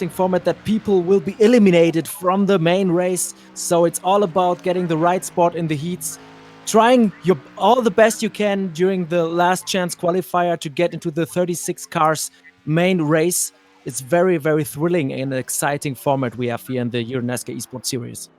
interesting format that people will be eliminated from the main race. So it's all about getting the right spot in the heats, trying all the best you can during the last chance qualifier to get into the 36 cars main race. It's very, very thrilling and exciting format we have here in the EuroNASCAR Esports Series.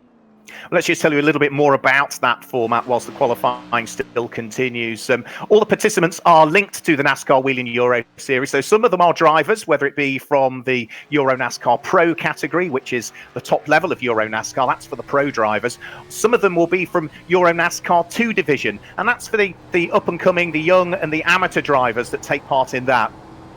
Let's just tell you a little bit more about that format whilst the qualifying still continues. All the participants are linked to the NASCAR Whelen Euro Series. So some of them are drivers, whether it be from the EuroNASCAR Pro category, which is the top level of EuroNASCAR. That's for the pro drivers. Some of them will be from EuroNASCAR 2 division, and that's for the up-and-coming, the young and the amateur drivers that take part in that.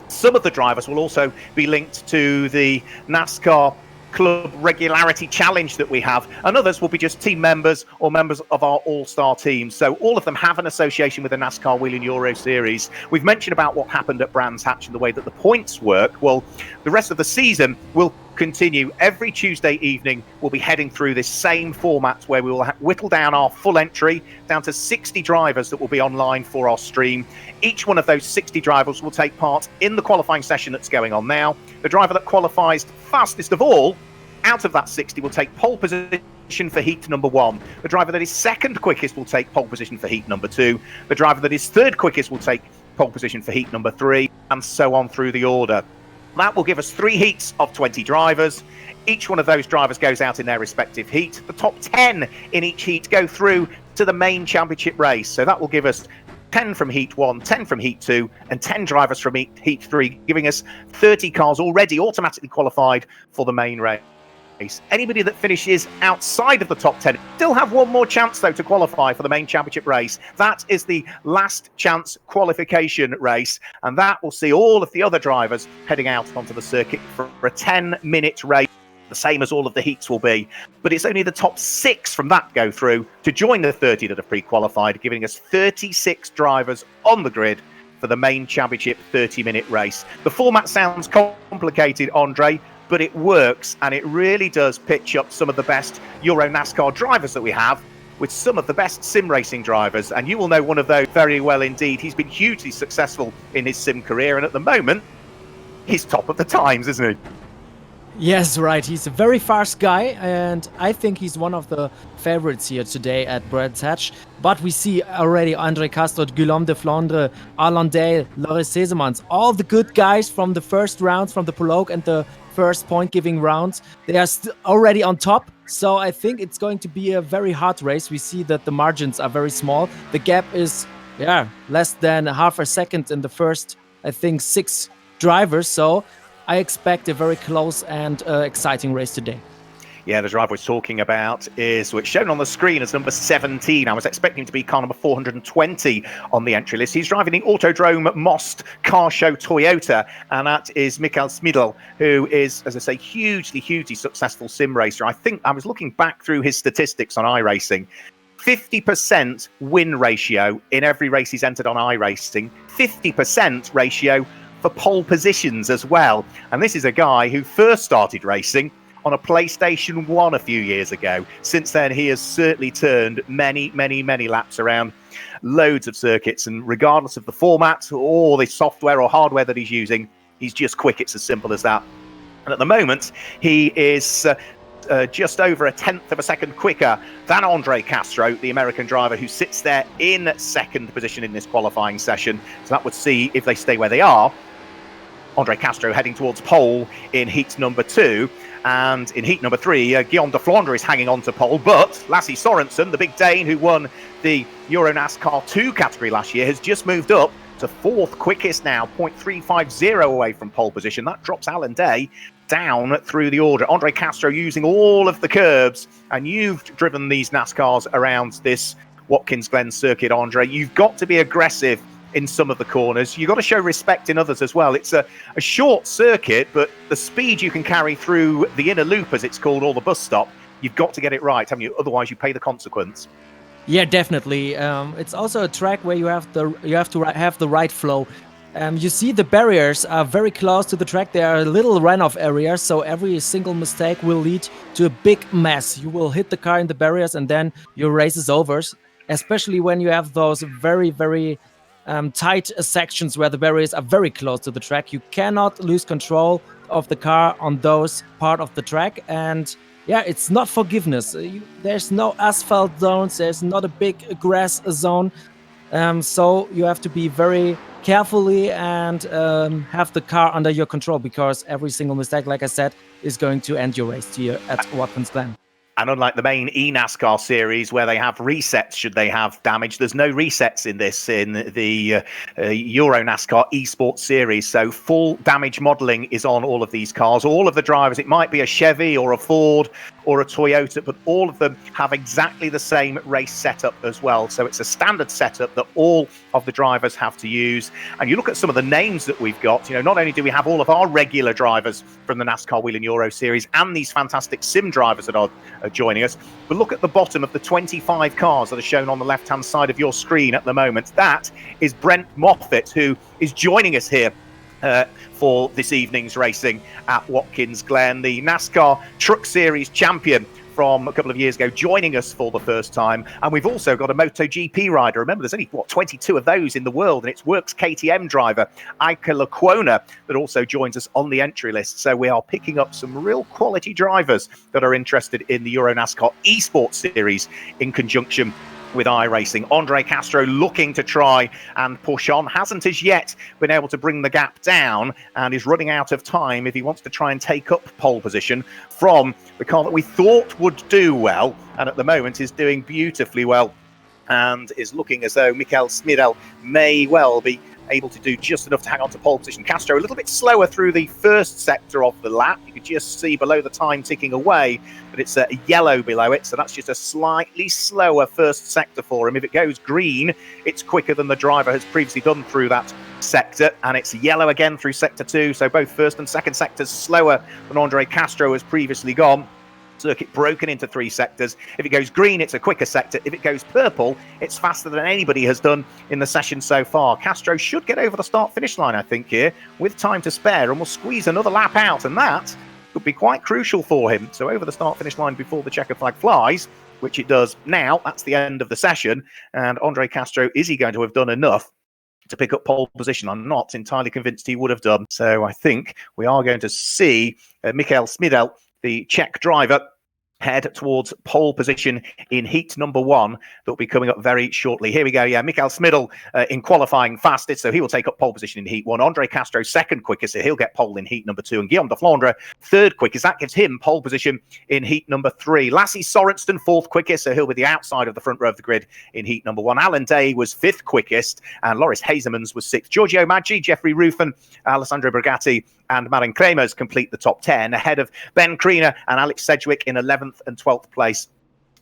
Some of the drivers will also be linked to the NASCAR Club Regularity Challenge that we have, and others will be just team members or members of our all-star team. So all of them have an association with the NASCAR Whelen Euro Series. We've mentioned about what happened at Brands Hatch and the way that the points work. Well, the rest of the season will continue. Every Tuesday evening we'll be heading through this same format where we will whittle down our full entry down to 60 drivers that will be online for our stream. Each one of those 60 drivers will take part in the qualifying session that's going on now. The driver that qualifies fastest of all out of that 60 will take pole position for heat number 1. The driver that is second quickest will take pole position for heat number 2. The driver that is third quickest will take pole position for heat number 3, and so on through the order. That will give us 3 heats of 20 drivers. Each one of those drivers goes out in their respective heat. The top 10 in each heat go through to the main championship race. So that will give us 10 from heat 1, 10 from heat 2, and 10 drivers from heat 3, giving us 30 cars already automatically qualified for the main race. Anybody that finishes outside of the top 10 still have one more chance, though, to qualify for the main championship race. That is the last chance qualification race, and that will see all of the other drivers heading out onto the circuit for a 10-minute race, the same as all of the heats will be. But it's only the top 6 from that go through to join the 30 that have pre-qualified, giving us 36 drivers on the grid for the main championship 30-minute race. The format sounds complicated, Andre, but it works, and it really does pitch up some of the best EuroNASCAR drivers that we have with some of the best sim racing drivers, and you will know one of those very well indeed. He's been hugely successful in his sim career, and at the moment he's top of the times, isn't he? Yes, right. He's a very fast guy, and I think he's one of the favorites here today at Brands Hatch. But we see already André Castro, Guillaume de Flandre, Alain Dale, Loris Sesemans, all the good guys from the first rounds, from the prologue and the first point-giving rounds. They are already on top, so I think it's going to be a very hard race. We see that the margins are very small. The gap is, less than half a second in the first, I think, 6 drivers. So I expect a very close and exciting race today. Yeah, the driver we're talking about is what's shown on the screen as number 17. I was expecting him to be car number 420 on the entry list. He's driving the Autodrome Most Car Show Toyota, and that is Mikael Smidl, who is, as I say, hugely successful sim racer. I think I was looking back through his statistics on iRacing. 50% win ratio in every race he's entered on iRacing. 50% ratio for pole positions as well. And this is a guy who first started racing on a PlayStation 1 a few years ago. Since then, he has certainly turned many laps around loads of circuits, and regardless of the format or the software or hardware that he's using, he's just quick. It's as simple as that. And at the moment, he is just over 1/10 of a second quicker than André Castro, the American driver who sits there in second position in this qualifying session. So that would see, if they stay where they are, André Castro heading towards pole in heat number 2. And in heat number 3, Guillaume de Flandre is hanging on to pole, but Lasse Sorensen, the big Dane who won the EuroNASCAR 2 category last year, has just moved up to 4th quickest now, 0.350 away from pole position. That drops Alan Day down through the order. André Castro using all of the curbs, and you've driven these NASCARs around this Watkins Glen circuit, Andre. You've got to be aggressive in some of the corners. You've got to show respect in others as well. It's a short circuit, but the speed you can carry through the inner loop, as it's called, or the bus stop, you've got to get it right, haven't you? Otherwise, you pay the consequence. Yeah, definitely. It's also a track where you have to have the right flow. You see the barriers are very close to the track. There are little runoff areas, so every single mistake will lead to a big mess. You will hit the car in the barriers, and then your race is over. Especially when you have those very tight sections where the barriers are very close to the track. You cannot lose control of the car on those part of the track. And yeah, it's not forgiveness. There's no asphalt zones. There's not a big grass zone. So you have to be very carefully and have the car under your control, because every single mistake, like I said, is going to end your race here at Watkins Glen. And unlike the main eNASCAR series where they have resets should they have damage, there's no resets in this, in the EuroNASCAR Esports Series. So full damage modelling is on all of these cars. All of the drivers, it might be a Chevy or a Ford or a Toyota, but all of them have exactly the same race setup as well. So it's a standard setup that all of the drivers have to use. And you look at some of the names that we've got, you know, not only do we have all of our regular drivers from the NASCAR Whelen Euro Series and these fantastic sim drivers that are joining us, but look at the bottom of the 25 cars that are shown on the left-hand side of your screen at the moment. That is Brent Moffett, who is joining us here for this evening's racing at Watkins Glen, the NASCAR Truck Series champion from a couple of years ago, joining us for the first time. And we've also got a MotoGP rider. Remember, there's only, 22 of those in the world, and it's Works KTM driver Ike Lecuona that also joins us on the entry list. So we are picking up some real quality drivers that are interested in the EuroNASCAR Esports Series in conjunction with iRacing. Andre Castro looking to try and push on, hasn't as yet been able to bring the gap down, and is running out of time if he wants to try and take up pole position from the car that we thought would do well, and at the moment is doing beautifully well, and is looking as though Mikael Smidel may well be able to do just enough to hang on to pole position. Castro a little bit slower through the first sector of the lap. You could just see below the time ticking away that it's a yellow below it, so that's just a slightly slower first sector for him. If it goes green, it's quicker than the driver has previously done through that sector, and it's yellow again through sector 2, so both first and second sectors slower than Andre Castro has previously gone. Circuit broken into 3 sectors. If it goes green, it's a quicker sector. If it goes purple, it's faster than anybody has done in the session so far. Castro should get over the start-finish line, I think, here, with time to spare, and will squeeze another lap out, and that could be quite crucial for him. So over the start-finish line before the checker flag flies, which it does now, that's the end of the session, and Andre Castro, is he going to have done enough to pick up pole position? I'm not entirely convinced he would have done. So I think we are going to see Mikael Smidel, the Czech driver, head towards pole position in heat number 1 that will be coming up very shortly. Here we go. Yeah, Mikael Smidel in qualifying fastest, so he will take up pole position in heat 1. Andre Castro second quickest, so he'll get pole in heat number 2. And Guillaume de Flandre third quickest. That gives him pole position in heat number 3. Lassie Sorensen fourth quickest, so he'll be the outside of the front row of the grid in heat number 1. Alan Day was 5th quickest, and Loris Hazemans was 6th. Giorgio Maggi, Jeffrey Ruffin, Alessandro Brigatti and Marin Kremers complete the top 10, ahead of Ben Kriener and Alex Sedgwick in 11th and 12th place.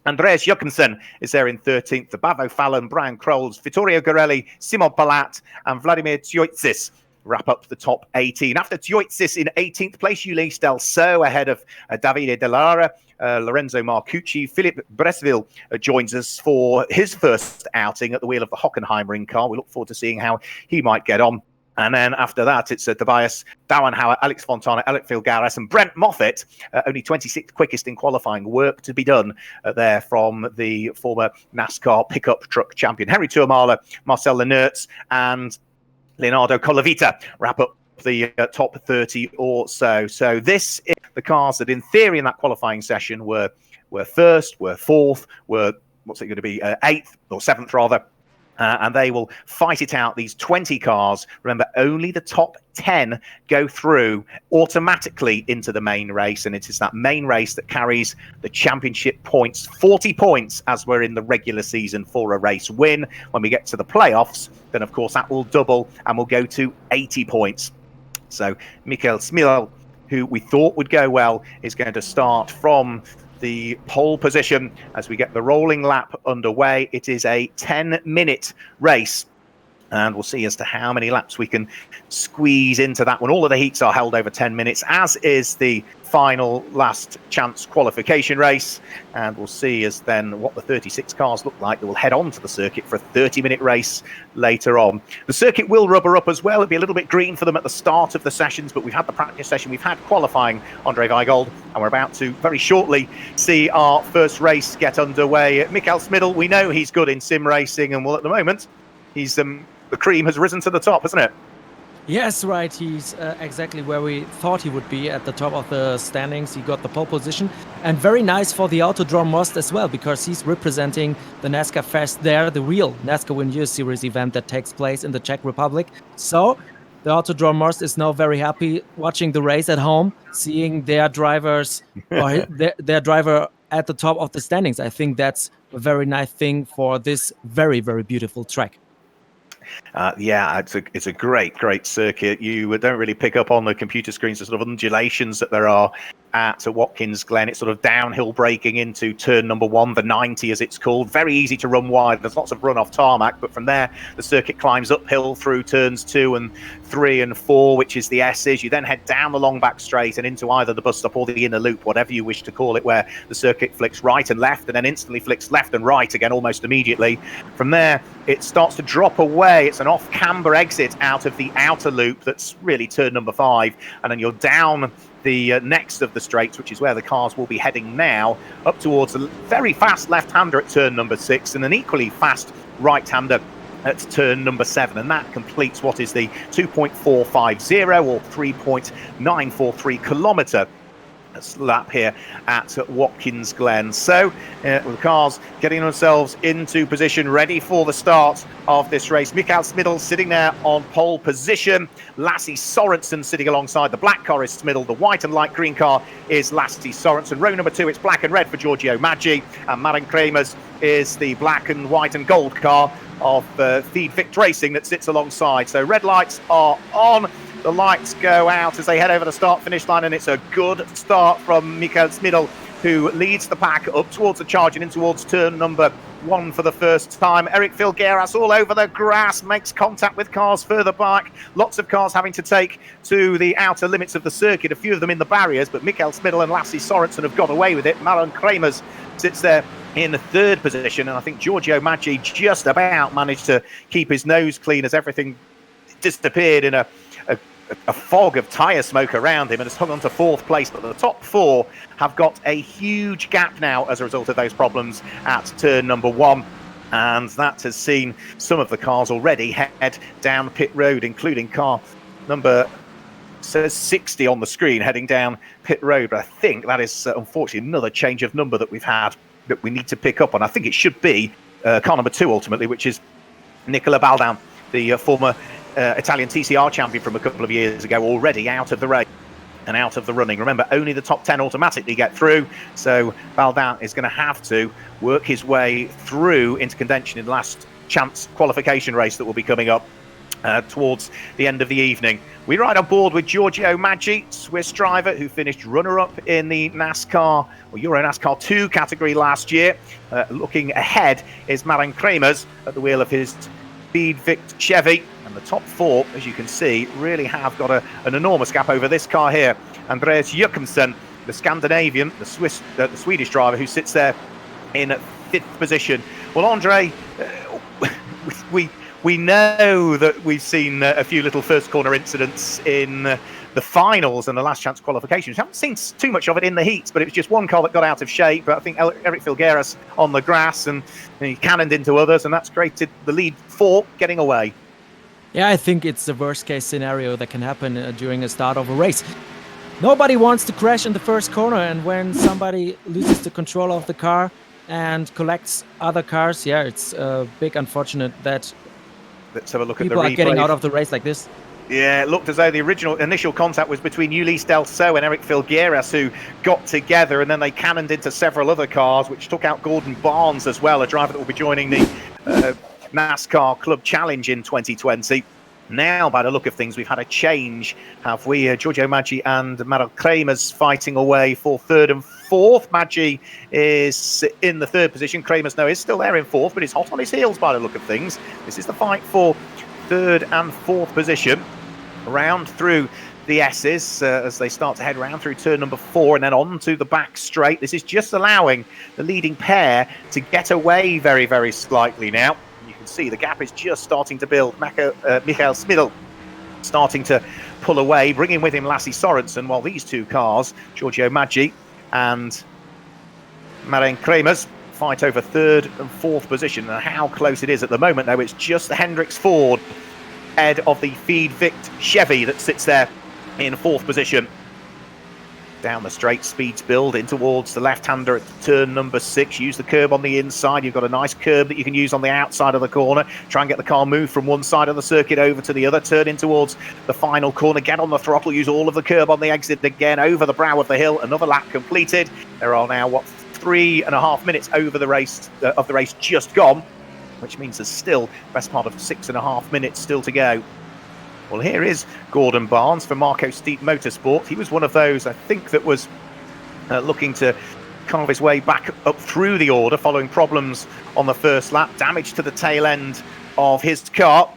Andreas Jukkensen is there in 13th. Bavo Fallon, Brian Krols, Vittorio Gorelli, Simon Palat and Vladimir Tsioitsis wrap up the top 18. After Tsioitsis in 18th place, Ulysse Delso ahead of Davide Delara, Lorenzo Marcucci. Philippe Bresville joins us for his first outing at the wheel of the Hockenheimring car. We look forward to seeing how he might get on. And then after that, it's Tobias Dauenhauer, Alex Fontana, Alec Filgaras, and Brent Moffett, only 26th quickest in qualifying. Work to be done there from the former NASCAR pickup truck champion. Henry Tuamala, Marcel Lenertz, and Leonardo Colavita wrap up the top 30 or so. So this is the cars that in theory in that qualifying session were first, were fourth, were, what's it going to be, 8th or 7th rather. And they will fight it out, these 20 cars. Remember, only the top 10 go through automatically into the main race, and it is that main race that carries the championship points. 40 points as we're in the regular season for a race win. When we get to the playoffs, then of course that will double and will go to 80 points. So Mikael Smidel, who we thought would go well, is going to start from the pole position as we get the rolling lap underway. It is a 10-minute race, and we'll see as to how many laps we can squeeze into that one. All of the heats are held over 10 minutes, as is the final last chance qualification race, and we'll see as then what the 36 cars look like that will head on to the circuit for a 30-minute race later on. The circuit will rubber up as well. It'll be a little bit green for them at the start of the sessions, but we've had the practice session, we've had qualifying, Andre Weigold, and we're about to very shortly see our first race get underway. Mikael Smidel, we know he's good in sim racing, and well, at the moment, he's the cream has risen to the top, hasn't it? Yes, right. He's exactly where we thought he would be at the top of the standings. He got the pole position. And very nice for the Autodrome Most as well, because he's representing the NASCAR Fest there, the real NASCAR Whelen Euro Series event that takes place in the Czech Republic. So the Autodrome Most is now very happy watching the race at home, seeing their drivers or their driver at the top of the standings. I think that's a very nice thing for this very, very beautiful track. Yeah, it's a great circuit. You don't really pick up on the computer screens the sort of undulations that there are at Watkins Glen. It's sort of downhill braking into turn number 1, the 90 as it's called. Very easy to run wide. There's lots of run off tarmac, but from there the circuit climbs uphill through turns 2 and 3 and 4, which is the S's. You then head down the long back straight and into either the bus stop or the inner loop, whatever you wish to call it, where the circuit flicks right and left and then instantly flicks left and right again almost immediately. From there it starts to drop away. It's an off camber exit out of the outer loop that's really turn number 5, and then you're down the next of the straights, which is where the cars will be heading now, up towards a very fast left-hander at turn number 6 and an equally fast right-hander at turn number 7, and that completes what is the 2.450 or 3.943 kilometre lap here at Watkins Glen. So with the cars getting themselves into position, ready for the start of this race. Mikael Smidl sitting there on pole position. Lasse Sorensen sitting alongside the black car is Smidl. The white and light green car is Lasse Sorensen. Row number 2, it's black and red for Giorgio Maggi, and Maren Kremers is the black and white and gold car of Feed Vict Racing that sits alongside. So red lights are on. The lights go out as they head over the start-finish line, and it's a good start from Mikael Smidl, who leads the pack up towards the charge and in towards turn number 1 for the first time. Eric Filgueiras all over the grass, makes contact with cars further back. Lots of cars having to take to the outer limits of the circuit, a few of them in the barriers, but Mikael Smidl and Lasse Sorensen have got away with it. Maren Kremers sits there in the 3rd position, and I think Giorgio Maggi just about managed to keep his nose clean as everything disappeared in a fog of tyre smoke around him and has hung on to 4th place. But the top 4 have got a huge gap now as a result of those problems at turn number 1. And that has seen some of the cars already head down pit road, including car number says 60 on the screen heading down pit road. But I think that is unfortunately another change of number that we've had that we need to pick up on. I think it should be car number 2 ultimately, which is Nicola Baldan, the former Italian TCR champion from a couple of years ago, already out of the race and out of the running. Remember, only the top 10 automatically get through, so Baldan is going to have to work his way through into contention in the last chance qualification race that will be coming up towards the end of the evening. We ride on board with Giorgio Maggi, Swiss driver who finished runner-up in the NASCAR or EuroNASCAR 2 category last year. Looking ahead is Maren Kremers at the wheel of his Feed Vict Chevy. And the top 4, as you can see, really have got an enormous gap over this car here. Andreas Jochumsen, the Scandinavian, the Swedish driver who sits there in 5th position. Well, Andre, we know that we've seen a few little first corner incidents in the finals and the last chance qualifications. We haven't seen too much of it in the heats, but it was just one car that got out of shape. But I think Eric Filgueiras on the grass, and he cannoned into others, and that's created the lead 4 getting away. Yeah, I think it's the worst case scenario that can happen during a start of a race. Nobody wants to crash in the first corner, and when somebody loses the control of the car and collects other cars, yeah, it's big unfortunate that Let's have a look at the people replay. are getting out of the race like this. Yeah, it looked as though the initial contact was between Ulysse Delceau and Eric Filgueiras, who got together, and then they cannoned into several other cars, which took out Gordon Barnes as well, a driver that will be joining the NASCAR Club Challenge in 2020. Now, by the look of things, we've had a change, have we? Giorgio Maggi and Maren Kremers fighting away for 3rd and 4th. Maggi is in the 3rd position. Kremers, no, is still there in 4th, but he's hot on his heels by the look of things. This is the fight for 3rd and 4th position. Round through the S's as they start to head round through turn number 4 and then on to the back straight. This is just allowing the leading pair to get away very, very slightly now. You can see the gap is just starting to build. Mikael Smidl starting to pull away, bringing with him Lasse Sorensen, while these 2 cars, Giorgio Maggi and Maren Kremers, fight over 3rd and 4th position. And how close it is at the moment, though, it's just the Hendricks Ford ahead of the Feed Vict Chevy that sits there in 4th position. Down the straight, speeds build in towards the left-hander at turn number 6. Use the curb on the inside. You've got a nice curb that you can use on the outside of the corner. Try and get the car moved from one side of the circuit over to the other. Turn in towards the final corner. Get on the throttle. Use all of the curb on the exit again. Over the brow of the hill. Another lap completed. There are now, 3.5 minutes over the race of the race just gone, which means there's still best part of 6.5 minutes still to go. Well, here is Gordon Barnes for Marco Steep Motorsport. He was one of those, I think, that was looking to carve his way back up through the order following problems on the first lap. Damage to the tail end of his car.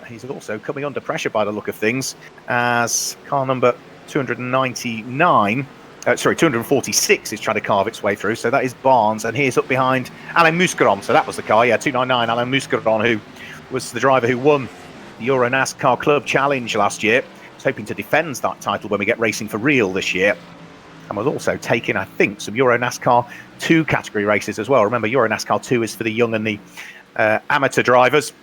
He's also coming under pressure by the look of things as car number 246 is trying to carve its way through. So that is Barnes, and he's up behind Alain Mousqueron. So that was the car, 299, Alain Mousqueron, who was the driver who won the EuroNASCAR Club Challenge last year. He's hoping to defend that title when we get racing for real this year. And was also taking, I think, some EuroNASCAR 2 category races as well. Remember, EuroNASCAR 2 is for the young and the amateur drivers,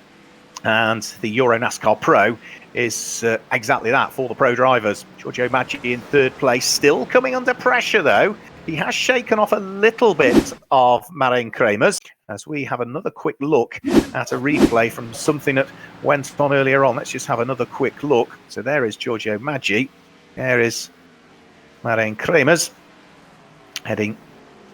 and the EuroNASCAR Pro is exactly that, for the pro drivers. Giorgio Maggi in 3rd place, still coming under pressure though. He has shaken off a little bit of Marijn Kremers, as we have another quick look at a replay from something that went on earlier on. Let's just have another quick look. So there is Giorgio Maggi. There is Marijn Kremers heading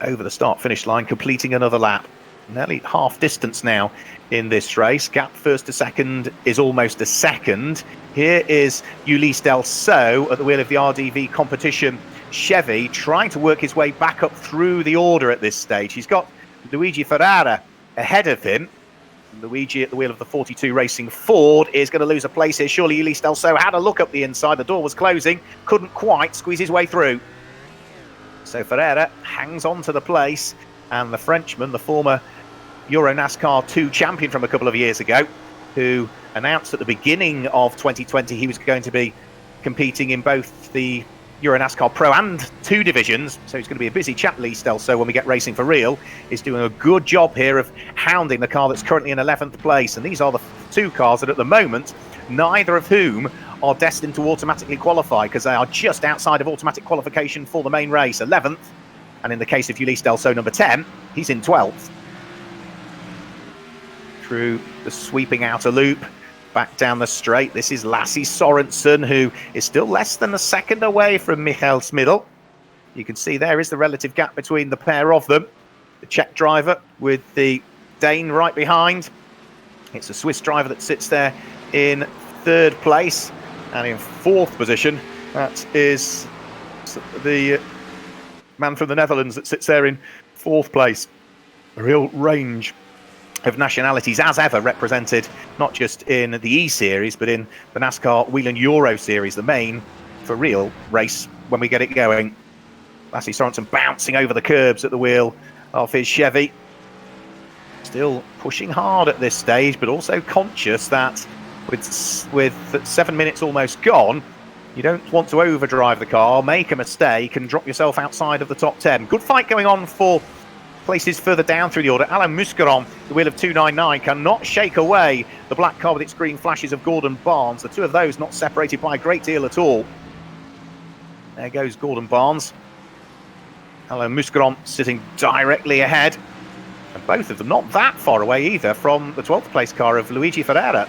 over the start-finish line, completing another lap. Nearly half distance now in this race. Gap first to second is almost a second. Here is Ulysse Delceau at the wheel of the RDV competition Chevy, trying to work his way back up through the order at this stage. He's got Luigi Ferrara ahead of him. Luigi at the wheel of the 42 Racing Ford is going to lose a place here. Surely Ulysse Delceau had a look up the inside. The door was closing, couldn't quite squeeze his way through. So Ferrara hangs on to the place, and the Frenchman, the former EuroNASCAR 2 champion from a couple of years ago, who announced at the beginning of 2020 he was going to be competing in both the EuroNASCAR Pro and 2 divisions, so he's going to be a busy chap, Ulysse Delceau, when we get racing for real. Is doing a good job here of hounding the car that's currently in 11th place, and these are the 2 cars that at the moment, neither of whom are destined to automatically qualify, because they are just outside of automatic qualification for the main race. 11th, and in the case of Ulysse Delceau, number 10, he's in 12th. Through the sweeping outer loop, back down the straight. This is Lasse Sorensen, who is still less than a second away from Michael Smidl. You can see there is the relative gap between the pair of them. The Czech driver with the Dane right behind. It's a Swiss driver that sits there in 3rd place, and in 4th position, that is the man from the Netherlands that sits there in 4th place. A real range of nationalities, as ever, represented not just in the E-Series, but in the NASCAR Whelen Euro Series, the main, for real, race when we get it going. Lasse Sorensen bouncing over the curbs at the wheel of his Chevy. Still pushing hard at this stage, but also conscious that with 7 minutes almost gone, you don't want to overdrive the car, make a mistake, and drop yourself outside of the top 10. Good fight going on for places further down through the order. Alain Mousqueron, the wheel of 299, cannot shake away the black car with its green flashes of Gordon Barnes. The 2 of those not separated by a great deal at all. There goes Gordon Barnes. Alain Mousqueron sitting directly ahead. And both of them not that far away either from the 12th place car of Luigi Ferrara.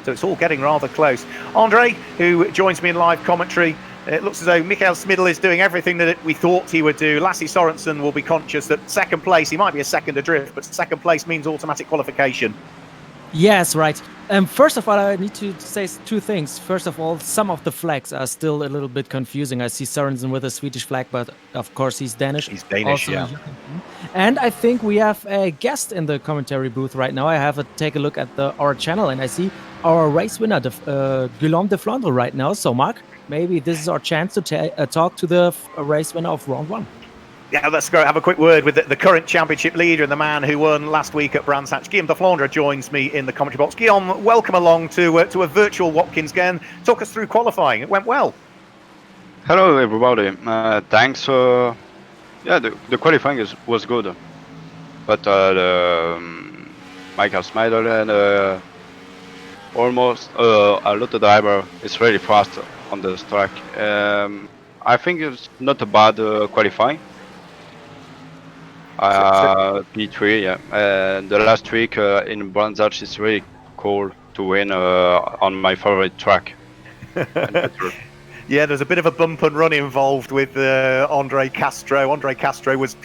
So it's all getting rather close. Andre, who joins me in live commentary, it looks as though Michael Smidl is doing everything that we thought he would do. Lasse Sorensen will be conscious that 2nd place, he might be a second adrift, but 2nd place means automatic qualification. Yes, right. First of all, I need to say 2 things. First of all, some of the flags are still a little bit confusing. I see Sorensen with a Swedish flag, but of course he's Danish. He's Danish, yeah. And I think we have a guest in the commentary booth right now. I have to take a look at our channel, and I see our race winner, Guillaume de Flandre, right now. So, Mark, maybe this is our chance to talk to the race winner of round 1. Yeah, let's go have a quick word with the current championship leader and the man who won last week at Brands Hatch. Guillaume de Flandre joins me in the commentary box. Guillaume, welcome along to a virtual Watkins Glen. Talk us through qualifying. It went well. Hello, everybody. Thanks. The qualifying was good, but Michael Smidl and almost a lot of driver is really fast on this track. I think it's not a bad qualifying. P3, yeah. The last week in Brands Hatch is really cool to win on my favorite track. Yeah, there's a bit of a bump and run involved with Andre Castro. Andre Castro was,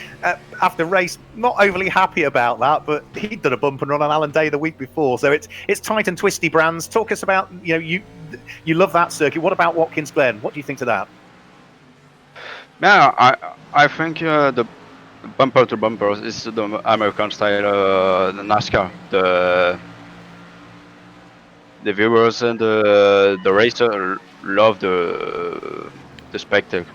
after race, not overly happy about that, but he'd done a bump and run on Alan Day the week before. So it's tight and twisty, Brands. Talk us about, you love that circuit. What about Watkins Glen? What do you think to that? Yeah, I think the bumper to bumper is the American style NASCAR. The viewers and the racer love the spectacle.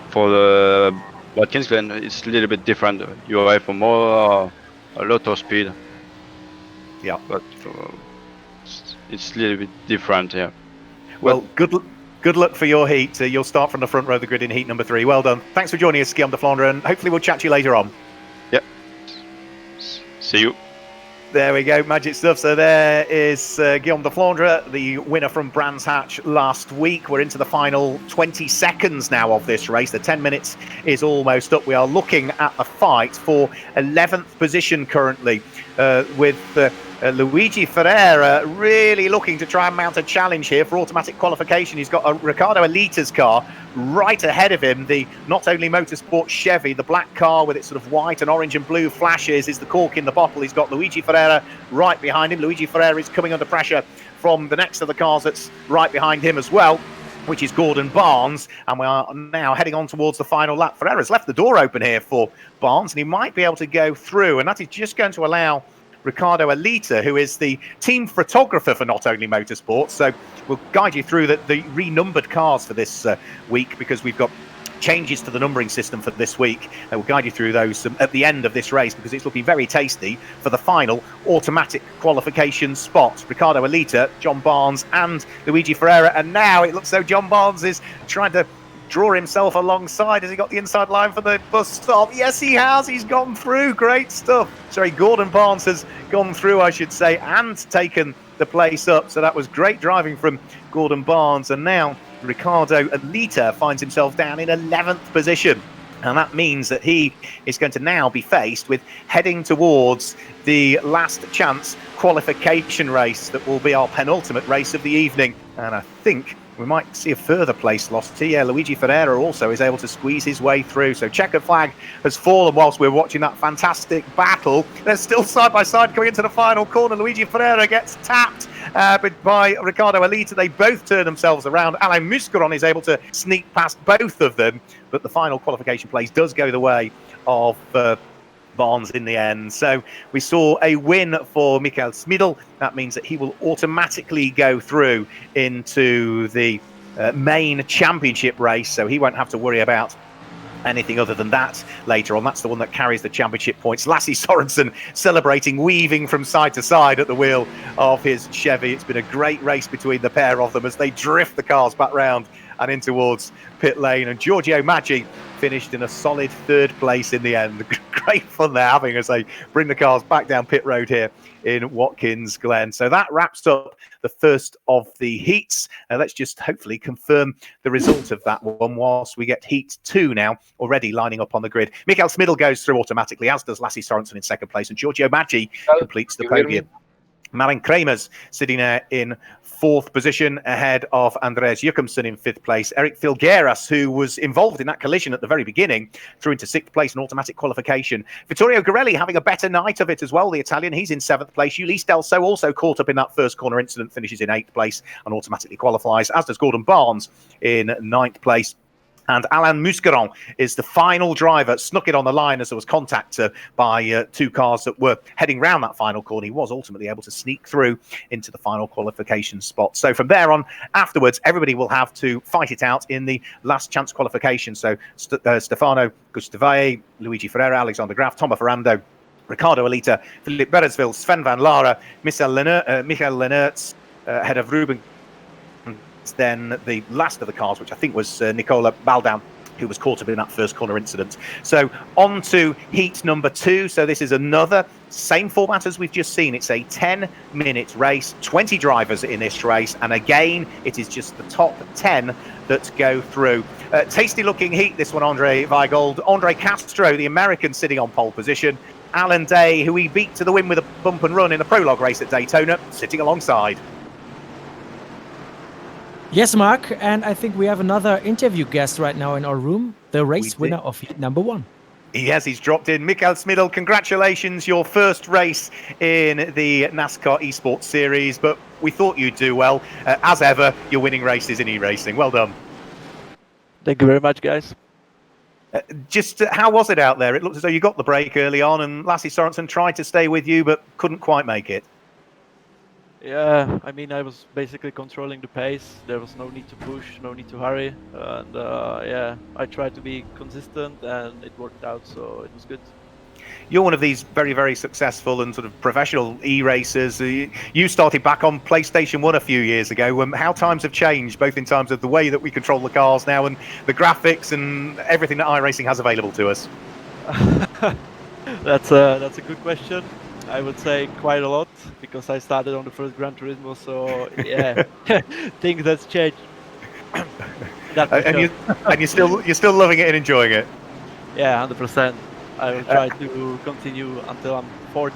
For the Watkins Glen, it's a little bit different. You have a lot of speed. Yeah, but it's a little bit different. Yeah. Well, good luck for your heat. You'll start from the front row of the grid in heat number 3. Well done. Thanks for joining us, Guillaume de Flandre, and hopefully we'll chat to you later on. Yep. See you. There we go, magic stuff. So there is Guillaume de Flandre, the winner from Brands Hatch last week. We're into the final 20 seconds now of this race. The 10 minutes is almost up. We are looking at a fight for 11th position currently, with Luigi Ferreira really looking to try and mount a challenge here for automatic qualification. He's got a Riccardo Elita's car right ahead of him. The Not Only Motorsport Chevy, the black car with its sort of white and orange and blue flashes, is the cork in the bottle. He's got Luigi Ferreira right behind him. Luigi Ferreira is coming under pressure from the next of the cars that's right behind him as well, which is Gordon Barnes, and we are now heading on towards the final lap. Ferreira's left the door open here for Barnes, and he might be able to go through, and that is just going to allow Riccardo Elita, who is the team photographer for Not Only Motorsport. So we'll guide you through the renumbered cars for this week, because we've got changes to the numbering system for this week. We'll guide you through those at the end of this race, because it's looking very tasty for the final automatic qualification spots. Riccardo Elita, John Barnes and Luigi Ferreira, and now it looks though John Barnes is trying to draw himself alongside. Has he got the inside line for the bus stop? Yes, he has. He's gone through. Great stuff. Sorry, Gordon Barnes has gone through, I should say, and taken the place up. So that was great driving from Gordon Barnes. And now Riccardo Elita finds himself down in 11th position. And that means that he is going to now be faced with heading towards the last chance qualification race that will be our penultimate race of the evening. And I think we might see a further place lost here. Yeah, Luigi Ferreira also is able to squeeze his way through. So checkered flag has fallen whilst we're watching that fantastic battle. They're still side by side coming into the final corner. Luigi Ferreira gets tapped by Riccardo Elita. They both turn themselves around. Alain Muscaron is able to sneak past both of them, but the final qualification place does go the way of Barnes in the end. So we saw a win for Michael Smidl. That means that he will automatically go through into the main championship race, so he won't have to worry about anything other than that later on. That's the one that carries the championship points. Lasse Sorensen celebrating, weaving from side to side at the wheel of his Chevy. It's been a great race between the pair of them as they drift the cars back round and in towards pit lane. And Giorgio Maggi finished in a solid 3rd place in the end. Great fun they're having as they bring the cars back down pit road here in Watkins Glen. So that wraps up the first of the heats. Let's just hopefully confirm the result of that one whilst we get heat 2 now already lining up on the grid. Michael Smidl goes through automatically, as does Lasse Sorensen in 2nd place, and Giorgio Maggi completes the podium. Malin Kremers sitting there in 4th position ahead of Andreas Jochumsen in 5th place. Eric Filgueiras, who was involved in that collision at the very beginning, through into 6th place in automatic qualification. Vittorio Gorelli having a better night of it as well, the Italian. He's in 7th place. Ulysse Delso also caught up in that first corner incident, finishes in 8th place and automatically qualifies, as does Gordon Barnes in 9th place. And Alain Muscaron is the final driver, snuck it on the line as there was contact by 2 cars that were heading round that final corner. He was ultimately able to sneak through into the final qualification spot. So from there on, afterwards, everybody will have to fight it out in the last chance qualification. So Stefano Gustavae, Luigi Ferreira, Alexander Graf, Thomas Ferrando, Riccardo Elita, Philippe Beresville, Sven van Lara, Michael Lenertz, ahead of Ruben. Then the last of the cars, which I think was Nicola Baldan, who was caught up in that first corner incident. So on to heat number 2. So this is another same format as we've just seen. It's a 10-minute race, 20 drivers in this race, and again it is just the top 10 that go through. Tasty looking heat, this one, Andre Weigold. Andre Castro, the American, sitting on pole position. Alan Day, who he beat to the win with a bump and run in the prologue race at Daytona, sitting alongside. Yes, Mark, and I think we have another interview guest right now in our room, the race winner of heat number 1. Yes, he's dropped in. Mikael Smidl, congratulations, your first race in the NASCAR Esports Series, but we thought you'd do well. As ever, you're winning races in e-racing. Well done. Thank you very much, guys. Just how was it out there? It looked as though you got the break early on, and Lassie Sorensen tried to stay with you, but couldn't quite make it. Yeah, I mean, I was basically controlling the pace. There was no need to push, no need to hurry, and yeah, I tried to be consistent, and it worked out, so it was good. You're one of these very, very successful and sort of professional e-racers. You started back on PlayStation 1 a few years ago. How times have changed, both in terms of the way that we control the cars now and the graphics and everything that iRacing has available to us? That's a good question. I would say quite a lot, because I started on the first Gran Turismo, so yeah, things that's changed. And you're still loving it and enjoying it. Yeah, 100%. I will try to continue until I'm 40.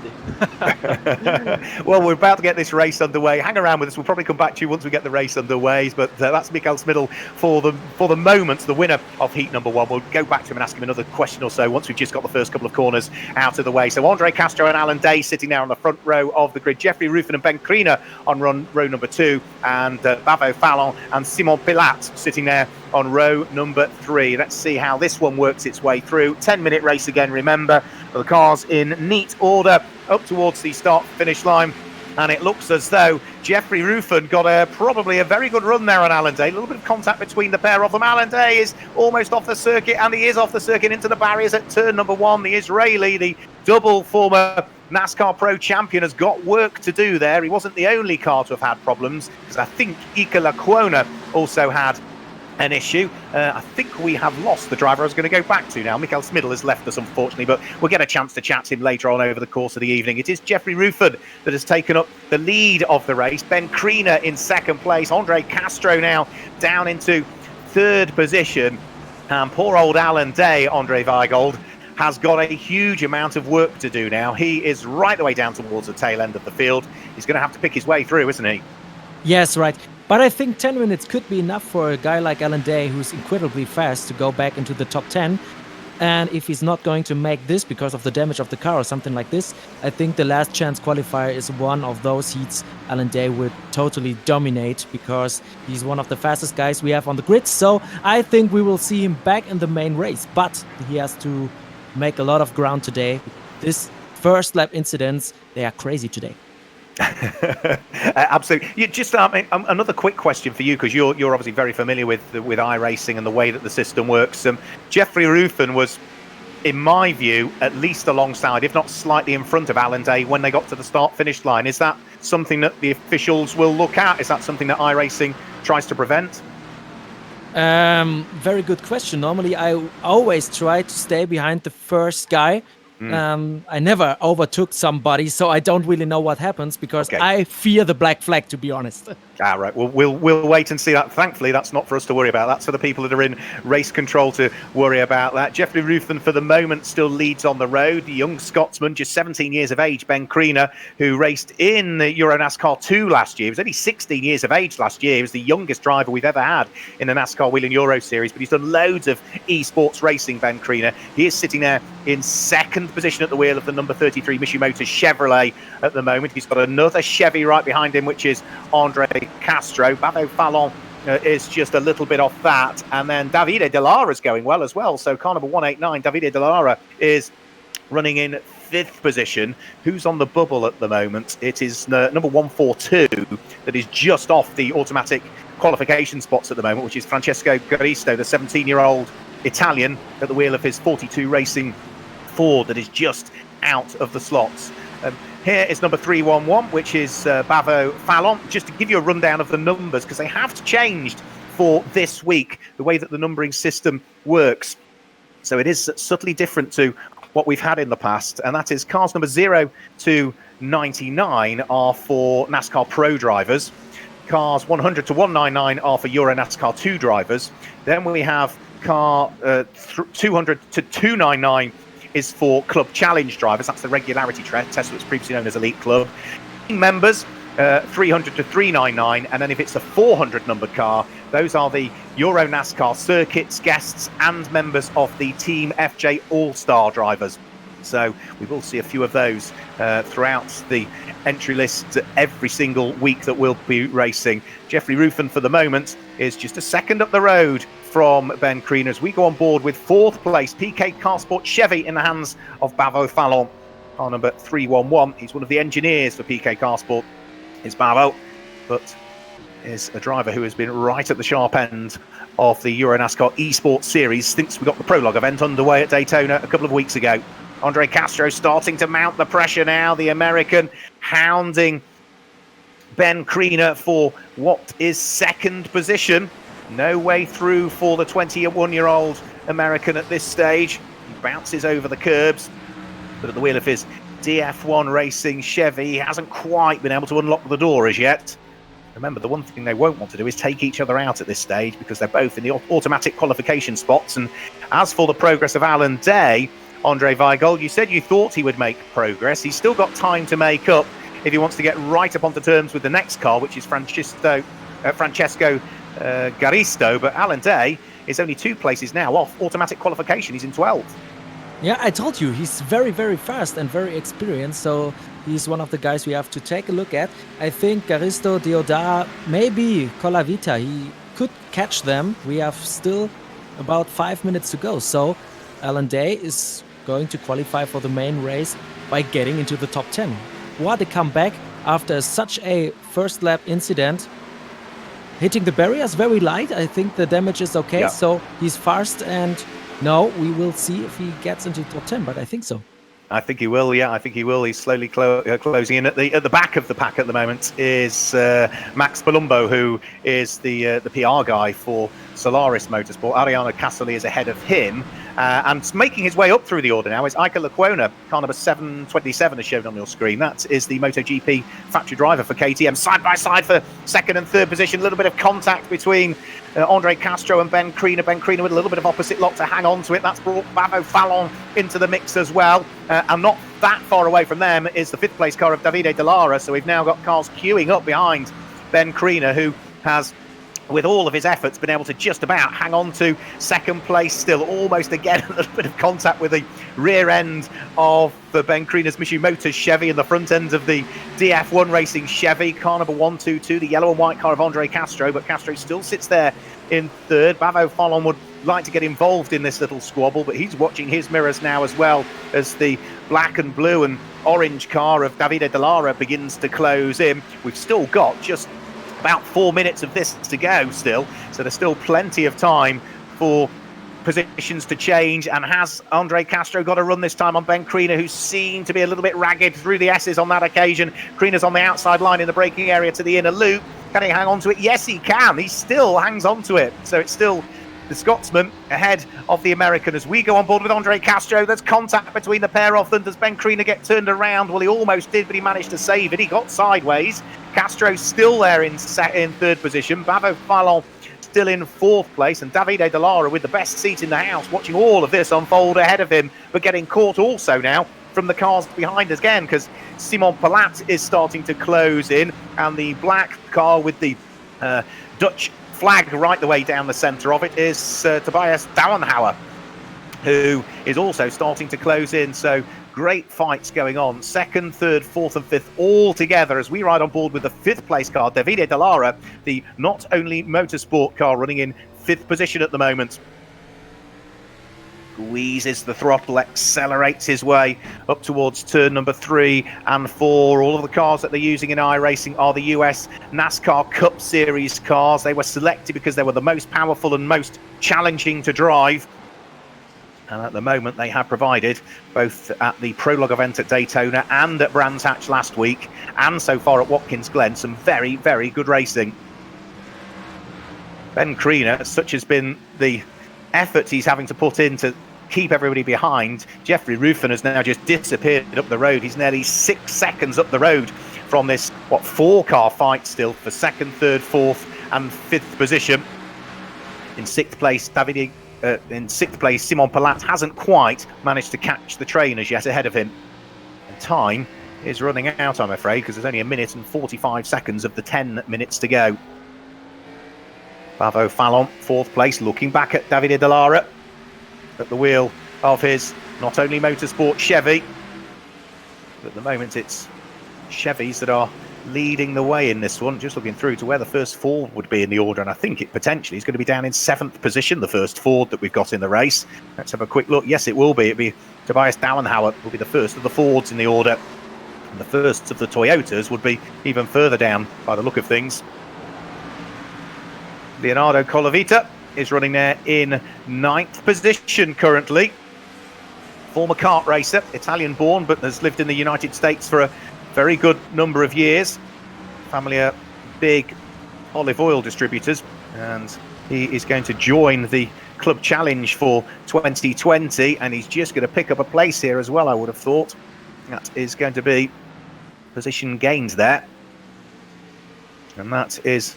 Well, we're about to get this race underway. Hang around with us. We'll probably come back to you once we get the race underway. But that's Mikael Smidl for the moment, the winner of heat number 1. We'll go back to him and ask him another question or so once we've just got the first couple of corners out of the way. So Andre Castro and Alan Day sitting there on the front row of the grid. Jeffrey Ruffin and Ben Kriener on row number 2, and Bavo Fallon and Simon Pilat sitting there on row number 3. Let's see how this one works its way through. 10-minute race again, remember. The cars in neat order up towards the start-finish line. And it looks as though Jeffrey Ruffin got probably a very good run there on Alan Day. A little bit of contact between the pair of them. Alan Day is almost off the circuit, and he is off the circuit into the barriers at turn number 1. The Israeli, the double former NASCAR Pro Champion, has got work to do there. He wasn't the only car to have had problems, because I think Ika Lacuona also had an issue. I think we have lost the driver I was going to go back to now. Mikael Smidl has left us, unfortunately, but we'll get a chance to chat to him later on over the course of the evening. It is Jeffrey Ruffin that has taken up the lead of the race. Ben Kriener in second place. Andre Castro now down into third position. And poor old Alan Day, Andre Weigold, has got a huge amount of work to do now. He is right the way down towards the tail end of the field. He's going to have to pick his way through, isn't he? Yes, right. But I think 10 minutes could be enough for a guy like Alan Day, who's incredibly fast, to go back into the top 10. And if he's not going to make this because of the damage of the car or something like this, I think the last chance qualifier is one of those heats Alan Day would totally dominate, because he's one of the fastest guys we have on the grid. So I think we will see him back in the main race, but he has to make a lot of ground today. This first lap incidents, they are crazy today. Absolutely. Another quick question for you, because you're obviously very familiar with iRacing and the way that the system works. Jeffrey Ruffin was, in my view, at least alongside, if not slightly in front of Alan Day when they got to the start-finish line. Is that something that the officials will look at? Is that something that iRacing tries to prevent? Very good question. Normally, I always try to stay behind the first guy. I never overtook somebody, so I don't really know what happens, because I fear the black flag, to be honest. Right. Well, we'll wait and see that. Thankfully, that's not for us to worry about. That's for the people that are in race control to worry about that. Jeffrey Ruffin, for the moment, still leads on the road. The young Scotsman, just 17 years of age, Ben Kriener, who raced in the EuroNASCAR 2 last year. He was only 16 years of age last year. He was the youngest driver we've ever had in the NASCAR Whelen Euro Series, but he's done loads of esports racing, Ben Kriener. He is sitting there in second position at the wheel of the number 33 Mitsubishi Chevrolet at the moment. He's got another Chevy right behind him, which is Andre Castro. Bavo Fallon is just a little bit off that, and then Davide Delara is going well as well. So car number 189, Davide Delara, is running in fifth position. Who's on the bubble at the moment? It is number 142 that is just off the automatic qualification spots at the moment, which is Francesco Garisto, the 17-year-old Italian at the wheel of his 42 Racing Ford that is just out of the slots. Here is number 311, which is Bavo Fallon. Just to give you a rundown of the numbers, because they have changed for this week, the way that the numbering system works. So it is subtly different to what we've had in the past, and that is cars number 0 to 99 are for NASCAR Pro drivers. Cars 100 to 199 are for EuroNASCAR 2 drivers. Then we have car 200 to 299 is for Club Challenge drivers. That's the regularity test, which was previously known as Elite Club. Team members, 300 to 399, and then if it's a 400 numbered car, those are the EuroNASCAR circuits, guests, and members of the Team FJ All-Star drivers. So we will see a few of those throughout the entry list every single week that we'll be racing. Jeffrey Ruffin, for the moment, is just a second up the road from Ben Crean as we go on board with 4th place PK Car Sport Chevy in the hands of Bavo Fallon, car number 311. He's one of the engineers for PK Car Sport, is Bavo, but is a driver who has been right at the sharp end of the EuroNASCAR Esports Series since we got the prologue event underway at Daytona a couple of weeks ago. Andre Castro starting to mount the pressure now, the American hounding Ben Crean for what is 2nd position. No way through for the 21-year-old American at this stage. He bounces over the curbs, but at the wheel of his DF1 Racing Chevy, he hasn't quite been able to unlock the door as yet. Remember, the one thing they won't want to do is take each other out at this stage because they're both in the automatic qualification spots. And as for the progress of Alan Day, Andre Weigel, you said you thought he would make progress. He's still got time to make up if he wants to get right up onto terms with the next car, which is Francesco Garisto. But Alan Day is only 2 places now off automatic qualification. He's in 12th. Yeah, I told you, he's very, very fast and very experienced, so he's one of the guys we have to take a look at. I think Garisto, Deodar, maybe Colavita, he could catch them. We have still about 5 minutes to go, so Alan Day is going to qualify for the main race by getting into the top 10. What a comeback after such a first lap incident. Hitting the barriers very light, I think the damage is okay, yeah. So he's fast and no, we will see if he gets into top 10, but I think so. I think he will, yeah, I think he will. He's slowly closing in. At the back of the pack at the moment is Max Palumbo, who is the PR guy for Solaris Motorsport. Ariano Casoli is ahead of him. And making his way up through the order now is Iker Lecuona, car number 727 as shown on your screen. That is the MotoGP factory driver for KTM. Side by side for 2nd and 3rd position. A little bit of contact between Andre Castro and Ben Crean. Ben Crean with a little bit of opposite lock to hang on to it. That's brought Bavo Fallon into the mix as well. And not that far away from them is the 5th place car of Davide Dallara. So we've now got cars queuing up behind Ben Crean, who has, with all of his efforts, been able to just about hang on to 2nd place still. Almost again a little bit of contact with the rear end of the Ben Creaner's Mitsubishi Motors Chevy and the front end of the DF1 Racing Chevy. Car number 122, the yellow and white car of Andre Castro, but Castro still sits there in 3rd. Bavo Fallon would like to get involved in this little squabble, but he's watching his mirrors now as well as the black and blue and orange car of Davide Dallara begins to close in. We've still got just about 4 minutes of this to go still, so there's still plenty of time for positions to change. And has Andre Castro got a run this time on Ben Crean, who seemed to be a little bit ragged through the S's on that occasion? Creaner's on the outside line in the braking area to the inner loop. Can he hang on to it? Yes, he can. He still hangs on to it. So it's still the Scotsman ahead of the American as we go on board with Andre Castro. There's contact between the pair of them. Does Ben Crean get turned around? Well, he almost did, but he managed to save it. He got sideways. Castro's still there in 3rd position. Bavo Fallon still in 4th place, and Davide Dallara with the best seat in the house, watching all of this unfold ahead of him, but getting caught also now from the cars behind us again, because Simon Palat is starting to close in, and the black car with the Dutch flag right the way down the centre of it is Tobias Dauenhauer, who is also starting to close in. So great fights going on. 2nd, 3rd, 4th and 5th all together as we ride on board with the 5th place car, Davide Dallara, the Not Only Motorsport car, running in 5th position at the moment. Squeezes the throttle, accelerates his way up towards turn number 3 and 4. All of the cars that they're using in iRacing are the US NASCAR Cup Series cars. They were selected because they were the most powerful and most challenging to drive. And at the moment, they have provided, both at the prologue event at Daytona and at Brands Hatch last week, and so far at Watkins Glen, some very, very good racing. Ben Kriener, such has been the effort he's having to put in to keep everybody behind. Jeffrey Ruffin has now just disappeared up the road. He's nearly 6 seconds up the road from this, 4-car fight still for second, third, fourth and fifth position. In sixth place, Simon Palat hasn't quite managed to catch the train as yet ahead of him. And time is running out, I'm afraid, because there's only 1 minute and 45 seconds of the 10 minutes to go. Bravo Fallon, fourth place, looking back at Davide Dallara at the wheel of his not only motorsport Chevy, but at the moment it's Chevys that are leading the way in this one. Just looking through to where the first Ford would be in the order, and I think it potentially is going to be down in 7th position, the first Ford that we've got in the race. Let's have a quick look. Yes, it will be. It'll be Tobias Dauenhauer will be the first of the Fords in the order, and the first of the Toyotas would be even further down by the look of things. Leonardo Colavita is running there in 9th position currently. Former kart racer, Italian born, but has lived in the United States for a very good number of years. Family are big olive oil distributors, and he is going to join the Club Challenge for 2020, and he's just going to pick up a place here as well, I would have thought. That is going to be position gains there. And that is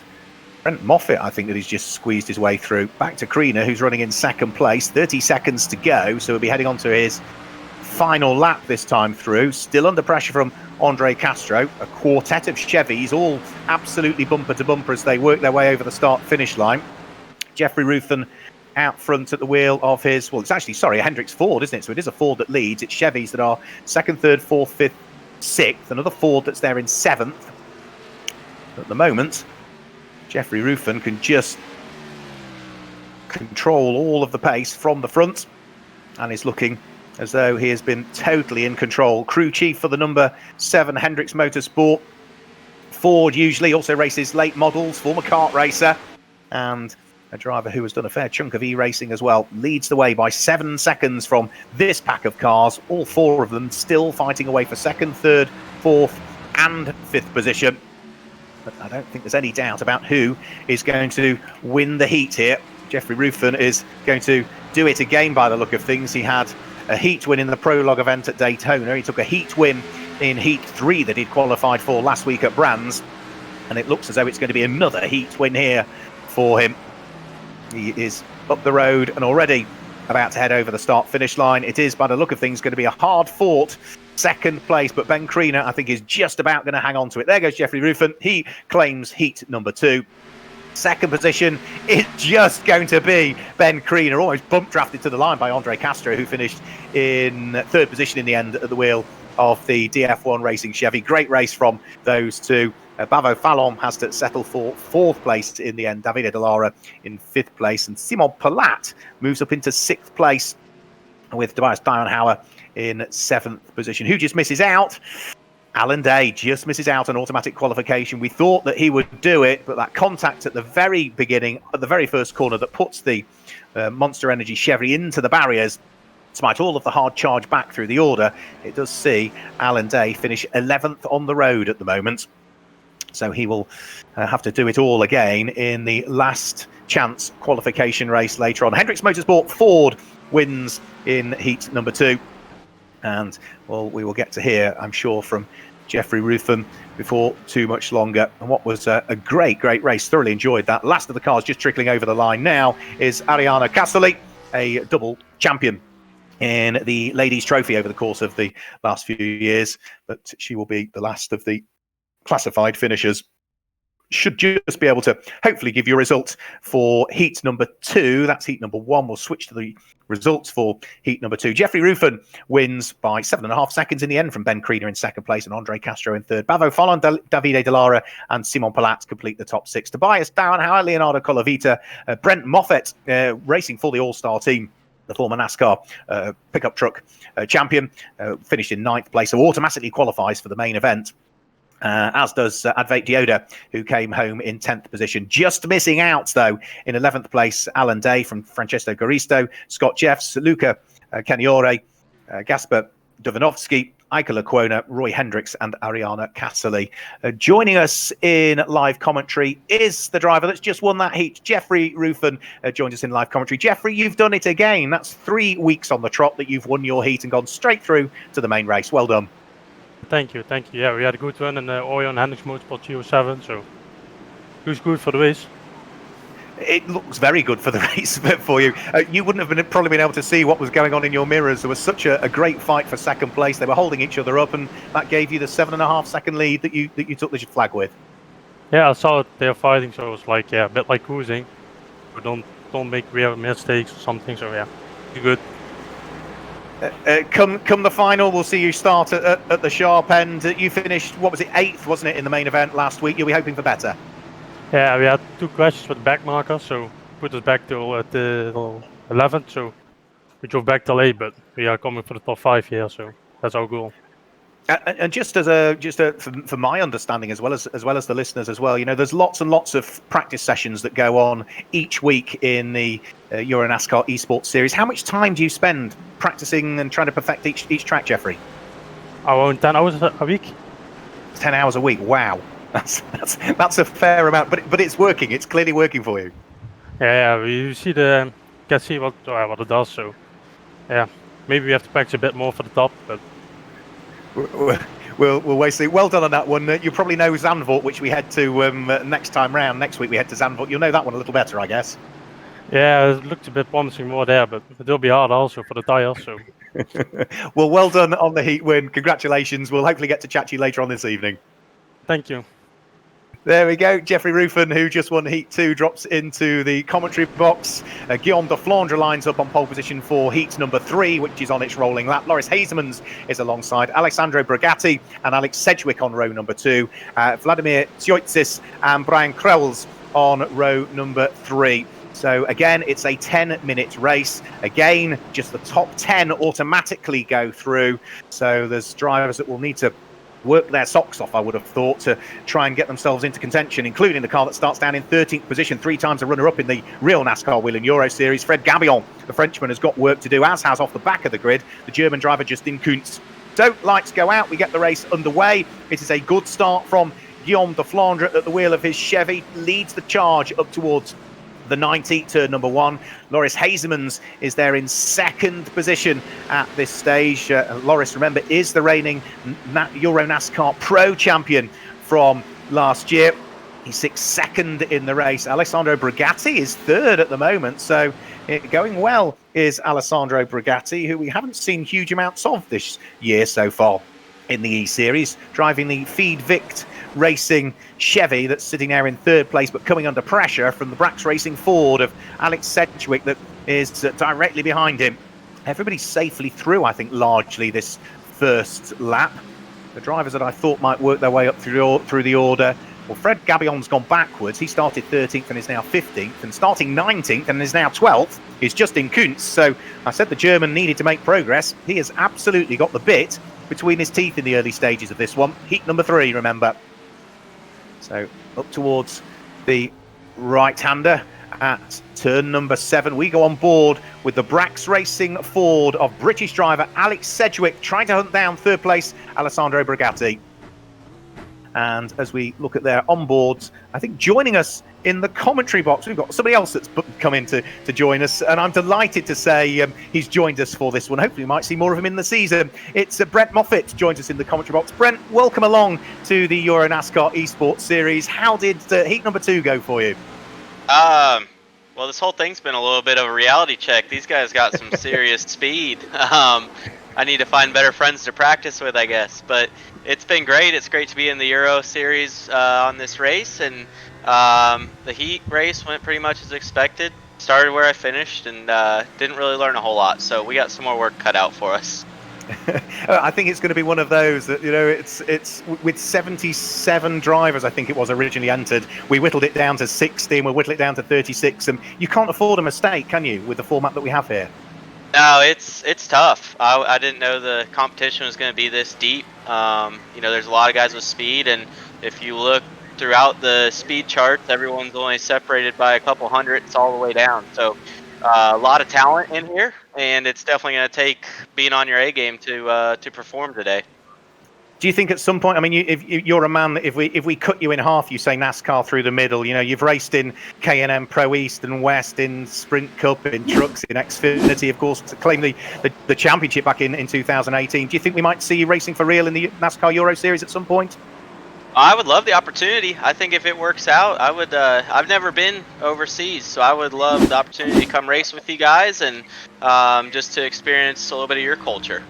Brent Moffett, I think, that he's just squeezed his way through. Back to Kriener, who's running in second place. 30 seconds to go, so he'll be heading on to his final lap this time through. Still under pressure from Andre Castro. A quartet of Chevys, all absolutely bumper to bumper as they work their way over the start-finish line. Jeffrey Ruffin out front at the wheel of his, well, it's actually, sorry, a Hendricks Ford, isn't it? So it is a Ford that leads. It's Chevys that are second, third, fourth, fifth, sixth. Another Ford that's there in 7th. At the moment, Jeffrey Ruffin can just control all of the pace from the front and is looking as though he has been totally in control. Crew chief for the number 7 Hendricks Motorsport. Ford usually also races late models, former kart racer, and a driver who has done a fair chunk of e-racing as well. Leads the way by 7 seconds from this pack of cars, all 4 of them still fighting away for second, third, fourth and fifth position. But I don't think there's any doubt about who is going to win the heat here. Jeffrey Ruffin is going to do it again by the look of things. He had a heat win in the prologue event at Daytona. He took a heat win in Heat 3 that he'd qualified for last week at Brands. And it looks as though it's going to be another heat win here for him. He is up the road and already about to head over the start-finish line. It is, by the look of things, going to be a hard-fought second place, but Ben Kriener, I think, is just about going to hang on to it. There goes Jeffrey Ruffin. He claims heat number 2. Second position is just going to be Ben Kriener, almost bump drafted to the line by Andre Castro, who finished in 3rd position in the end at the wheel of the DF1 Racing Chevy. Great race from those two. Bavo Fallon has to settle for 4th place in the end. Davide Dallara in 5th place. And Simon Palat moves up into 6th place with Tobias Dauenhauer in 7th position. Who just misses out? Alan Day just misses out on automatic qualification. We thought that he would do it, but that contact at the very beginning, at the very first corner that puts the Monster Energy Chevy into the barriers, despite all of the hard charge back through the order, it does see Alan Day finish 11th on the road at the moment. So he will have to do it all again in the last chance qualification race later on. Hendricks Motorsport Ford wins in heat number 2. And, well, we will get to hear, I'm sure, from Jeffrey Ruffin before too much longer. And what was a great race. Thoroughly enjoyed that. Last of the cars just trickling over the line now is Ariana Casoli, a double champion in the Ladies' Trophy over the course of the last few years. But she will be the last of the classified finishers. Should just be able to hopefully give you a result for heat number 2. That's heat number 1. We'll switch to the results for heat number 2. Jeffrey Ruffin wins by 7.5 seconds in the end from Ben Kriener in 2nd place and Andre Castro in 3rd. Bavo Fallon, Davide Dallara and Simon Palat complete the top 6. Tobias Dauenhauer, Leonardo Colavita, Brent Moffett racing for the All-Star team. The former NASCAR pickup truck champion finished in 9th place, so automatically qualifies for the main event. As does Advait Dioda, who came home in 10th position. Just missing out, though, in 11th place, Alan Day from Francesco Garisto, Scott Jeffs, Luca Caniore, Gasper Dovanovsky, Eike Lecuona, Roy Hendricks and Ariana Casserly. Joining us in live commentary is the driver that's just won that heat. Jeffrey Ruffin joins us in live commentary. Jeffrey, you've done it again. That's 3 weeks on the trot that you've won your heat and gone straight through to the main race. Well done. Thank you. Yeah, we had a good run in the Orion Hendricks Motorsport Geo7, so it was good for the race. It looks very good for the race for you. You wouldn't have probably been able to see what was going on in your mirrors. There was such a great fight for second place. They were holding each other up, and that gave you the 7.5 second lead that you took the flag with. Yeah, I saw it. They were fighting, so it was like, yeah, a bit like cruising. But don't make weird mistakes or something. So yeah, you're good. Come the final, we'll see you start at the sharp end. You finished, what was it, 8th, wasn't it, in the main event last week? You'll be hoping for better. Yeah, we had 2 crashes with the back marker, so put us back till at the 11th. So we drove back till 8, but we are coming for the top 5 here, so that's our goal. And for my understanding, as well as the listeners as well, you know, there's lots and lots of practice sessions that go on each week in the EuroNASCAR Esports Series. How much time do you spend practicing and trying to perfect each track, Jeffrey? Around 10 hours a week. 10 hours a week. Wow, that's a fair amount. But it's working. It's clearly working for you. Yeah, we see can see what it does. So yeah, maybe we have to practice a bit more for the top, but. We'll wait. See. Well done on that one. You probably know Zandvoort, which we head to next time round. Next week we head to Zandvoort. You'll know that one a little better, I guess. Yeah, it looked a bit promising more there, but it'll be hard also for the tyres. So. Well, well done on the heat win. Congratulations. We'll hopefully get to chat to you later on this evening. Thank you. There we go. Jeffrey Ruffin, who just won Heat 2, drops into the commentary box. Guillaume de Flandre lines up on pole position for Heat number 3, which is on its rolling lap. Loris Hazemans is alongside Alessandro Brigatti and Alex Sedgwick on row number 2. Vladimir Tsiotsis and Brian Krells on row number 3. So again, it's a 10-minute race. Again, just the top 10 automatically go through. So there's drivers that will need to work their socks off, I would have thought, to try and get themselves into contention, including the car that starts down in 13th position, 3 times a runner-up in the real NASCAR Whelen Euro Series. Fred Gabillon, the Frenchman, has got work to do, as has off the back of the grid the German driver Justin Koontz. So lights go out, we get the race underway. It is a good start from Guillaume de Flandre at the wheel of his Chevy, leads the charge up towards the 90, turn number 1. Loris Hazemans is there in 2nd position at this stage. Loris, remember, is the reigning EuroNASCAR Pro champion from last year. He's 2nd in the race. Alessandro Brigatti is 3rd at the moment, so going well is Alessandro Brigatti, who we haven't seen huge amounts of this year so far in the E-Series, driving the Feed Vict Racing Chevy that's sitting there in 3rd place, but coming under pressure from the Brax Racing Ford of Alex Sedgwick that is directly behind him. Everybody's safely through, I think, largely this first lap. The drivers that I thought might work their way up through the order. Well, Fred Gabillon's gone backwards. He started 13th and is now 15th, and starting 19th and is now 12th is Justin Koontz. So I said the German needed to make progress. He has absolutely got the bit between his teeth in the early stages of this one. Heat number 3, remember. So up towards the right-hander at turn number 7. We go on board with the Brax Racing Ford of British driver Alex Sedgwick, trying to hunt down 3rd place Alessandro Brigatti. And as we look at their onboards, I think joining us in the commentary box, we've got somebody else that's come in to join us, and I'm delighted to say he's joined us for this one. Hopefully we might see more of him in the season. It's Brent Moffett joins us in the commentary box. Brent, welcome along to the EuroNASCAR Esports Series. How did heat number 2 go for you? Well, this whole thing's been a little bit of a reality check. These guys got some serious speed. I need to find better friends to practice with, I guess. But it's been great. It's great to be in the Euro Series on this race. And the heat race went pretty much as expected. Started where I finished and didn't really learn a whole lot. So we got some more work cut out for us. I think it's going to be one of those that, you know, it's with 77 drivers, I think it was originally entered. We whittled it down to 60 and we'll whittle it down to 36. And you can't afford a mistake, can you, with the format that we have here? No, it's tough. I didn't know the competition was going to be this deep. You know, there's a lot of guys with speed, and if you look throughout the speed charts, everyone's only separated by a couple hundredths all the way down. So a lot of talent in here, and it's definitely going to take being on your A game to perform today. Do you think at some point, I mean, if you're a man, if we cut you in half, you say NASCAR through the middle. You know, you've raced in K&M Pro East and West, in Sprint Cup, in trucks, in Xfinity, of course, to claim the championship back in 2018. Do you think we might see you racing for real in the NASCAR Euro Series at some point? I would love the opportunity. I think if it works out, I would. I've never been overseas, so I would love the opportunity to come race with you guys and just to experience a little bit of your culture.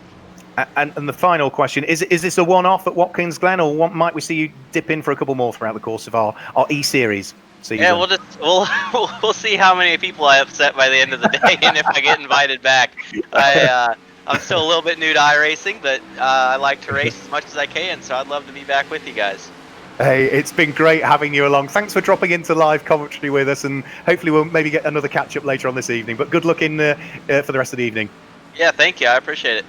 And the final question, is this a one-off at Watkins Glen, or might we see you dip in for a couple more throughout the course of our E-Series season? Yeah, we'll see how many people I upset by the end of the day and if I get invited back. I'm still a little bit new to iRacing, but I like to race as much as I can, so I'd love to be back with you guys. Hey, it's been great having you along. Thanks for dropping into live commentary with us, and hopefully we'll maybe get another catch-up later on this evening. But good luck for the rest of the evening. Yeah, thank you. I appreciate it.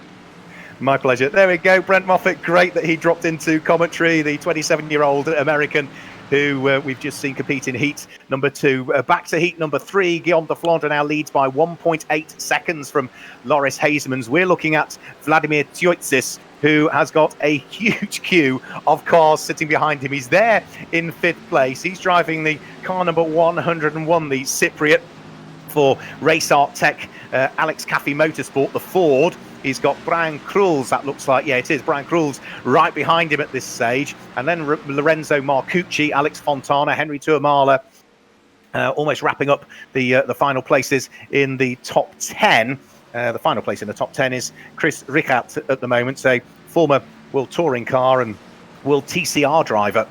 My pleasure. There we go. Brent Moffett, great that he dropped into commentary, the 27-year-old American who we've just seen compete in heat number 2. Back to heat number 3. Guillaume de Flandre now leads by 1.8 seconds from Loris Hazemans. We're looking at Vladimir Tiotzis, who has got a huge queue of cars sitting behind him. He's there in 5th place. He's driving the car number 101, the Cypriot for Race Art Tech, Alex Caffey Motorsport, the Ford. He's got Brian Krulz, that looks like, yeah, it is Brian Krulz right behind him at this stage. And then Lorenzo Marcucci, Alex Fontana, Henry Tuamala, almost wrapping up the final places in the top 10. The final place in the top 10 is Chris Ricard at the moment, a former World Touring Car and World TCR driver,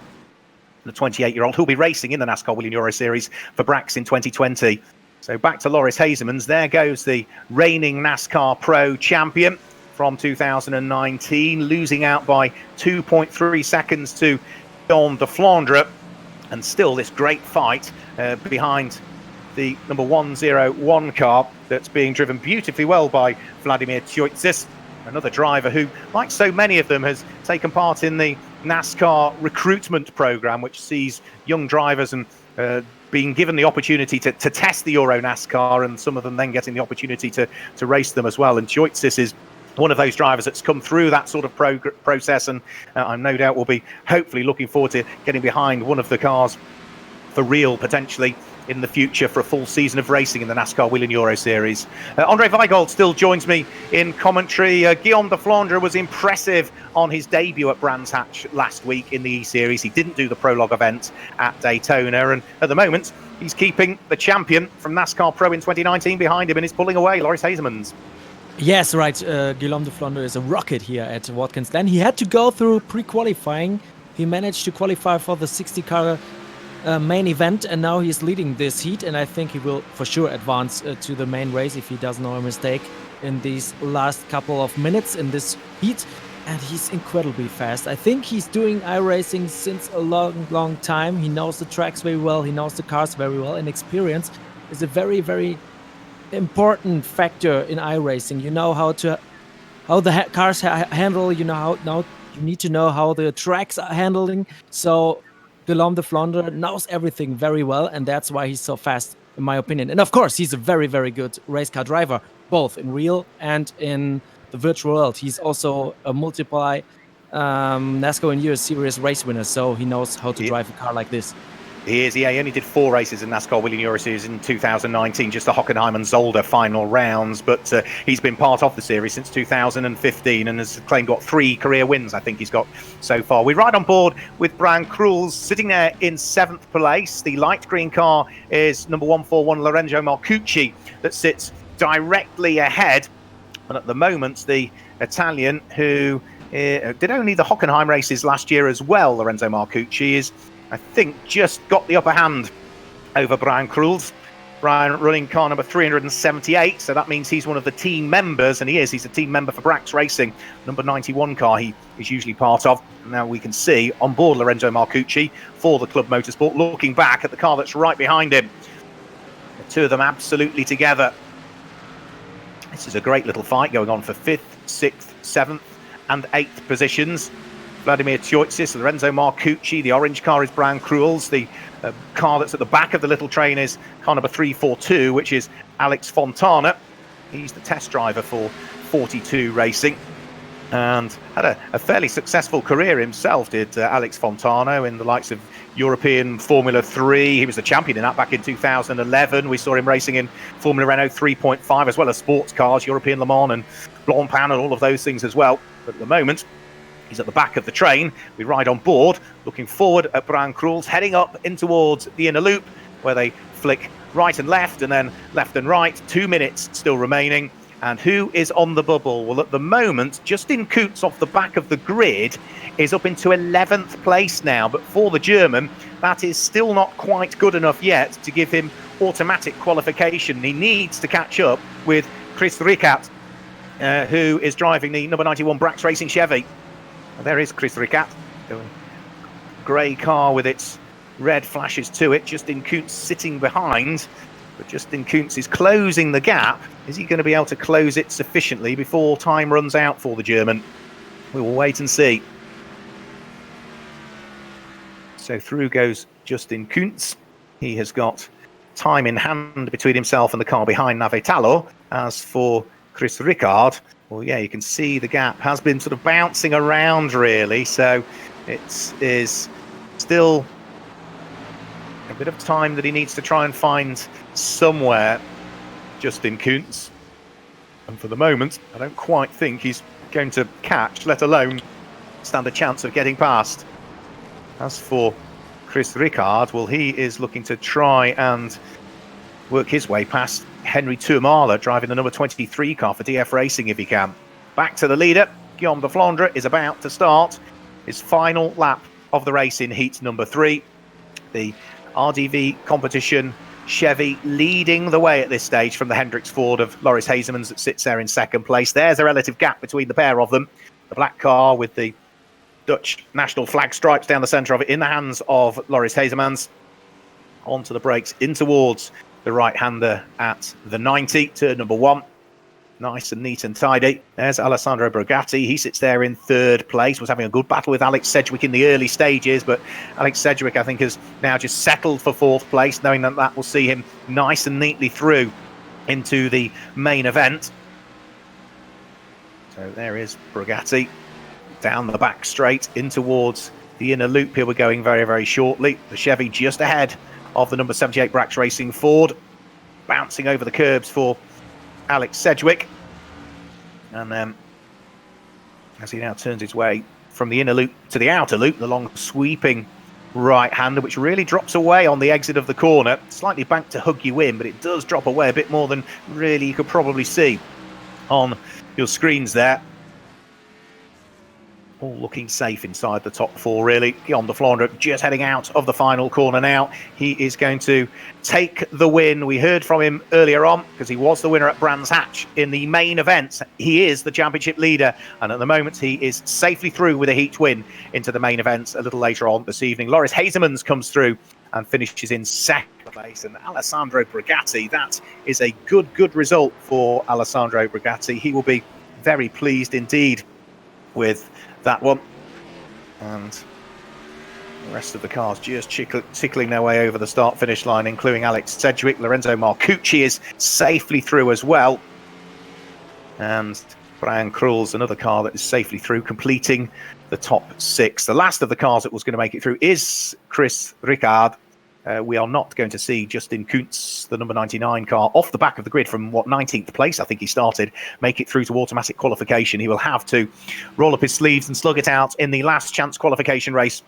the 28-year-old who'll be racing in the NASCAR Whelen Euro Series for Brax in 2020. So back to Loris Hazemans. There goes the reigning NASCAR Pro champion from 2019, losing out by 2.3 seconds to Guillaume de Flandre. And still this great fight behind the number 101 car that's being driven beautifully well by Vladimir Tiotzis, another driver who, like so many of them, has taken part in the NASCAR recruitment program, which sees young drivers and being given the opportunity to test the EuroNASCAR, and some of them then getting the opportunity to race them as well. And Tiotzis is one of those drivers that's come through that sort of process, and I'm no doubt will be hopefully looking forward to getting behind one of the cars for real, potentially in the future, for a full season of racing in the NASCAR Whelen Euro Series. Andre Weigold still joins me in commentary. Guillaume de Flandre was impressive on his debut at Brands Hatch last week in the E-Series. He didn't do the prologue event at Daytona, and at the moment he's keeping the champion from NASCAR Pro in 2019 behind him and is pulling away, Loris Hazemans. Yes, right. Guillaume de Flandre is a rocket here at Watkins Glen. He had to go through pre-qualifying. He managed to qualify for the 60-car main event, and now he's leading this heat, and I think he will for sure advance to the main race if he does no mistake in these last couple of minutes in this heat. And he's incredibly fast. I think he's doing iRacing since a long time. He knows the tracks very well, he knows the cars very well, and experience is a very important factor in iRacing. You know how the cars handle, you know how you need to know how the tracks are handling. So Guillaume de Flandre knows everything very well, and that's why he's so fast, in my opinion. And of course, he's a very good race car driver, both in real and in the virtual world. He's also a multiple NASCAR Euro Series race winner, so he knows how to drive a car like this. He is, yeah. He only did 4 races in NASCAR Whelen Euro Series in 2019, just the Hockenheim and Zolder final rounds. But he's been part of the series since 2015 and has claimed, 3 career wins, I think he's got so far. We ride on board with Brian Krulz sitting there in 7th place. The light green car is number 141, Lorenzo Marcucci, that sits directly ahead. And at the moment, the Italian, who did only the Hockenheim races last year as well, Lorenzo Marcucci, is, I think, just got the upper hand over Brian Krulz. Brian running car number 378, so that means he's one of the team members, and he's a team member for Brax Racing, number 91 car he is usually part of. Now we can see on board Lorenzo Marcucci for the Club Motorsport, looking back at the car that's right behind him. The two of them absolutely together. This is a great little fight going on for 5th, 6th, 7th and 8th positions. Vladimir Tiotzis, Lorenzo Marcucci. The orange car is Brian Krulz. The car that's at the back of the little train is car number 342, which is Alex Fontana. He's the test driver for 42 Racing. and had a fairly successful career himself, did Alex Fontana, in the likes of European Formula 3. He was the champion in that back in 2011. We saw him racing in Formula Renault 3.5, as well as sports cars, European Le Mans and Blancpain and all of those things as well. But at the moment, he's at the back of the train. We ride on board, looking forward at Brent Moffett, heading up in towards the inner loop, where they flick right and then left and right. 2 minutes still remaining. And who is on the bubble? Well, at the moment, Justin Koontz off the back of the grid is up into 11th place now. But for the German, that is still not quite good enough yet to give him automatic qualification. He needs to catch up with Chris Ricard, who is driving the number 91 Brax Racing Chevy. And there is Chris Ricard, grey car with its red flashes to it. Justin Koontz sitting behind. But Justin Koontz is closing the gap. Is he going to be able to close it sufficiently before time runs out for the German? We will wait and see. So through goes Justin Koontz. He has got time in hand between himself and the car behind Navetalo. As for Chris Ricard, well, yeah, you can see the gap has been sort of bouncing around, really. So it is still a bit of time that he needs to try and find somewhere, Justin Koontz. And for the moment, I don't quite think he's going to catch, let alone stand a chance of getting past. As for Chris Ricard, well, he is looking to try and work his way past Henry Tourmala, driving the number 23 car for DF Racing if he can. Back to the leader. Guillaume de Flandre is about to start his final lap of the race in heat number 3. The RDV competition Chevy leading the way at this stage from the Hendricks Ford of Loris Hazemans that sits there in second place. There's a relative gap between the pair of them. The black car with the Dutch national flag stripes down the centre of it in the hands of Loris Hazemans. Onto the brakes in towards the right-hander at the 90, turn number 1. Nice and neat and tidy. There's Alessandro Brogatti. He sits there in third place. Was having a good battle with Alex Sedgwick in the early stages, but Alex Sedgwick, I think, has now just settled for fourth place, knowing that that will see him nice and neatly through into the main event. So there is Brogatti down the back straight in towards the inner loop. Here we're going very, very shortly. The Chevy just ahead of the number 78 Brax Racing Ford, bouncing over the curbs for Alex Sedgwick. And then as he now turns his way from the inner loop to the outer loop, the long sweeping right-hander, which really drops away on the exit of the corner, slightly banked to hug you in, but it does drop away a bit more than really you could probably see on your screens there. All looking safe inside the top 4, really. Guillaume de Flandre just heading out of the final corner now. He is going to take the win. We heard from him earlier on, because he was the winner at Brands Hatch in the main event. He is the championship leader, and at the moment he is safely through with a heat win into the main event a little later on this evening. Loris Hazemans comes through and finishes in second place, and Alessandro Brogatti, that is a good result for Alessandro Brogatti. He will be very pleased indeed with that one. And the rest of the cars just tickling their way over the start-finish line, including Alex Sedgwick. Lorenzo Marcucci is safely through as well. And Brian Krul's another car that is safely through, completing the top 6. The last of the cars that was going to make it through is Chris Ricard. We are not going to see Justin Koontz, the number 99 car, off the back of the grid from 19th place, I think he started, make it through to automatic qualification. He will have to roll up his sleeves and slug it out in the last chance qualification race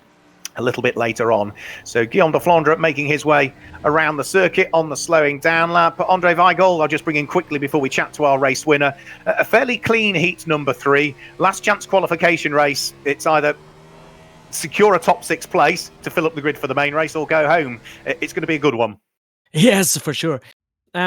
a little bit later on. So Guillaume de Flandre making his way around the circuit on the slowing down lap. Andre Weigel, I'll just bring in quickly before we chat to our race winner. A fairly clean heat number 3. Last chance qualification race. It's either secure a top 6 place to fill up the grid for the main race or go home. It's going to be a good one. Yes, for sure.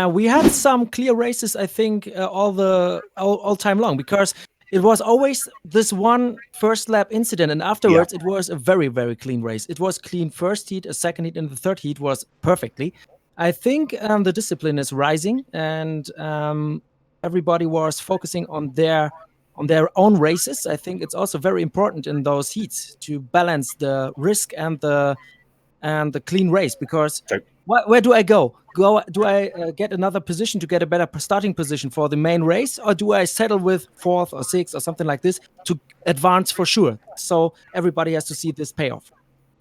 We had some clear races, I think, all time long, because it was always this one first lap incident, and afterwards it was a very, very clean race. It was clean first heat, a second heat, and the third heat was perfectly. I think the discipline is rising, and everybody was focusing on their own races. I think it's also very important in those heats to balance the risk and the clean race, because Where do I go? Do I get another position to get a better starting position for the main race, or do I settle with 4th or 6th or something like this to advance for sure? So everybody has to see this payoff.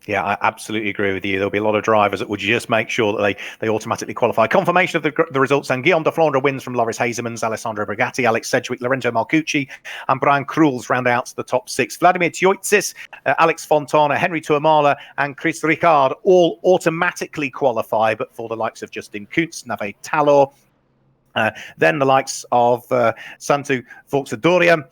Yeah, I absolutely agree with you. There'll be a lot of drivers that would just make sure that they automatically qualify. Confirmation of the results, and Guillaume de Flandre wins from Loris Hazemans, Alessandro Brigatti, Alex Sedgwick, Lorenzo Marcucci, and Brian Kruls round out the top 6. Vladimir Tjoitsis, Alex Fontana, Henry Tuamala, and Chris Ricard all automatically qualify, but for the likes of Justin Koontz, Nave Talor, then the likes of Santu Forxadoria,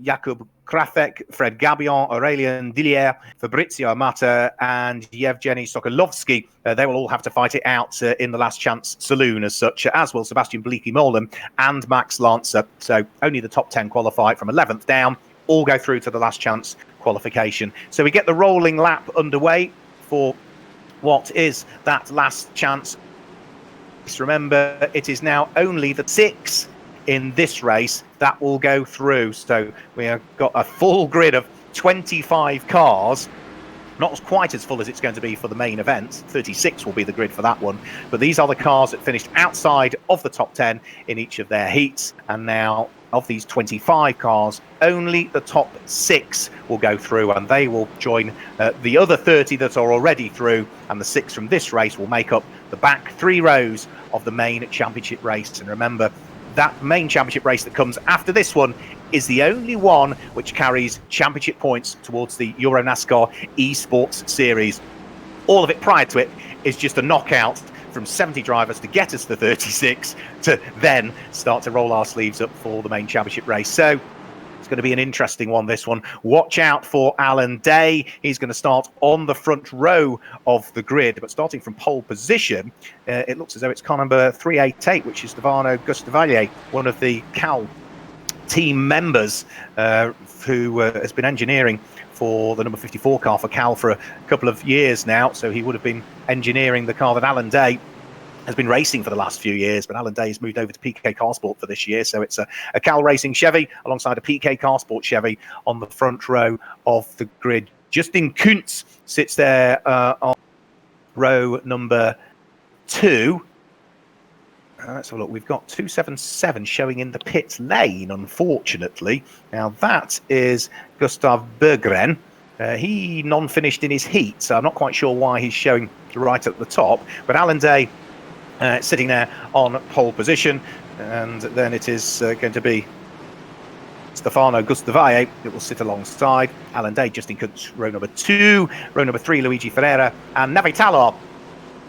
Jakub Krafek, Fred Gabion, Aurélien Dillier, Fabrizio Amata, and Yevgeny Sokolovsky. They will all have to fight it out in the last chance saloon as such, as will Sebastian Bleeky-Molen and Max Lancer. So only the top 10 qualify from 11th down, all go through to the last chance qualification. So we get the rolling lap underway for what is that last chance. Remember, it is now only the 6 in this race that will go through. So we have got a full grid of 25 cars, not quite as full as it's going to be for the main event. 36 will be the grid for that one, but these are the cars that finished outside of the top 10 in each of their heats. And now of these 25 cars, only the top 6 will go through, and they will join the other 30 that are already through, and the 6 from this race will make up the back 3 rows of the main championship race. And remember, that main championship race that comes after this one is the only one which carries championship points towards the EuroNASCAR Esports Series. All of it prior to it is just a knockout from 70 drivers to get us to 36 to then start to roll our sleeves up for the main championship race. So it's going to be an interesting one, this one. Watch out for Alan Day. He's going to start on the front row of the grid, but starting from pole position, it looks as though it's car number 388, which is Stefano Gustavaglia, one of the Cal team members who has been engineering for the number 54 car for Cal for a couple of years now. So he would have been engineering the car that Alan Day has been racing for the last few years, but Alan Day has moved over to PK Car Sport for this year. So it's a Cal Racing Chevy alongside a PK Car Sport Chevy on the front row of the grid. Justin Koontz sits there on row number 2. Let's have a look. We've got 277 showing in the pit lane, unfortunately. Now, that is Gustav Berggren. He non-finished in his heat, so I'm not quite sure why he's showing right at the top. But Alan Day sitting there on pole position. And then it is going to be Stefano Gustavaglia that will sit alongside Alan Day, Justin Koontz, row number 2. Row number 3, Luigi Ferreira. And Nave Talor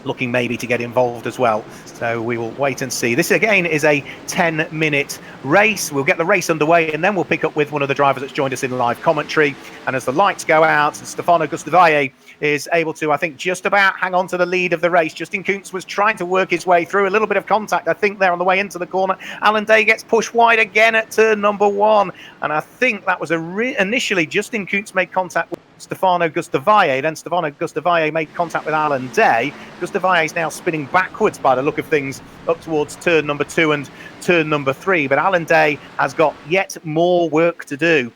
looking maybe to get involved as well. So we will wait and see. This again is a 10-minute race. We'll get the race underway and then we'll pick up with one of the drivers that's joined us in live commentary. And as the lights go out, Stefano Gustavaglia is able to, I think, just about hang on to the lead of the race. Justin Koontz was trying to work his way through. A little bit of contact, I think, there on the way into the corner. Alan Day gets pushed wide again at turn number 1. And I think that was initially Justin Koontz made contact with Stefano Gustavaglia. Then Stefano Gustavaglia made contact with Alan Day. Gustavaglia is now spinning backwards by the look of things up towards turn number 2 and turn number 3. But Alan Day has got yet more work to do.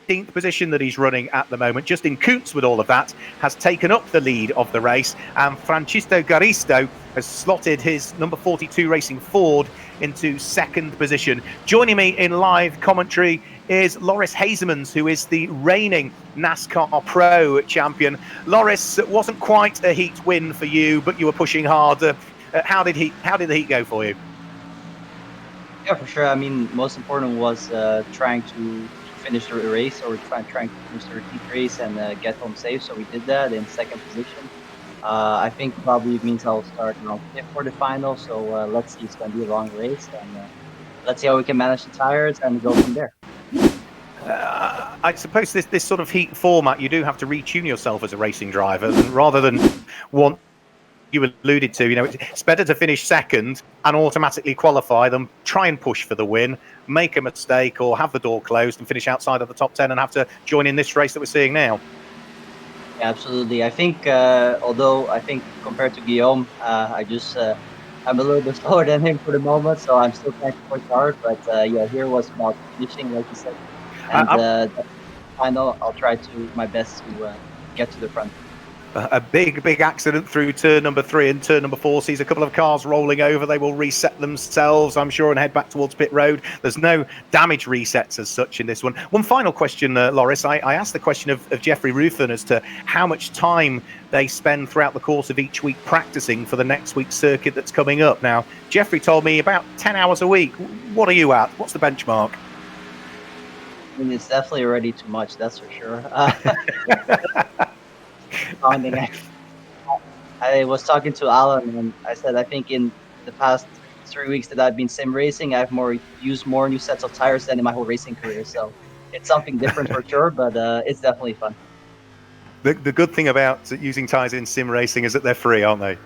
15th position that he's running at the moment. Justin Koontz, with all of that, has taken up the lead of the race, and Francisco Garisto has slotted his number 42 Racing Ford into 2nd position. Joining me in live commentary is Loris Hazemans, who is the reigning NASCAR Pro champion. Loris, it wasn't quite a heat win for you, but you were pushing hard. How did the heat go for you? Yeah, for sure. I mean, most important was trying to finish the race, or trying to finish the heat race and get home safe. So we did that in 2nd position. I think probably it means I'll start around 5th for the final. So let's see. It's going to be a long race, and let's see how we can manage the tires and go from there. I suppose this sort of heat format, you do have to retune yourself as a racing driver, and rather than want you alluded to, it's better to finish 2nd and automatically qualify than try and push for the win, make a mistake, or have the door closed and finish outside of the top 10 and have to join in this race that we're seeing now. Yeah, absolutely. I think, although I think compared to Guillaume, I'm a little bit slower than him for the moment, so I'm still trying to push hard. But yeah, here was about finishing, like you said. And final, I'll try to my best to get to the front. a big accident through turn number 3 and turn number 4. Sees a couple of cars rolling over. They will reset themselves, I'm sure, and head back towards pit road. There's no damage resets as such in this one. One final question, Loris. I asked the question of Jeffrey Ruthen as to how much time they spend throughout the course of each week practicing for the next week's circuit that's coming up. Now, Jeffrey told me about 10 hours a week. What are you at? What's the benchmark? I mean, it's definitely already too much, that's for sure. I was talking to Alan, and I said I think in the past 3 weeks that I've been sim racing, I've used more new sets of tires than in my whole racing career. So it's something different for sure, but it's definitely fun. The good thing about using tires in sim racing is that they're free, aren't they?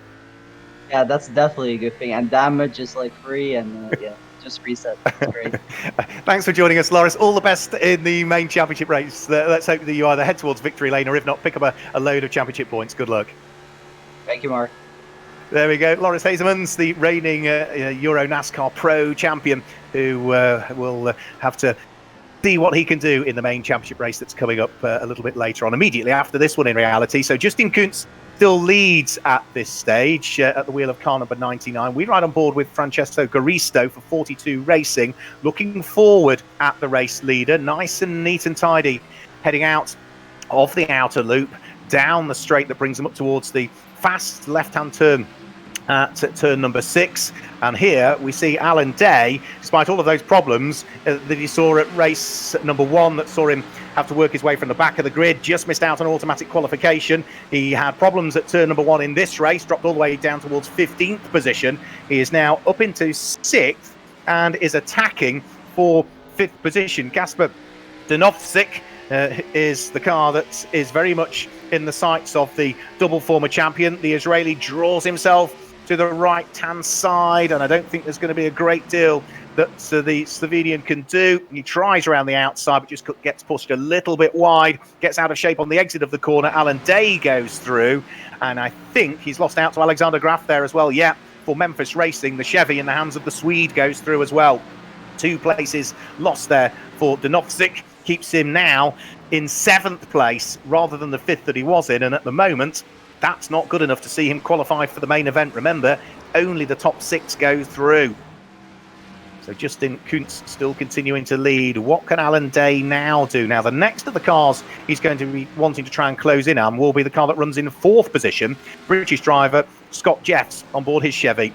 Yeah, that's definitely a good thing. And damage is like free, and yeah, just reset. It's great. Thanks for joining us, Loris. All the best in the main championship race. Let's hope that you either head towards victory lane or if not, pick up a load of championship points. Good luck. Thank you, Mark. There we go. Loris Hazemans, the reigning EuroNASCAR Pro champion, who will have to see what he can do in the main championship race that's coming up a little bit later on, immediately after this one in reality. So Justin Koontz still leads at this stage at the wheel of car number 99. We ride on board with Francesco Garisto for 42 Racing, looking forward at the race leader, nice and neat and tidy, heading out of the outer loop, down the straight that brings them up towards the fast left-hand turn at turn number 6. And here we see Alan Day, despite all of those problems that he saw at race number 1, that saw him have to work his way from the back of the grid, just missed out on automatic qualification. He had problems at turn number 1 in this race, dropped all the way down towards 15th position. He is now up into 6th and is attacking for 5th position. Kasper Donovsik is the car that is very much in the sights of the double former champion. The Israeli draws himself to the right-hand side, and I don't think there's going to be a great deal that the Slovenian can do. He tries around the outside, but just gets pushed a little bit wide, gets out of shape on the exit of the corner. Alan Day goes through, and I think he's lost out to Alexander Graf there as well. Yeah, for Memphis Racing, the Chevy in the hands of the Swede goes through as well. 2 places lost there for Donovsik. Keeps him now in 7th place rather than the 5th that he was in, and at the moment that's not good enough to see him qualify for the main event. Remember, only the top 6 go through. So Justin Koontz still continuing to lead. What can Alan Day now do? Now, the next of the cars he's going to be wanting to try and close in on will be the car that runs in 4th position, British driver Scott Jeffs on board his Chevy.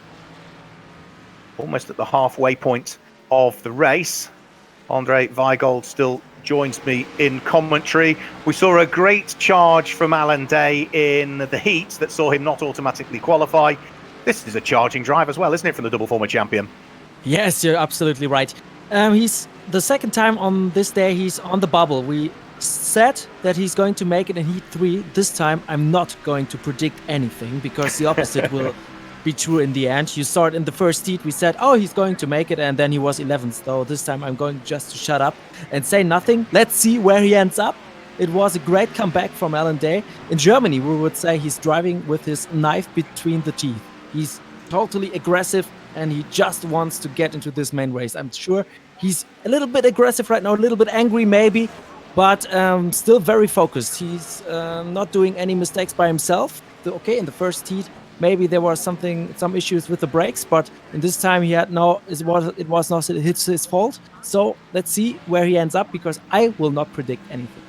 Almost at the halfway point of the race. Andre Weigold still joins me in commentary. We saw a great charge from Alan Day in the heat that saw him not automatically qualify. This is a charging drive as well, isn't it, from the double former champion? Yes, you're absolutely right. He's the second time on this day he's on the bubble. We said that he's going to make it in Heat 3. This time I'm not going to predict anything because the opposite will be true in the end. You saw it in the first heat. We said, oh, he's going to make it, and then he was 11th. So this time I'm going just to shut up and say nothing. Let's see where he ends up. It was a great comeback from Alan Day. In Germany, we would say he's driving with his knife between the teeth. He's totally aggressive, and he just wants to get into this main race. I'm sure he's a little bit aggressive right now, a little bit angry maybe, but still very focused. He's not doing any mistakes by himself. Okay, in the first heat, maybe there was some issues with the brakes, but in this time he had it was not his fault. So let's see where he ends up, because I will not predict anything.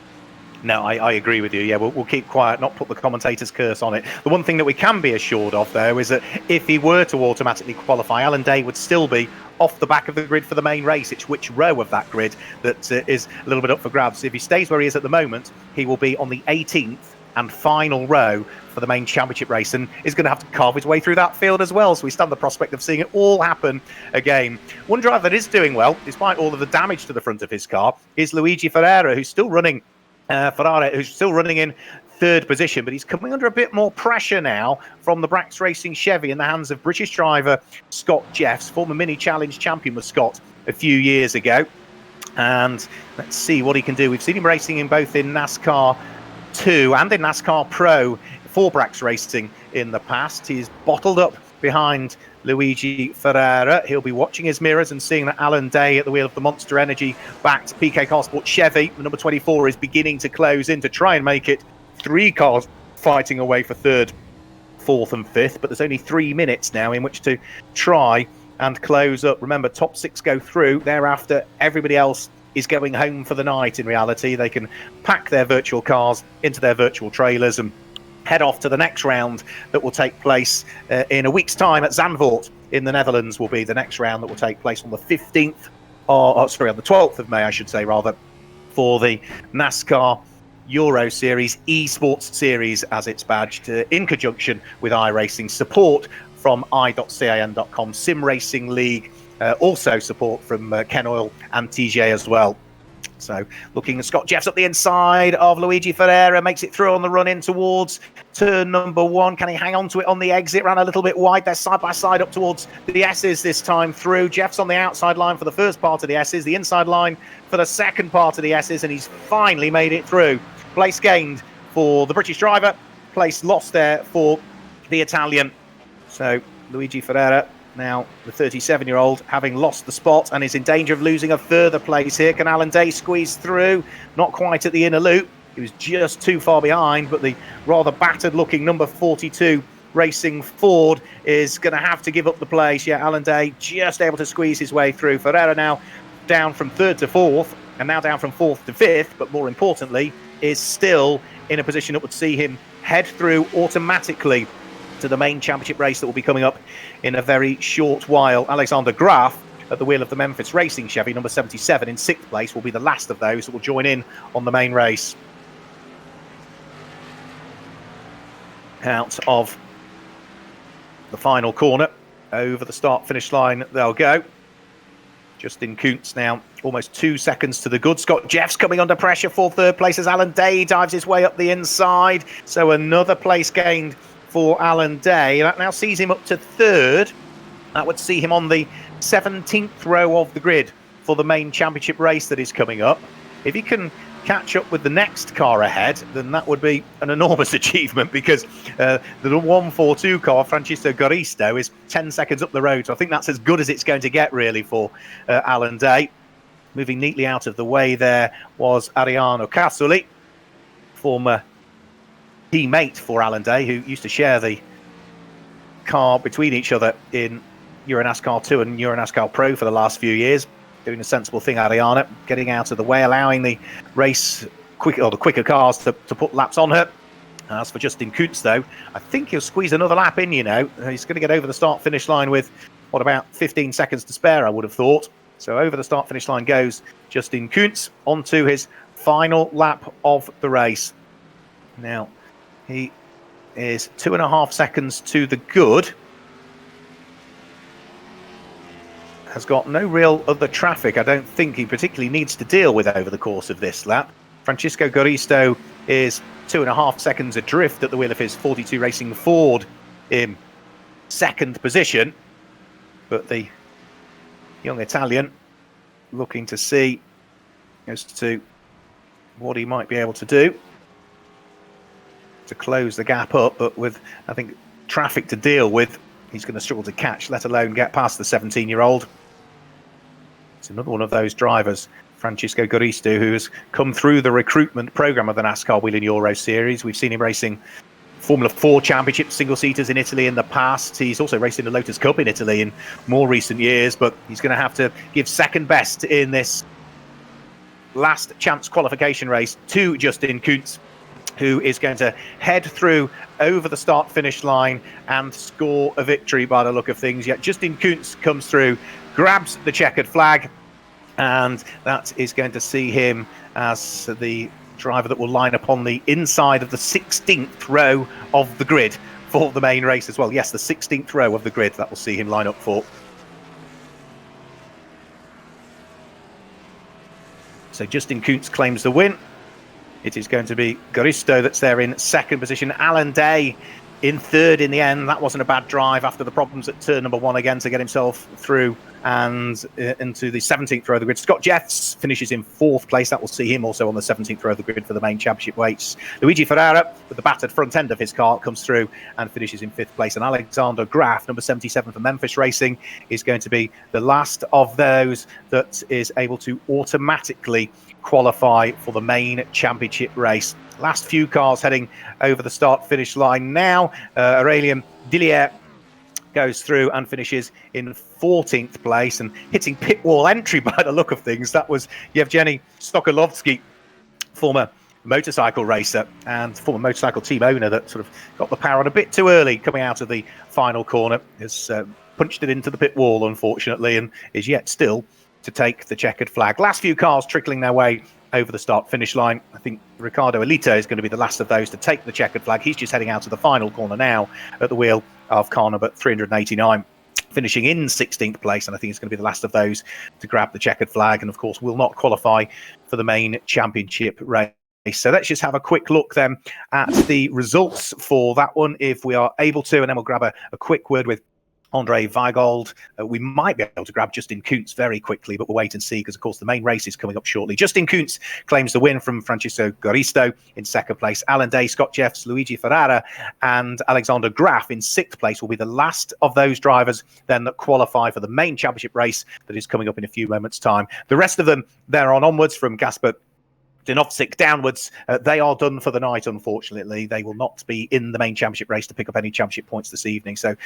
No, I agree with you. Yeah, we'll keep quiet, not put the commentator's curse on it. The one thing that we can be assured of, though, is that if he were to automatically qualify, Alan Day would still be off the back of the grid for the main race. It's which row of that grid that is a little bit up for grabs. If he stays where he is at the moment, he will be on the 18th and final row for the main championship race, and is going to have to carve his way through that field as well. So we stand the prospect of seeing it all happen again. One driver that is doing well, despite all of the damage to the front of his car, is Luigi Ferreira, who's still running in 3rd position, but he's coming under a bit more pressure now from the Brax Racing Chevy in the hands of British driver Scott Jeffs, former Mini Challenge champion with Scott a few years ago. And let's see what he can do. We've seen him racing in both in NASCAR 2 and in NASCAR Pro for Brax Racing in the past. He's bottled up behind Luigi Ferreira. He'll be watching his mirrors and seeing that Alan Day at the wheel of the Monster Energy backed PK Car Sport Chevy, the number 24, is beginning to close in to try and make it 3 cars fighting away for third, fourth and fifth, but there's only 3 minutes now in which to try and close up. Remember, top 6 go through. Thereafter, everybody else is going home for the night. In reality, they can pack their virtual cars into their virtual trailers and head off to the next round that will take place in a week's time at Zandvoort in the Netherlands. Will be the next round that will take place on the 15th, on the 12th of May, I should say, rather, for the NASCAR Euro Series Esports Series, as it's badged, in conjunction with iRacing. Support from i.can.com, Sim Racing League, also support from Ken Oil and TJ as well. So looking at Scott Jeffs up the inside of Luigi Ferreira, makes it through on the run in towards turn number 1. Can he hang on to it on the exit? Ran a little bit wide. They're side by side up towards the S's this time through. Jeffs on the outside line for the first part of the S's, the inside line for the second part of the S's, and he's finally made it through. Place gained for the British driver, place lost there for the Italian. So Luigi Ferreira, now the 37-year-old, having lost the spot and is in danger of losing a further place here. Can Alan Day squeeze through? Not quite at the inner loop. He was just too far behind, but the rather battered-looking number 42 Racing Ford is going to have to give up the place. Yeah, Alan Day just able to squeeze his way through. Ferreira now down from 3rd to 4th, and now down from 4th to 5th, but more importantly, is still in a position that would see him head through automatically to the main championship race that will be coming up in a very short while. Alexander Graf at the wheel of the Memphis Racing Chevy, number 77, in 6th place, will be the last of those that will join in on the main race. Out of the final corner, over the start-finish line they'll go. Justin Koontz now almost 2 seconds to the good. Scott Jeffs coming under pressure for 3rd place as Alan Day dives his way up the inside. So another place gained for Alan Day. That now sees him up to 3rd. That would see him on the 17th row of the grid for the main championship race that is coming up. If he can catch up with the next car ahead, then that would be an enormous achievement, because the 142 car, Francisco Garisto, is 10 seconds up the road. So I think that's as good as it's going to get, really, for Alan Day. Moving neatly out of the way there was Ariano Casuli, former teammate for Alan Day, who used to share the car between each other in EuroNASCAR 2 and EuroNASCAR Pro for the last few years. Doing a sensible thing, Ariana, getting out of the way, allowing the race the quicker cars to put laps on her. As for Justin Koontz, though, I think he'll squeeze another lap in, you know. He's going to get over the start-finish line with, about 15 seconds to spare, I would have thought. So over the start-finish line goes Justin Koontz onto his final lap of the race. Now, he is 2.5 seconds to the good. Has got no real other traffic, I don't think he particularly needs to deal with over the course of this lap. Francisco Garisto is 2.5 seconds adrift at the wheel of his 42 Racing Ford in 2nd position. But the young Italian looking to see as to what he might be able to do to close the gap up, but with, I think, traffic to deal with, he's going to struggle to catch, let alone get past the 17-year-old. It's another one of those drivers, Francisco Garisto, who has come through the recruitment program of the NASCAR Whelen Euro Series. We've seen him racing Formula 4 Championship single-seaters in Italy in the past. He's also raced in the Lotus Cup in Italy in more recent years, but he's going to have to give second best in this last chance qualification race to Justin Koontz, who is going to head through over the start-finish line and score a victory by the look of things. Yet Justin Koontz comes through, grabs the checkered flag, and that is going to see him as the driver that will line up on the inside of the 16th row of the grid for the main race as well. Yes, the 16th row of the grid that will see him line up for. So Justin Koontz claims the win. It is going to be Garisto that's there in 2nd position. Alan Day in 3rd in the end. That wasn't a bad drive after the problems at turn number 1 again to get himself through and into the 17th row of the grid. Scott Jeffs finishes in 4th place. That will see him also on the 17th row of the grid for the main championship race. Luigi Ferreira, with the battered front end of his car, comes through and finishes in 5th place. And Alexander Graf, number 77 for Memphis Racing, is going to be the last of those that is able to automatically qualify for the main championship race. Last few cars heading over the start-finish line now. Aurélien Dillier goes through and finishes in 14th place and hitting pit wall entry by the look of things. That was Yevgeny Sokolovsky, former motorcycle racer and former motorcycle team owner, that sort of got the power on a bit too early coming out of the final corner. Has punched it into the pit wall, unfortunately, and is yet still to take the checkered flag. Last few cars trickling their way over the start-finish line. I think Ricardo Elita is going to be the last of those to take the checkered flag. He's just heading out of the final corner now at the wheel of car number 389, finishing in 16th place, and I think he's going to be the last of those to grab the checkered flag, and of course will not qualify for the main championship race. So let's just have a quick look then at the results for that one, if we are able to, and then we'll grab a quick word with Andre Weigold. We might be able to grab Justin Koontz very quickly, but we'll wait and see, because of course the main race is coming up shortly. Justin Koontz claims the win from Francisco Goristo in second place. Alan Day, Scott Jeffs, Luigi Ferrara and Alexander Graf in sixth place will be the last of those drivers then that qualify for the main championship race that is coming up in a few moments' time. The rest of them, they're on onwards from Gasper Dinovsik downwards. They are done for the night, unfortunately. They will not be in the main championship race to pick up any championship points this evening. So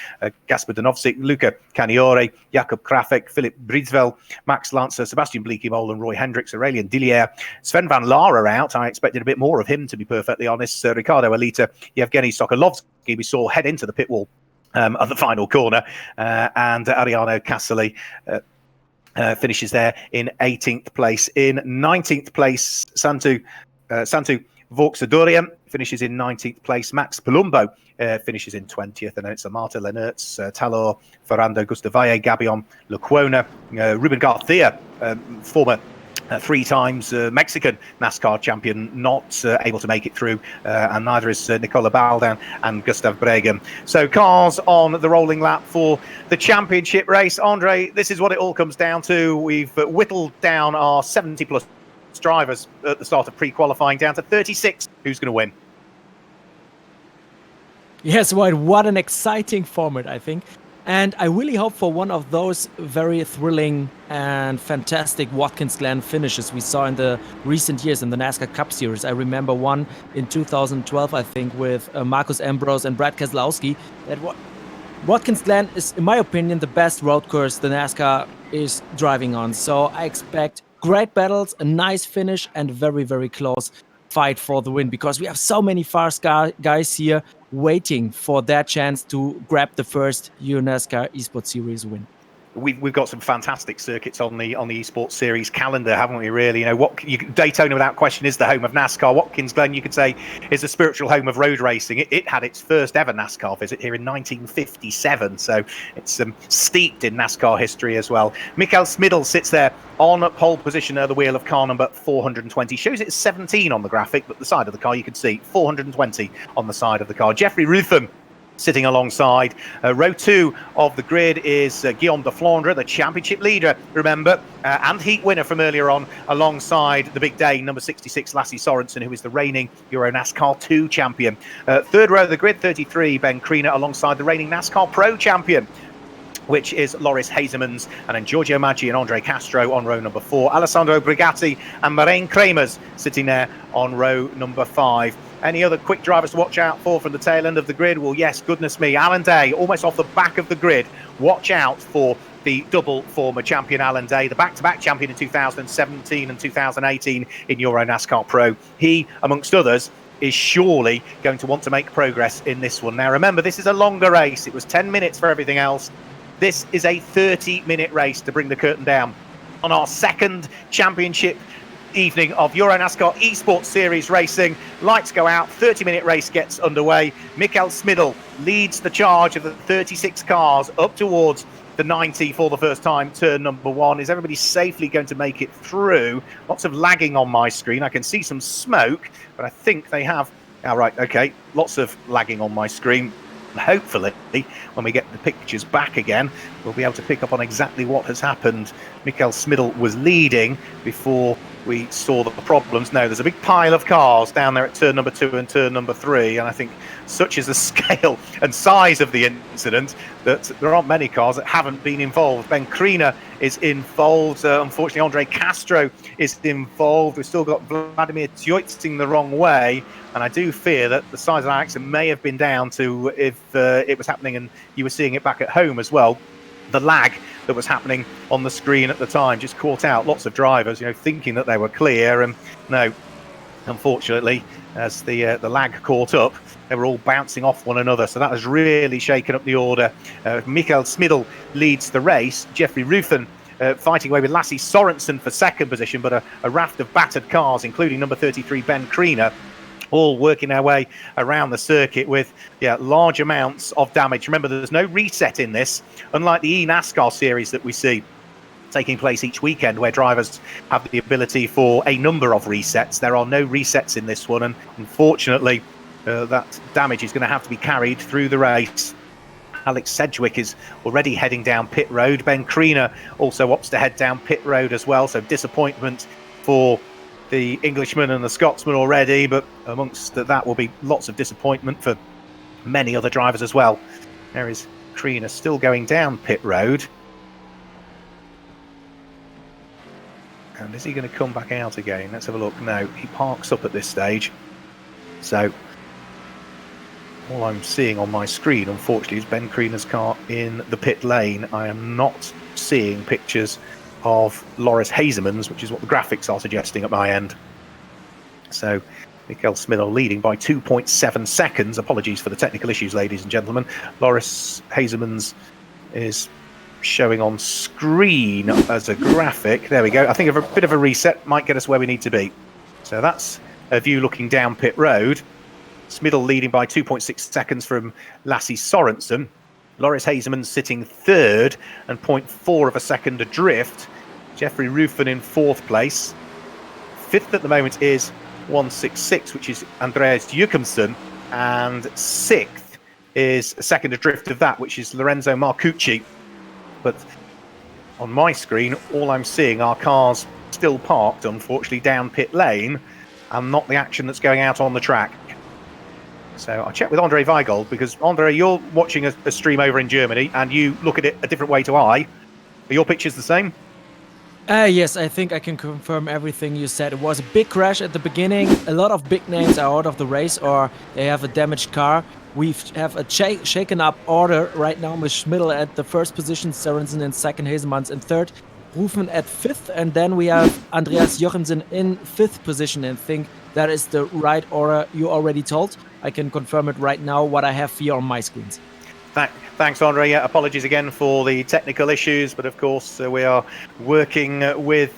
Gasper Dinovsik, Luca Caniore, Jakob Krafek, Philip Bridsvel, Max Lancer, Sebastian Bleekemol and Roy Hendricks, Aurélien Dillier. Sven van Laar are out. I expected a bit more of him, to be perfectly honest. Ricardo Elita, Yevgeny Sokolovsky, we saw head into the pit wall at the final corner, and Ariano Cassoli finishes there in 18th place. In 19th place, Santu Vauxhadorian finishes in 19th place. Max Palumbo finishes in 20th. And then it's Marta Lenertz, Talor, Ferrando Gustavalle, Gabion Lecuona, Ruben Garcia, former three times Mexican NASCAR champion, not able to make it through, and neither is Nicola Baldan and Gustav Bregen. So cars on the rolling lap for the championship race. Andre, this is what it all comes down to. We've whittled down our 70 plus drivers at the start of pre-qualifying down to 36. Who's going to win? Yes, right. What an exciting format, I think. And I really hope for one of those very thrilling and fantastic Watkins Glen finishes we saw in the recent years in the NASCAR Cup Series. I remember one in 2012, I think, with Marcus Ambrose and Brad Keselowski. That Watkins Glen is, in my opinion, the best road course the NASCAR is driving on. So I expect great battles, a nice finish, and very, very close fight for the win, because we have so many fast guys here waiting for their chance to grab the first EuroNASCAR Esports Series win. We've got some fantastic circuits on the Esports Series calendar, haven't we? Really, Daytona without question is the home of NASCAR. Watkins Glen, you could say, is the spiritual home of road racing. It had its first ever NASCAR visit here in 1957, so it's steeped in NASCAR history as well. Mikael Smidl sits there on pole position at the wheel of car number 420. Shows it's 17 on the graphic, but the side of the car you can see 420 on the side of the car. Jeffrey Rutham sitting alongside. Row 2 of the grid is Guillaume de Flandre, the championship leader, remember, and heat winner from earlier on, alongside the big day, number 66, Lassie Sorensen, who is the reigning EuroNASCAR 2 champion. Third row of the grid, 33, Ben Kriener, alongside the reigning NASCAR Pro champion, which is Loris Hazemans, and then Giorgio Maggi and Andre Castro on row number 4. Alessandro Brigatti and Marijn Kremers sitting there on row number 5. Any other quick drivers to watch out for from the tail end of the grid? Well, yes, goodness me. Alan Day, almost off the back of the grid. Watch out for the double former champion Alan Day, the back-to-back champion in 2017 and 2018 in EuroNASCAR Pro. He, amongst others, is surely going to want to make progress in this one. Now, remember, this is a longer race. It was 10 minutes for everything else. This is a 30-minute race to bring the curtain down on our second championship evening of EuroNASCAR Esports Series racing. Lights go out, 30-minute race gets underway. Mikael Smidl leads the charge of the 36 cars up towards the 90 for the first time, turn number 1. Is everybody safely going to make it through? Lots of lagging on my screen. I can see some smoke, but I think they have... Oh, right, okay. Lots of lagging on my screen. Hopefully, when we get the pictures back again, we'll be able to pick up on exactly what has happened. Mikael Smidl was leading before we saw the problems. No, there's a big pile of cars down there at turn number 2 and turn number 3, and I think such is the scale and size of the incident that there aren't many cars that haven't been involved. Ben Kriener is involved. Unfortunately, Andre Castro is involved. We've still got Vladimir Tjoitsing the wrong way, and I do fear that the size of that accident may have been down to, if it was happening and you were seeing it back at home as well, the lag that was happening on the screen at the time just caught out lots of drivers, thinking that they were clear, and no, unfortunately, as the lag caught up, they were all bouncing off one another. So that has really shaken up the order. Mikael Smidl leads the race. Jeffrey Ruffen fighting away with Lasse Sorensen for second position, but a raft of battered cars, including number 33 Ben Kriener, all working their way around the circuit with large amounts of damage. Remember, there's no reset in this, unlike the ENASCAR series that we see taking place each weekend, where drivers have the ability for a number of resets. There are no resets in this one, and unfortunately that damage is going to have to be carried through the race. Alex Sedgwick is already heading down pit road. Ben Kriener also opts to head down pit road as well, so disappointment for the Englishman and the Scotsman already, but amongst that will be lots of disappointment for many other drivers as well. There is Kriener still going down pit road. And is he going to come back out again? Let's have a look. No, he parks up at this stage. So all I'm seeing on my screen, unfortunately, is Ben Kriener's car in the pit lane. I am not seeing pictures of Loris Hazeman's, which is what the graphics are suggesting at my end. So Mikael Smidl leading by 2.7 seconds. Apologies for the technical issues, ladies and gentlemen. Loris Hazeman's is showing on screen as a graphic. There we go. I think a bit of a reset might get us where we need to be. So that's a view looking down pit road. Smidl leading by 2.6 seconds from Lasse Sorensen. Loris Hazeman sitting third and 0.4 of a second adrift. Jeffrey Ruffen in fourth place. Fifth at the moment is 166, which is Andreas Jochumsen. And sixth is a second adrift of that, which is Lorenzo Marcucci. But on my screen, all I'm seeing are cars still parked, unfortunately, down pit lane, and not the action that's going out on the track. So I'll check with Andre Weigold, because Andre, you're watching a stream over in Germany and you look at it a different way to I. Are your pictures the same? Yes, I think I can confirm everything you said. It was a big crash at the beginning. A lot of big names are out of the race, or they have a damaged car. We have a shaken up order right now with Smidl at the first position, Sorensen in second, Hazeman in third, Ruffen at fifth, and then we have Andreas Jochumsen in fifth position. And I think that is the right order you already told. I can confirm it right now, what I have here on my screens. Thanks, Andre. Yeah, apologies again for the technical issues, but of course we are working with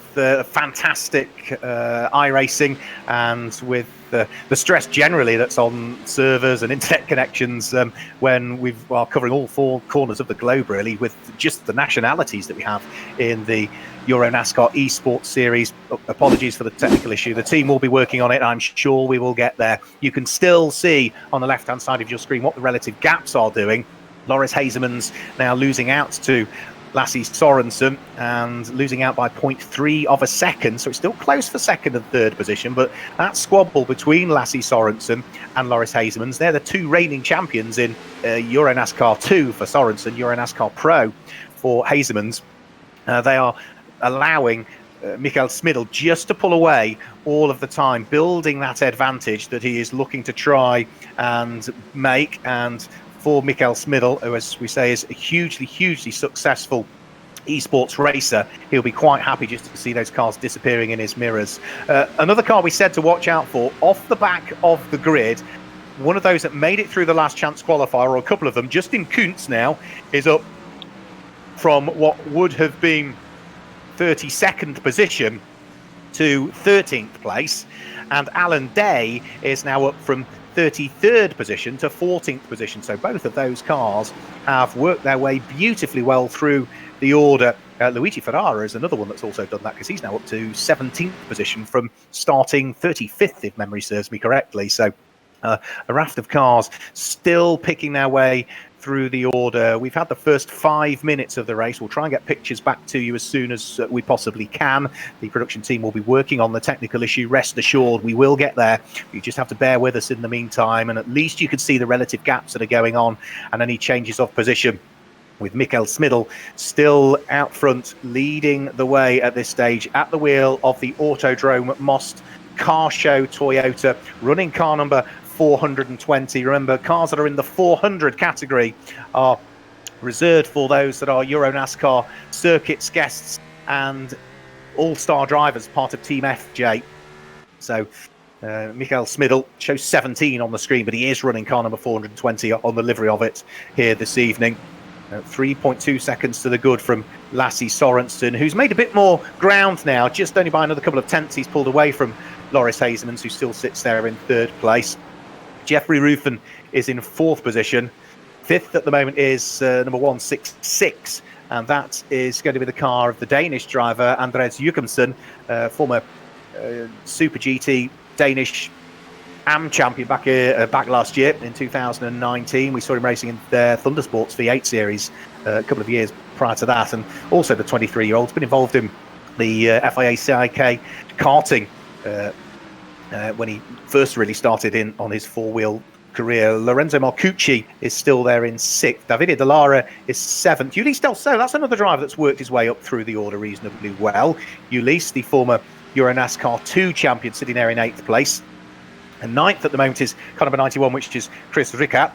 fantastic iRacing and with the stress generally that's on servers and internet connections when we are covering all four corners of the globe, really, with just the nationalities that we have in the EuroNASCAR Esports Series. Apologies for the technical issue. The team will be working on it. I'm sure we will get there. You can still see on the left-hand side of your screen what the relative gaps are doing. Loris Hazeman's now losing out to Lasse Sorensen and losing out by 0.3 of a second. So it's still close for second and third position, but that squabble between Lasse Sorensen and Loris Hazeman's, they're the two reigning champions in EuroNASCAR 2 for Sorensen, EuroNASCAR Pro for Hazeman's. They are allowing Mikael Smidl just to pull away all of the time, building that advantage that he is looking to try and make. And for Mikael Smidl, who, as we say, is a hugely successful esports racer, he'll be quite happy just to see those cars disappearing in his mirrors. Another car we said to watch out for, off the back of the grid, one of those that made it through the last chance qualifier, or a couple of them, Justin Koontz now is up from what would have been 32nd position to 13th place, and Alan Day is now up from 33rd position to 14th position. So both of those cars have worked their way beautifully well through the order. Luigi Ferrara is another one that's also done that, because he's now up to 17th position from starting 35th, if memory serves me correctly. So a raft of cars still picking their way through the order. We've had the first 5 minutes of the race. We'll try and get pictures back to you as soon as we possibly can. The production team will be working on the technical issue. Rest assured, we will get there. You just have to bear with us in the meantime, and at least you can see the relative gaps that are going on and any changes of position, with Mikael Smidl still out front, leading the way at this stage at the wheel of the Autodrome Most Car Show Toyota, running car number 420. Remember, cars that are in the 400 category are reserved for those that are EuroNASCAR circuits guests and all-star drivers, part of Team FJ. So Mikael Smidl shows 17 on the screen, but he is running car number 420 on the livery of it here this evening. 3.2 seconds to the good from Lasse Sorensen, who's made a bit more ground now, just only by another couple of tenths. He's pulled away from Loris Hazemans, who still sits there in third place. Jeffrey Rufen is in fourth position. Fifth at the moment is number 166, and that is going to be the car of the Danish driver Andreas Jochumsen, former Super GT Danish AM champion back last year in 2019. We saw him racing in the Thundersports V8 series a couple of years prior to that, and also the 23-year-old's been involved in the FIA CIK karting when he first really started in on his four-wheel career. Lorenzo Marcucci is still there in sixth. Davide Dallara is seventh. Ulysse Delso, that's another driver that's worked his way up through the order reasonably well. Ulysse, the former EuroNASCAR 2 champion, sitting there in eighth place. And ninth at the moment is car number 91, which is Chris Ricard.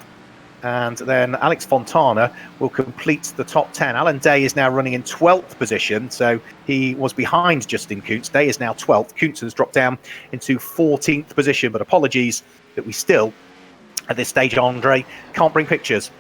And then Alex Fontana will complete the top 10. Alan Day is now running in 12th position, so he was behind Justin Koontz. Day is now 12th. Koontz has dropped down into 14th position, but apologies that we still, at this stage, Andre, can't bring pictures.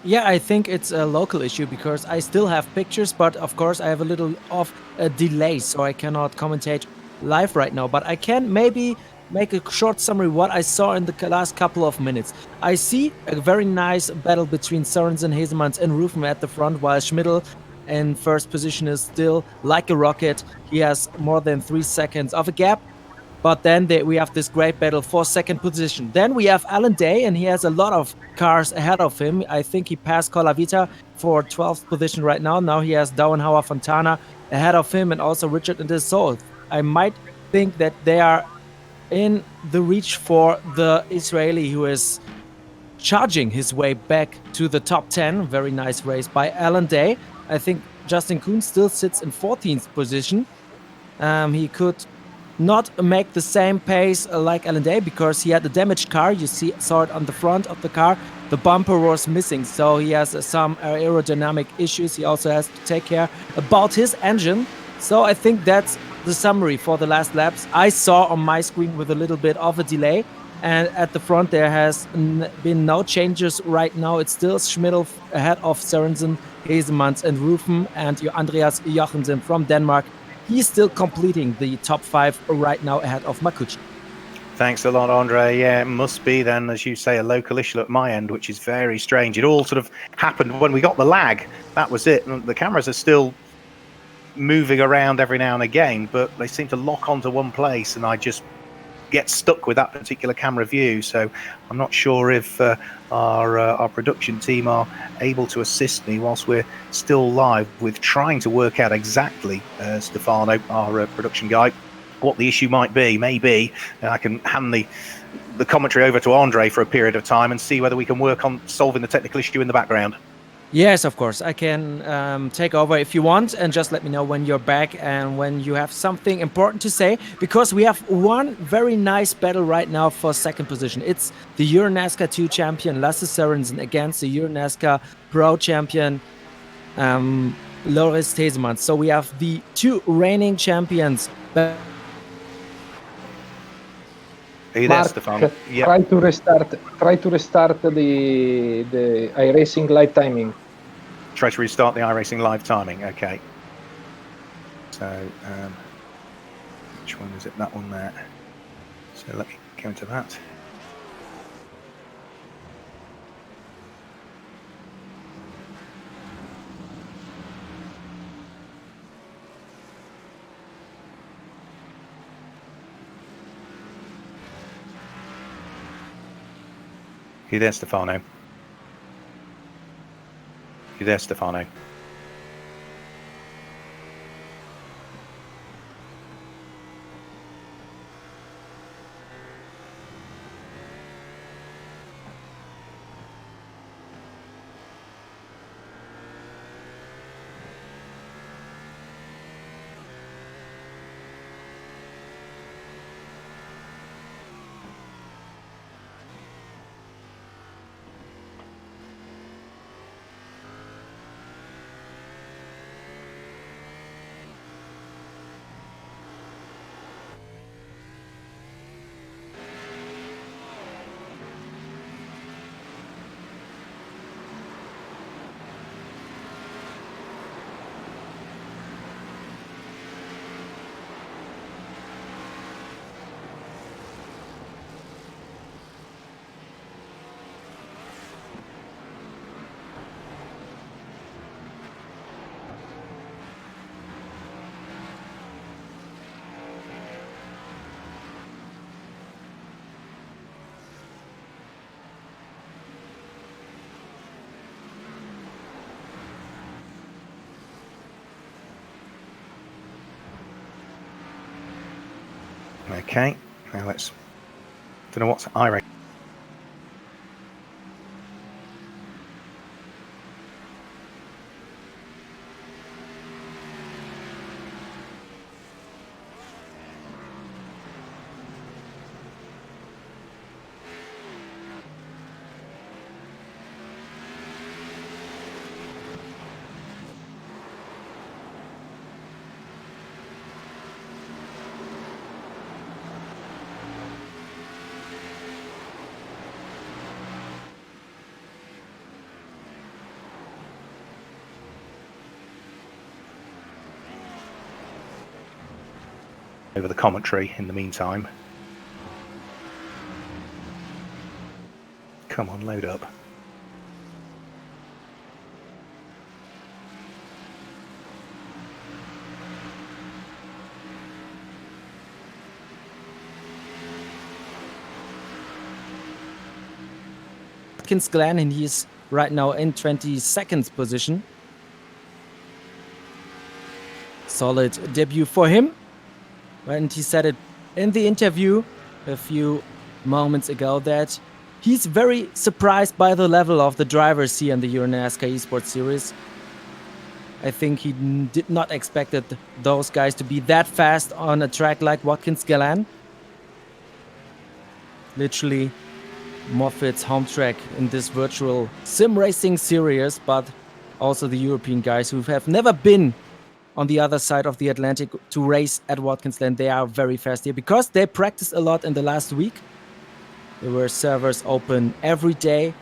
Yeah, I think it's a local issue because I still have pictures, but of course I have a little of a delay, so I cannot commentate live right now. But I can maybe make a short summary what I saw in the last couple of minutes. I see a very nice battle between Sorensen, Hazemans and Rufen at the front, while Schmidl in first position is still like a rocket. He has more than 3 seconds of a gap. But then we have this great battle for second position. Then we have Alan Day, and he has a lot of cars ahead of him. I think he passed Colavita for 12th position right now. Now he has Dauenhauer Fontana ahead of him, and also Richard and Dessau. I might think that they are in the reach for the Israeli, who is charging his way back to the top 10. Very nice race by Alan Day. I think Justin Koontz still sits in 14th position. He could not make the same pace like Alan Day because he had a damaged car. You saw it on the front of the car. The bumper was missing, so he has some aerodynamic issues. He also has to take care about his engine. So I think that's the summary for the last laps. I saw on my screen with a little bit of a delay, and at the front there has been no changes right now. It's still Schmidl ahead of Sorensen, Hazemans and Rufen, and Andreas Jochumsen from Denmark. He's still completing the top 5 right now ahead of Marcucci. Thanks a lot, Andre. Yeah, it must be then, as you say, a local issue at my end, which is very strange. It all sort of happened when we got the lag. That was it. The cameras are still moving around every now and again, but they seem to lock onto one place, and I just get stuck with that particular camera view. So I'm not sure if our production team are able to assist me whilst we're still live with trying to work out exactly, Stefano, our production guy, what the issue might be. Maybe I can hand the commentary over to Andre for a period of time and see whether we can work on solving the technical issue in the background. Yes, of course. I can take over if you want, and just let me know when you're back and when you have something important to say, because we have one very nice battle right now for second position. It's the EuroNASCAR 2 champion Lasse Sorensen against the EuroNASCAR Pro champion Loris Hazemans. So we have the two reigning champions. Are you there, Stefano? Yep. Try to restart the iRacing live timing. Try to restart the iRacing live timing. Okay. So which one is it? That one there. So let me go into that. You there, Stefano? You there, Stefano? Okay, now let's. Don't know what's iRacing. Over the commentary in the meantime. Come on, load up. Watkins Glen, and he's right now in 22nd position. Solid debut for him. And he said it in the interview a few moments ago that he's very surprised by the level of the drivers here in the EuroNASCAR Esports Series. I think he did not expect those guys to be that fast on a track like Watkins Glen. Literally Moffett's home track in this virtual sim racing series, but also the European guys who have never been on the other side of the Atlantic to race at Watkins Glen. They are very fast here because they practiced a lot in the last week. There were servers open every day,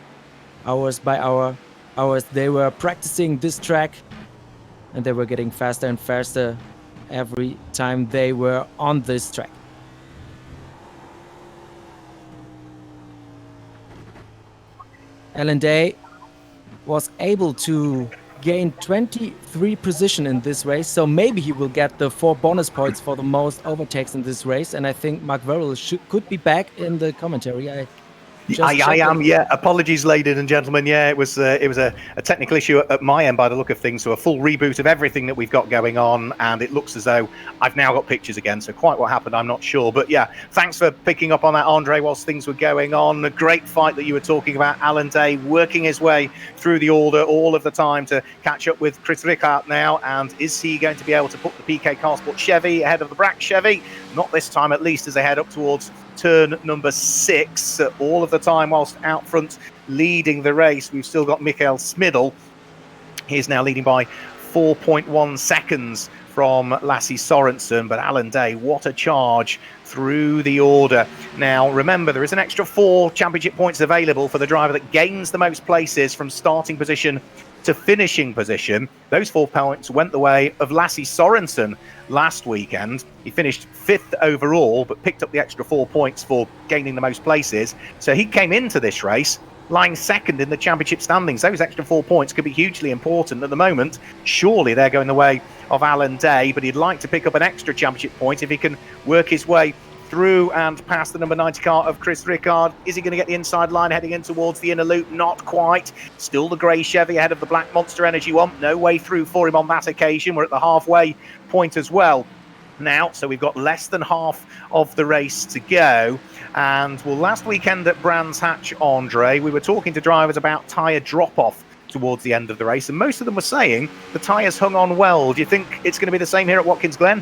hours by hours. They were practicing this track and they were getting faster and faster every time they were on this track. Alan Day was able to gain 23 position in this race, so maybe he will get the 4 bonus points for the most overtakes in this race. And I think Mark Verrill could be back in the commentary. I am, yeah. Apologies, ladies and gentlemen. Yeah, it was a technical issue at my end by the look of things. So a full reboot of everything that we've got going on, and it looks as though I've now got pictures again. So quite what happened, I'm not sure. But yeah, thanks for picking up on that, Andre, whilst things were going on. A great fight that you were talking about. Alan Day working his way through the order all of the time to catch up with Chris Ricard now. And is he going to be able to put the PK Carsport Chevy ahead of the Brack Chevy? Not this time, at least, as they head up towards turn number 6. All of the time whilst out front leading the race, we've still got Mikael Smidl. He's now leading by 4.1 seconds from Lasse Sorensen, but Alan Day, what a charge through the order. Now remember, there is an extra 4 championship points available for the driver that gains the most places from starting position to finishing position. Those 4 points went the way of Lasse Sorensen last weekend. He finished 5th overall, but picked up the extra 4 points for gaining the most places. So he came into this race lying 2nd in the championship standings. Those extra 4 points could be hugely important at the moment. Surely they're going the way of Alan Day, but he'd like to pick up an extra championship point if he can work his way through and past the number 90 car of Chris Ricard. Is he going to get the inside line heading in towards the inner loop? Not quite. Still the grey Chevy ahead of the black Monster Energy one. No way through for him on that occasion. We're at the halfway point as well now, so we've got less than half of the race to go. And well, last weekend at Brands Hatch, Andre, we were talking to drivers about tyre drop-off towards the end of the race, and most of them were saying the tyres hung on well. Do you think it's going to be the same here at Watkins Glen?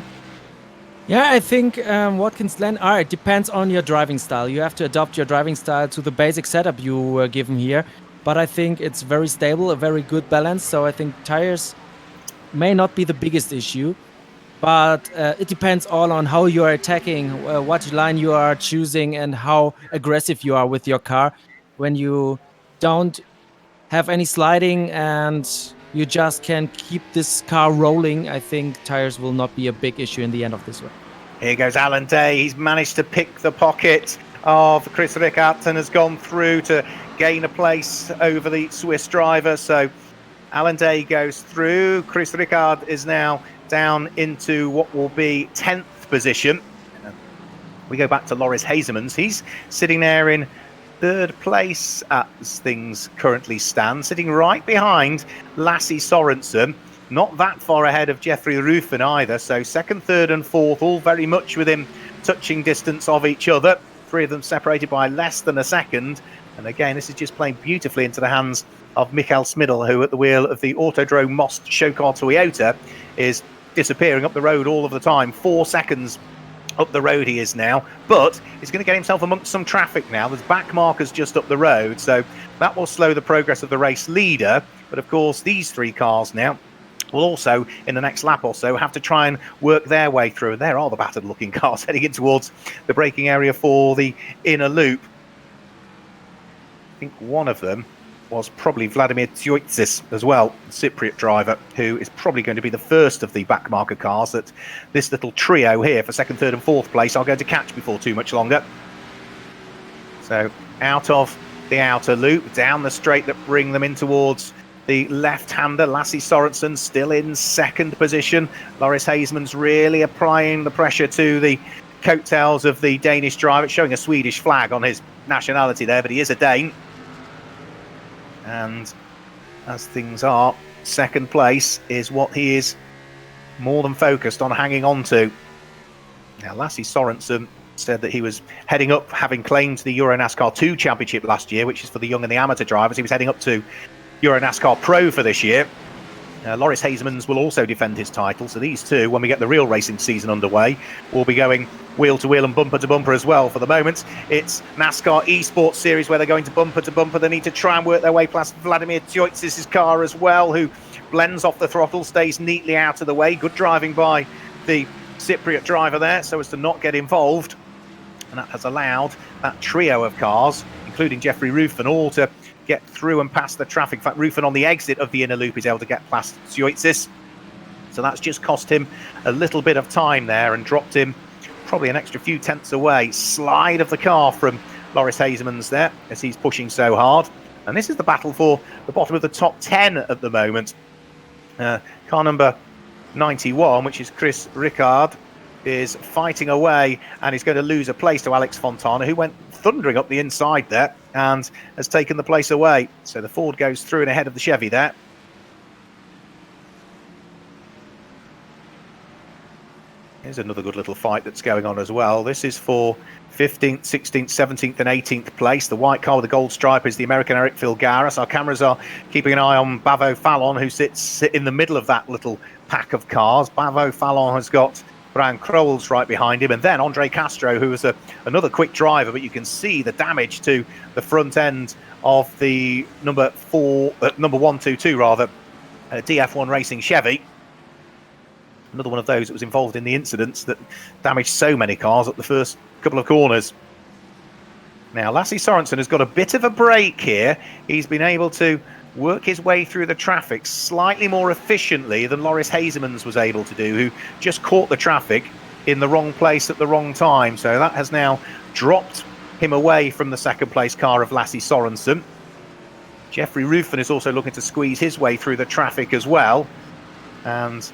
Yeah, I think Watkins Glen, it depends on your driving style. You have to adopt your driving style to the basic setup you were given here. But I think it's very stable, a very good balance. So I think tires may not be the biggest issue. But it depends all on how you are attacking, what line you are choosing, and how aggressive you are with your car. When you don't have any sliding and you just can keep this car rolling, I think tires will not be a big issue in the end of this one. Here goes Alan Day. He's managed to pick the pocket of Chris Ricard and has gone through to gain a place over the Swiss driver. So Alan Day goes through. Chris Ricard is now down into what will be 10th position. We go back to Loris Hazemans. He's sitting there in 3rd place as things currently stand, sitting right behind Lasse Sorensen. Not that far ahead of Jeffrey Rufen either. So 2nd, 3rd and 4th, all very much within touching distance of each other. 3 of them separated by less than a second. And again, this is just playing beautifully into the hands of Michael Smidl, who at the wheel of the Autodrome Most Showcar Toyota is disappearing up the road all of the time. 4 seconds up the road he is now, but he's going to get himself amongst some traffic now. There's back markers just up the road, so that will slow the progress of the race leader. But of course, these 3 cars now will also, in the next lap or so, have to try and work their way through. And there are the battered looking cars heading in towards the braking area for the inner loop. I think one of them was probably Vladimir Tsioitsis as well, the Cypriot driver, who is probably going to be the first of the backmarker cars that this little trio here for 2nd, 3rd and 4th place are going to catch before too much longer. So out of the outer loop, down the straight that bring them in towards the left-hander. Lasse Sorensen still in 2nd position. Loris Hazemans really applying the pressure to the coattails of the Danish driver, showing a Swedish flag on his nationality there, but he is a Dane. And as things are, 2nd place is what he is more than focused on hanging on to. Now, Lasse Sorensen said that he was heading up, having claimed the EuroNASCAR 2 Championship last year, which is for the young and the amateur drivers. He was heading up to EuroNASCAR Pro for this year. Loris Hazemans will also defend his title. So these two, when we get the real racing season underway, will be going wheel to wheel and bumper to bumper as well. For the moment, it's NASCAR Esports Series where they're going to bumper to bumper. They need to try and work their way past Vladimir Tsioitsis' car as well, who blends off the throttle, stays neatly out of the way. Good driving by the Cypriot driver there so as to not get involved. And that has allowed that trio of cars, including Jeffrey Rufen, all to get through and past the traffic. In fact, Rufen on the exit of the inner loop is able to get past Tsioitsis. So that's just cost him a little bit of time there and dropped him probably an extra few tenths away. Slide of the car from Loris Hazemans there as he's pushing so hard. And this is the battle for the bottom of the top 10 at the moment. Car number 91, which is Chris Ricard, is fighting away and he's going to lose a place to Alex Fontana, who went thundering up the inside there and has taken the place away. So the Ford goes through and ahead of the Chevy there. Here's another good little fight that's going on as well. This is for 15th, 16th, 17th and 18th place. The white car with the gold stripe is the American Eric Filgaris. Our cameras are keeping an eye on Bavo Fallon, who sits in the middle of that little pack of cars. Bavo Fallon has got Brian Crowell's right behind him, and then Andre Castro, who is another quick driver, but you can see the damage to the front end of the number 122 rather, DF1 Racing Chevy. Another one of those that was involved in the incidents that damaged so many cars at the first couple of corners. Now, Lasse Sorensen has got a bit of a break here. He's been able to work his way through the traffic slightly more efficiently than Loris Hazemans was able to do, who just caught the traffic in the wrong place at the wrong time. So that has now dropped him away from the 2nd place car of Lasse Sorensen. Jeffrey Rufen is also looking to squeeze his way through the traffic as well. And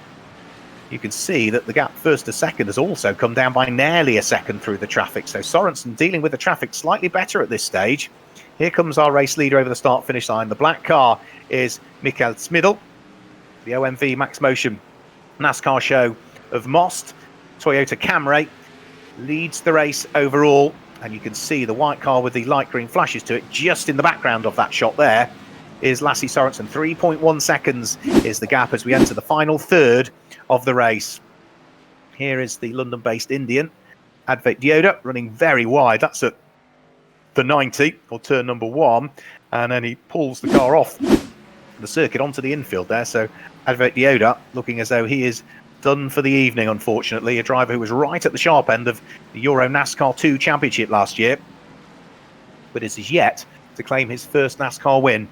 you can see that the gap first to second has also come down by nearly a second through the traffic. So Sorensen dealing with the traffic slightly better at this stage. Here comes our race leader over the start-finish line. The black car is Mikael Smidl, the OMV Max Motion NASCAR show of Most. Toyota Camry leads the race overall, and you can see the white car with the light green flashes to it just in the background of that shot there is Lasse Sorensen. 3.1 seconds is the gap as we enter the final third of the race. Here is the London-based Indian, Advait Dioda, running very wide. That's at the 90, or turn number 1, and then he pulls the car off the circuit onto the infield there. So Advait Dioda looking as though he is done for the evening, unfortunately. A driver who was right at the sharp end of the EuroNASCAR 2 Championship last year, but is yet to claim his first NASCAR win.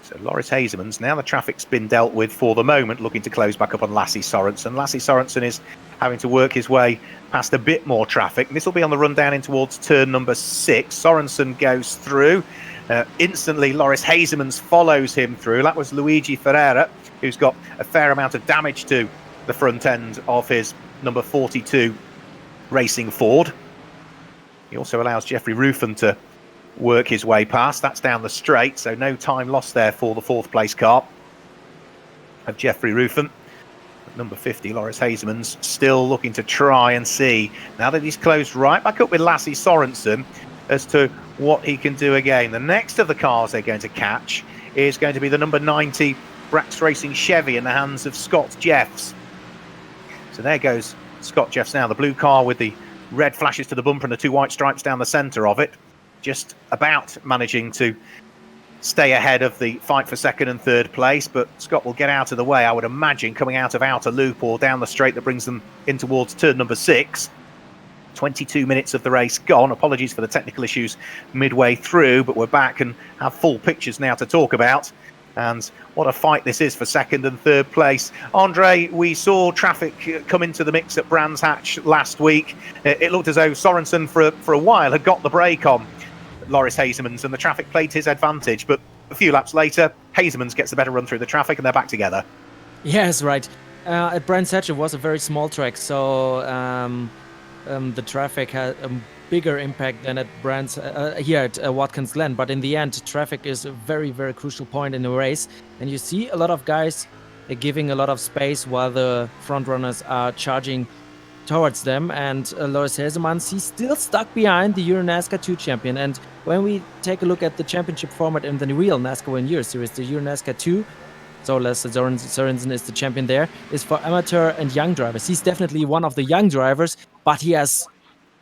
So Loris Hazemans, now the traffic's been dealt with for the moment, looking to close back up on Lasse Sorensen. Lasse Sorensen is having to work his way past a bit more traffic. This will be on the run down in towards turn number 6. Sorensen goes through. Instantly, Loris Hazemans follows him through. That was Luigi Ferreira, who's got a fair amount of damage to the front end of his number 42 Racing Ford. He also allows Jeffrey Ruffin to work his way past. That's down the straight, so no time lost there for the 4th place car of Jeffrey Ruffin. Number 50, Loris Hazemans, still looking to try and see, now that he's closed right back up with Lasse Sorensen, as to what he can do again. The next of the cars they're going to catch is going to be the number 90 Brax Racing Chevy in the hands of Scott Jeffs. So there goes Scott Jeffs now, the blue car with the red flashes to the bumper and the 2 white stripes down the centre of it. Just about managing to stay ahead of the fight for 2nd and 3rd place, but Scott will get out of the way, I would imagine, coming out of outer loop or down the straight that brings them in towards turn number 6. 22 minutes of the race gone. Apologies for the technical issues midway through, but we're back and have full pictures now to talk about. And what a fight this is for 2nd and 3rd place. Andre, we saw traffic come into the mix at Brands Hatch last week. It looked as though Sorensen for a while had got the break on Loris Hazemans, and the traffic played to his advantage, but a few laps later Hazemans gets a better run through the traffic and they're back together. Yes, right. At Brands Hatch it was a very small track, so the traffic had a bigger impact than at Brands here at Watkins Glen, but in the end traffic is a very, very crucial point in the race, and you see a lot of guys giving a lot of space while the front runners are charging towards them, and Loris Hazemans, he's still stuck behind the EuroNASCAR 2 champion. And when we take a look at the championship format in the real NASCAR Whelen Euro Series, the EuroNASCAR 2, so Lasse Sorensen is the champion there, is for amateur and young drivers. He's definitely one of the young drivers, but he has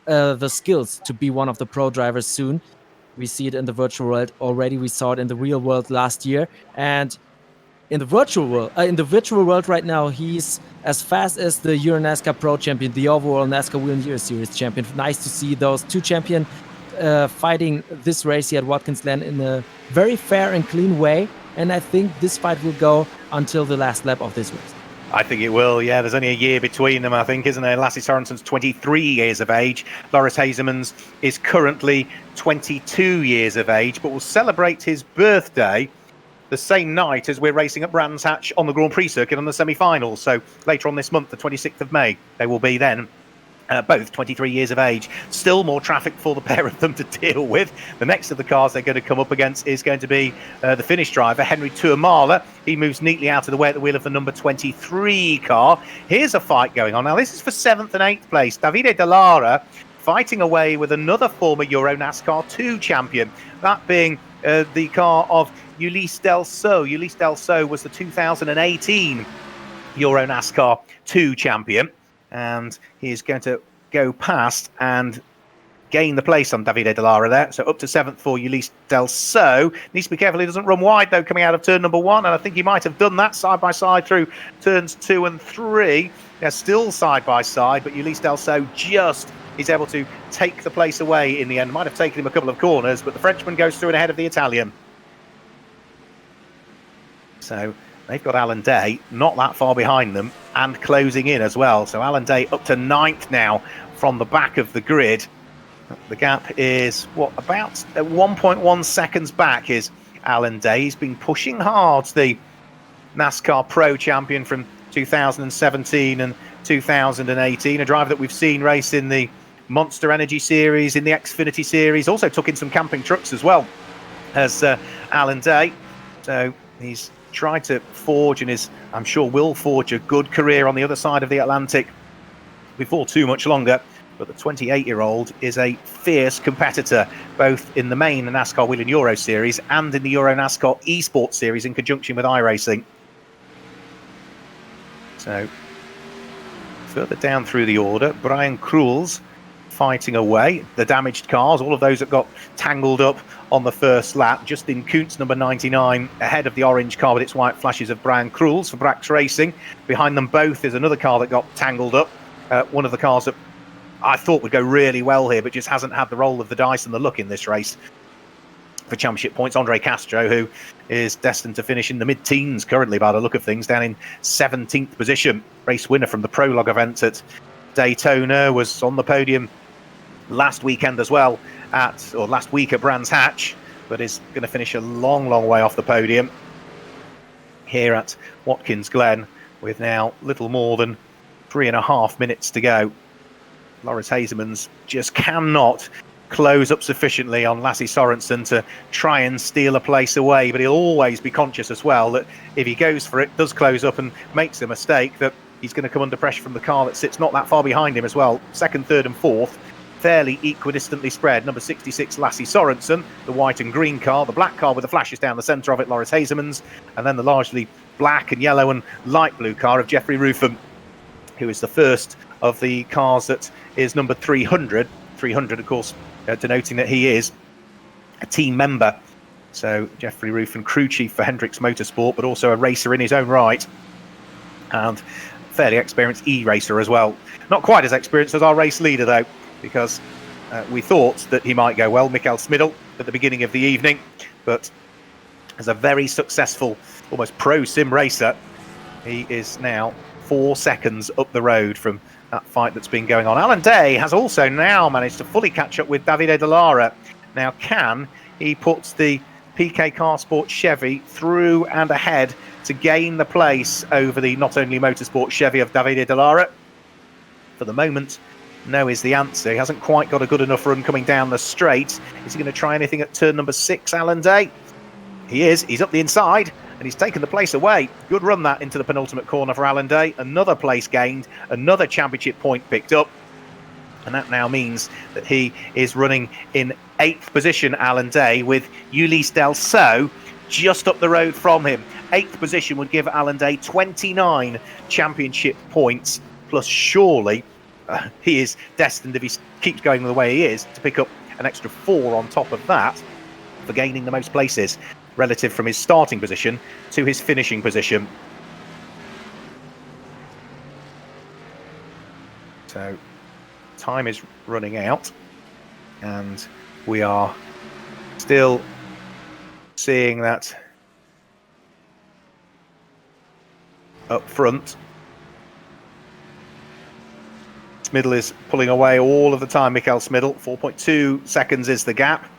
the skills to be one of the pro drivers soon. We see it in the virtual world already. We saw it in the real world last year, and in the virtual world right now, he's as fast as the EuroNASCAR Pro champion, the overall NASCAR Whelen Euro Series champion. Nice to see those 2 champions fighting this race here at Watkins Glen in a very fair and clean way. And I think this fight will go until the last lap of this race. I think it will, yeah. There's only a year between them, I think, isn't there? Lasse Sorensen's 23 years of age. Loris Hazemans is currently 22 years of age, but will celebrate his birthday the same night as we're racing at Brands Hatch on the Grand Prix circuit on the semi-finals. So later on this month, the 26th of May, they will be then both 23 years of age. Still more traffic for the pair of them to deal with. The next of the cars they're going to come up against is going to be the Finnish driver, Henry Tuomala. He moves neatly out of the way at the wheel of the number 23 car. Here's a fight going on. Now, this is for 7th and 8th place. Davide Dallara fighting away with another former EuroNASCAR 2 champion, that being the car of Ulysse Delceau. Ulysse Delceau was the 2018 EuroNASCAR 2 champion, and he's going to go past and gain the place on Davide Dallara there. So up to 7th for Ulysse Delceau. Needs to be careful he doesn't run wide, though, coming out of turn number 1, and I think he might have done that side by side through turns 2 and 3. They're still side by side, but Ulysse Delceau just is able to take the place away in the end. Might have taken him a couple of corners, but the Frenchman goes through and ahead of the Italian. So they've got Alan Day not that far behind them and closing in as well. So Alan Day up to 9th now from the back of the grid. The gap is, what, about 1.1 seconds back is Alan Day. He's been pushing hard, the NASCAR Pro champion, from 2017 and 2018. A driver that we've seen race in the Monster Energy Series, in the Xfinity Series. Also took in some camping trucks as well as Alan Day. So he's tried to forge, and I'm sure will forge, a good career on the other side of the Atlantic before too much longer. But the 28-year-old is a fierce competitor, both in the main NASCAR Whelen Euro Series and in the EuroNASCAR Esports Series in conjunction with iRacing. So, further down through the order, Brian Kruls fighting away. The damaged cars, all of those that got tangled up on the first lap. Justin Koontz, number 99, ahead of the orange car with its white flashes of Brian Kruls for Brax Racing. Behind them both is another car that got tangled up. One of the cars that I thought would go really well here, but just hasn't had the roll of the dice and the luck in this race for championship points. Andre Castro, who is destined to finish in the mid-teens currently by the look of things, down in 17th position. Race winner from the prologue event at Daytona, was on the podium last weekend as well, last week at Brands Hatch, but is going to finish a long, long way off the podium here at Watkins Glen with now little more than 3.5 minutes to go. Loris Hazemans just cannot close up sufficiently on Lasse Sorensen to try and steal a place away, but he'll always be conscious as well that if he goes for it, does close up and makes a mistake, that he's going to come under pressure from the car that sits not that far behind him as well. Second, third and fourth, fairly equidistantly spread. Number 66, Lasse Sorensen, the white and green car, the black car with the flashes down the centre of it, Loris Hazemans, and then the largely black and yellow and light blue car of Jeffrey Ruffin, who is the first of the cars that is number 300. 300, of course, denoting that he is a team member. So Jeffrey Ruffin, crew chief for Hendricks Motorsport, but also a racer in his own right, and fairly experienced e-racer as well. Not quite as experienced as our race leader, though, because we thought that he might go well, Mikael Smidl, at the beginning of the evening, but as a very successful, almost pro sim racer, he is now 4 seconds up the road from that fight that's been going on. Alan Day has also now managed to fully catch up with Davide Dallara. Now, can he put the PK Car Sport Chevy through and ahead to gain the place over the Not Only Motorsport Chevy of Davide Dallara? For the moment, no is the answer. He hasn't quite got a good enough run coming down the straight. Is he going to try anything at turn number 6, Alan Day? He is. He's up the inside, and he's taken the place away. Good run that into the penultimate corner for Alan Day. Another place gained, another championship point picked up. And that now means that he is running in 8th position, Alan Day, with Ulysse Delso just up the road from him. 8th position would give Alan Day 29 championship points, plus surely he is destined, if he keeps going the way he is, to pick up an extra 4 on top of that for gaining the most places relative from his starting position to his finishing position. So time is running out, and we are still seeing that up front. Smidl is pulling away all of the time, Mikael Smidl. 4.2 seconds is the gap.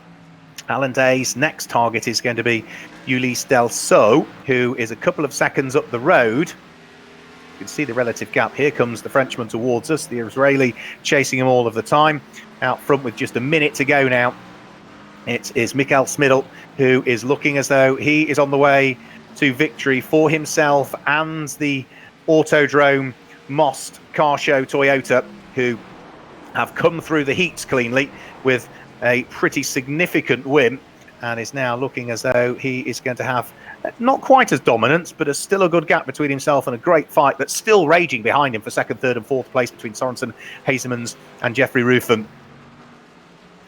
Alan Day's next target is going to be Ulysse Delso, who is a couple of seconds up the road. You can see the relative gap. Here comes the Frenchman towards us, the Israeli chasing him all of the time. Out front with just a minute to go now, it is Mikael Smidl, who is looking as though he is on the way to victory for himself and the Autodrome Most Car Show Toyota, who have come through the heats cleanly with a pretty significant win, and is now looking as though he is going to have not quite as dominant, but still a good gap between himself and a great fight that's still raging behind him for 2nd, 3rd and 4th place between Sorensen, Hazemans and Jeffrey Ruffin.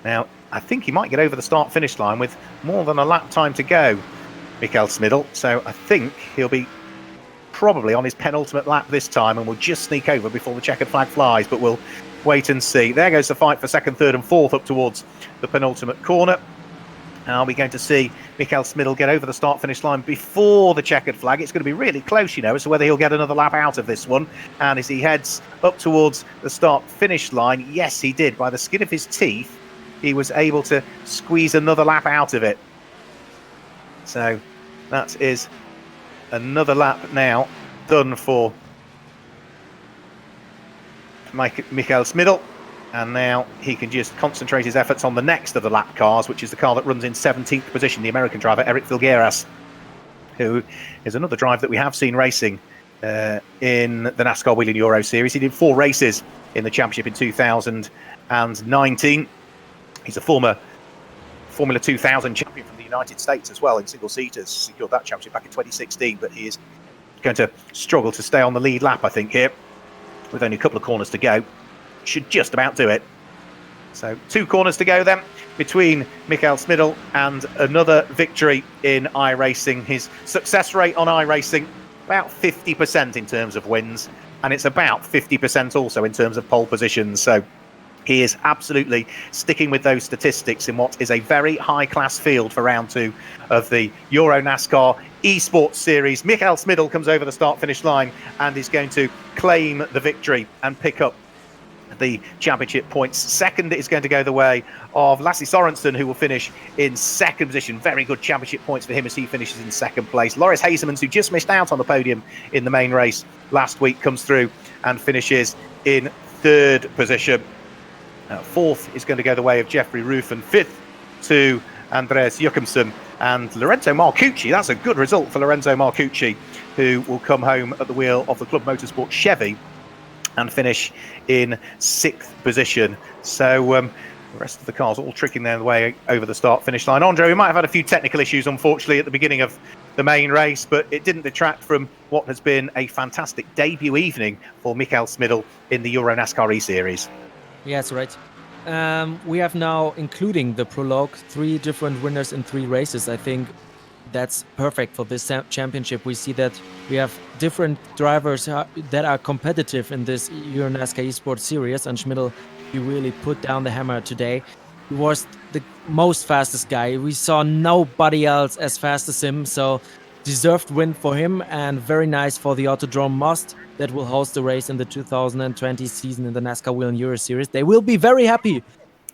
Now, I think he might get over the start-finish line with more than a lap time to go, Mikael Smidl, so I think he'll be probably on his penultimate lap this time and will just sneak over before the checkered flag flies, but we'll wait and see. There goes the fight for 2nd, 3rd and 4th up towards the penultimate corner. Are we going to see Mikael Smidl get over the start-finish line before the checkered flag? It's going to be really close, you know, as to whether he'll get another lap out of this one. And as he heads up towards the start-finish line, yes, he did. By the skin of his teeth, he was able to squeeze another lap out of it. So that is another lap now done for Michael Smidl, and now he can just concentrate his efforts on the next of the lap cars, which is the car that runs in 17th position, the American driver Eric Filgueiras, who is another driver that we have seen racing in the NASCAR Whelen Euro Series. He did 4 races in the championship in 2019. He's a former Formula 2000 champion from the United States as well in single-seaters. Secured that championship back in 2016, but he is going to struggle to stay on the lead lap, I think, here, with only a couple of corners to go. Should just about do it. So 2 corners to go then between Michael Smidl and another victory in iRacing. His success rate on iRacing, about 50% in terms of wins, and it's about 50% also in terms of pole positions. So he is absolutely sticking with those statistics in what is a very high-class field for round 2 of the EuroNASCAR Esports Series. Michael Smidl comes over the start-finish line and is going to claim the victory and pick up the championship points. Second is going to go the way of Lasse Sorensen, who will finish in 2nd position. Very good championship points for him as he finishes in 2nd place. Loris Hazemans, who just missed out on the podium in the main race last week, comes through and finishes in 3rd position. 4th is going to go the way of Jeffrey Roof, and 5th to Andreas Jochumsen and Lorenzo Marcucci. That's a good result for Lorenzo Marcucci, who will come home at the wheel of the Club Motorsport Chevy and finish in 6th position. So the rest of the cars all tricking their way over the start-finish line. Andre, we might have had a few technical issues, unfortunately, at the beginning of the main race, but it didn't detract from what has been a fantastic debut evening for Michael Smidl in the EuroNASCAR E-Series. Yeah, that's right. We have now, including the prologue, 3 different winners in 3 races. I think that's perfect for this championship. We see that we have different drivers that are competitive in this EuroNASCAR Esports Series, and Smidl, he really put down the hammer today. He was the most fastest guy. We saw nobody else as fast as him, so deserved win for him, and very nice for the Autodrome Most that will host the race in the 2020 season in the NASCAR Whelen Euro Series. They will be very happy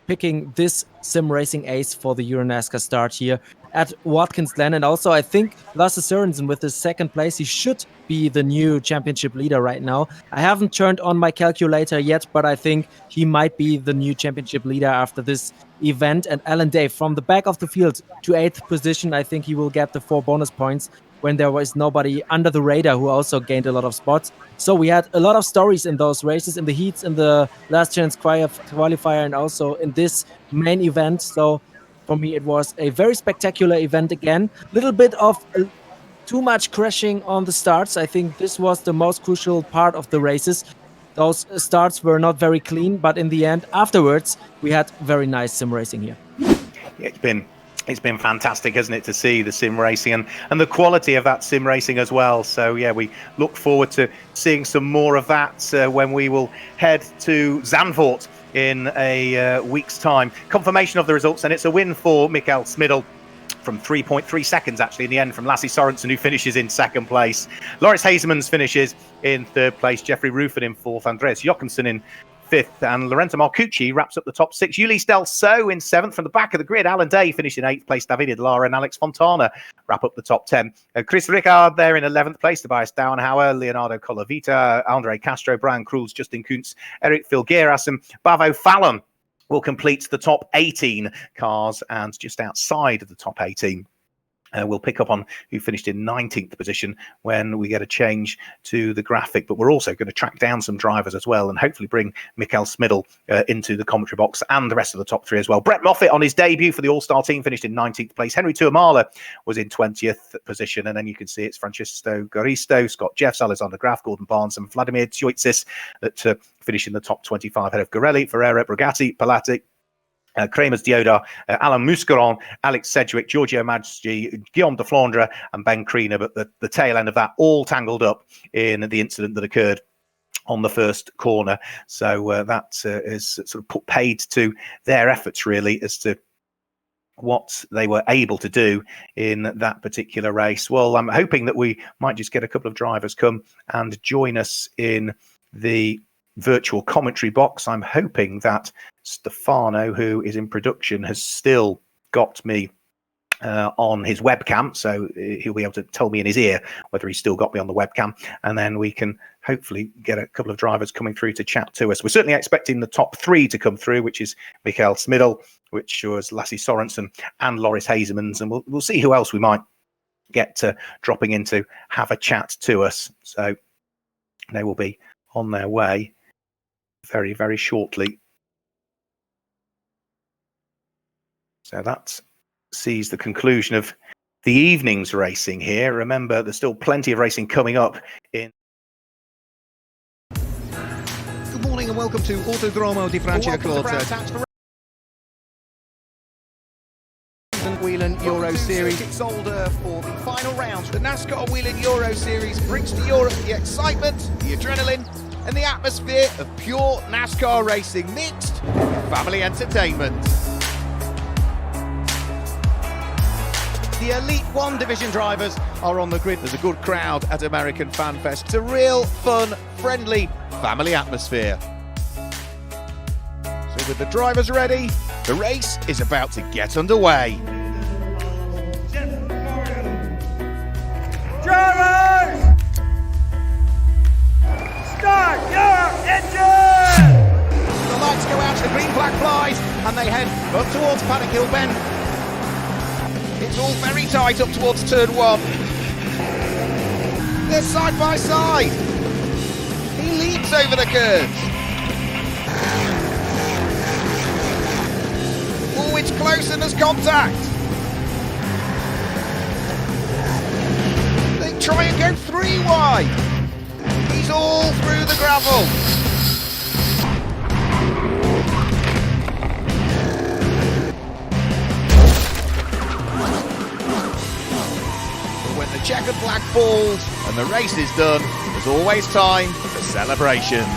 picking this sim racing ace for the EuroNASCAR start here at Watkins Glen. And also, I think Lasse Sørensen with his 2nd place, he should be the new championship leader right now. I haven't turned on my calculator yet, but I think he might be the new championship leader after this event. And Alan Day from the back of the field to 8th position, I think he will get the 4 bonus points when there was nobody under the radar who also gained a lot of spots. So we had a lot of stories in those races, in the heats, in the last chance qualifier, and also in this main event. So for me, it was a very spectacular event again. Little bit of too much crashing on the starts. I think this was the most crucial part of the races. Those starts were not very clean, but in the end, afterwards, we had very nice sim racing here. Yeah, it's been fantastic, hasn't it, to see the sim racing and the quality of that sim racing as well. So yeah, we look forward to seeing some more of that when we will head to Zandvoort in a week's time. Confirmation of the results, and it's a win for Michael Smidl from 3.3 seconds actually in the end from Lasse Sorensen, who finishes in 2nd place. Loris Hazemans finishes in 3rd place, Jeffrey Ruffin in 4th, Andreas Jochumsen in 5th, and Lorenzo Marcucci wraps up the top 6. Ulysse Delso in 7th. From the back of the grid, Alan Day finished in 8th place. Davide Lara and Alex Fontana wrap up the top 10. Chris Ricard there in 11th place. Tobias Dauenhauer, Leonardo Colavita, Andre Castro, Brian Krulz, Justin Koontz, Eric Filgueiras, and Bavo Fallon will complete the top 18 cars, and just outside of the top 18. We'll pick up on who finished in 19th position when we get a change to the graphic. But we're also going to track down some drivers as well and hopefully bring Michael Smidl into the commentary box and the rest of the top 3 as well. Brent Moffett on his debut for the All-Star team finished in 19th place. Henry Tuamala was in 20th position. And then you can see it's Francisco Garisto, Scott Jeffs, Alexander Graf, Gordon Barnes and Vladimir Tsioitsis that finish in the top 25 ahead of Gorelli, Ferreira, Brigatti, Palati, Kremers Dioda, Alan Muscaron, Alex Sedgwick, Giorgio Maggi, Guillaume de Flandre and Ben Kriener, but the tail end of that all tangled up in the incident that occurred on the first corner. So that is sort of paid to their efforts really as to what they were able to do in that particular race. Well, I'm hoping that we might just get a couple of drivers come and join us in the virtual commentary box. I'm hoping that Stefano, who is in production, has still got me on his webcam, so he'll be able to tell me in his ear whether he's still got me on the webcam, and then we can hopefully get a couple of drivers coming through to chat to us. We're certainly expecting the top 3 to come through, which is Mikael Smidl, which was Lassie Sorensen, and Loris Hazemans, and we'll see who else we might get dropping in to have a chat to us. So they will be on their way very, very shortly. So that sees the conclusion of the evening's racing here. Remember, there's still plenty of racing coming up in. Good morning and welcome to Autodromo di Franciacorta. Whelen Euro Series. It's older for the final round. The NASCAR Whelen Euro Series brings to Europe the excitement, the adrenaline, and the atmosphere of pure NASCAR racing mixed with family entertainment. The Elite 1 division drivers are on the grid. There's a good crowd at American Fan Fest. It's a real fun, friendly, family atmosphere. So with the drivers ready, the race is about to get underway. Drivers! Start your engine! The lights go out, the green flag flies, and they head up towards Paddock Hill Bend. It's all very tight up towards turn 1. They're side by side. He leaps over the curves. Oh, it's close and there's contact. They try and go 3 wide. He's all through the gravel. When the checkered flag falls and the race is done, there's always time for celebrations.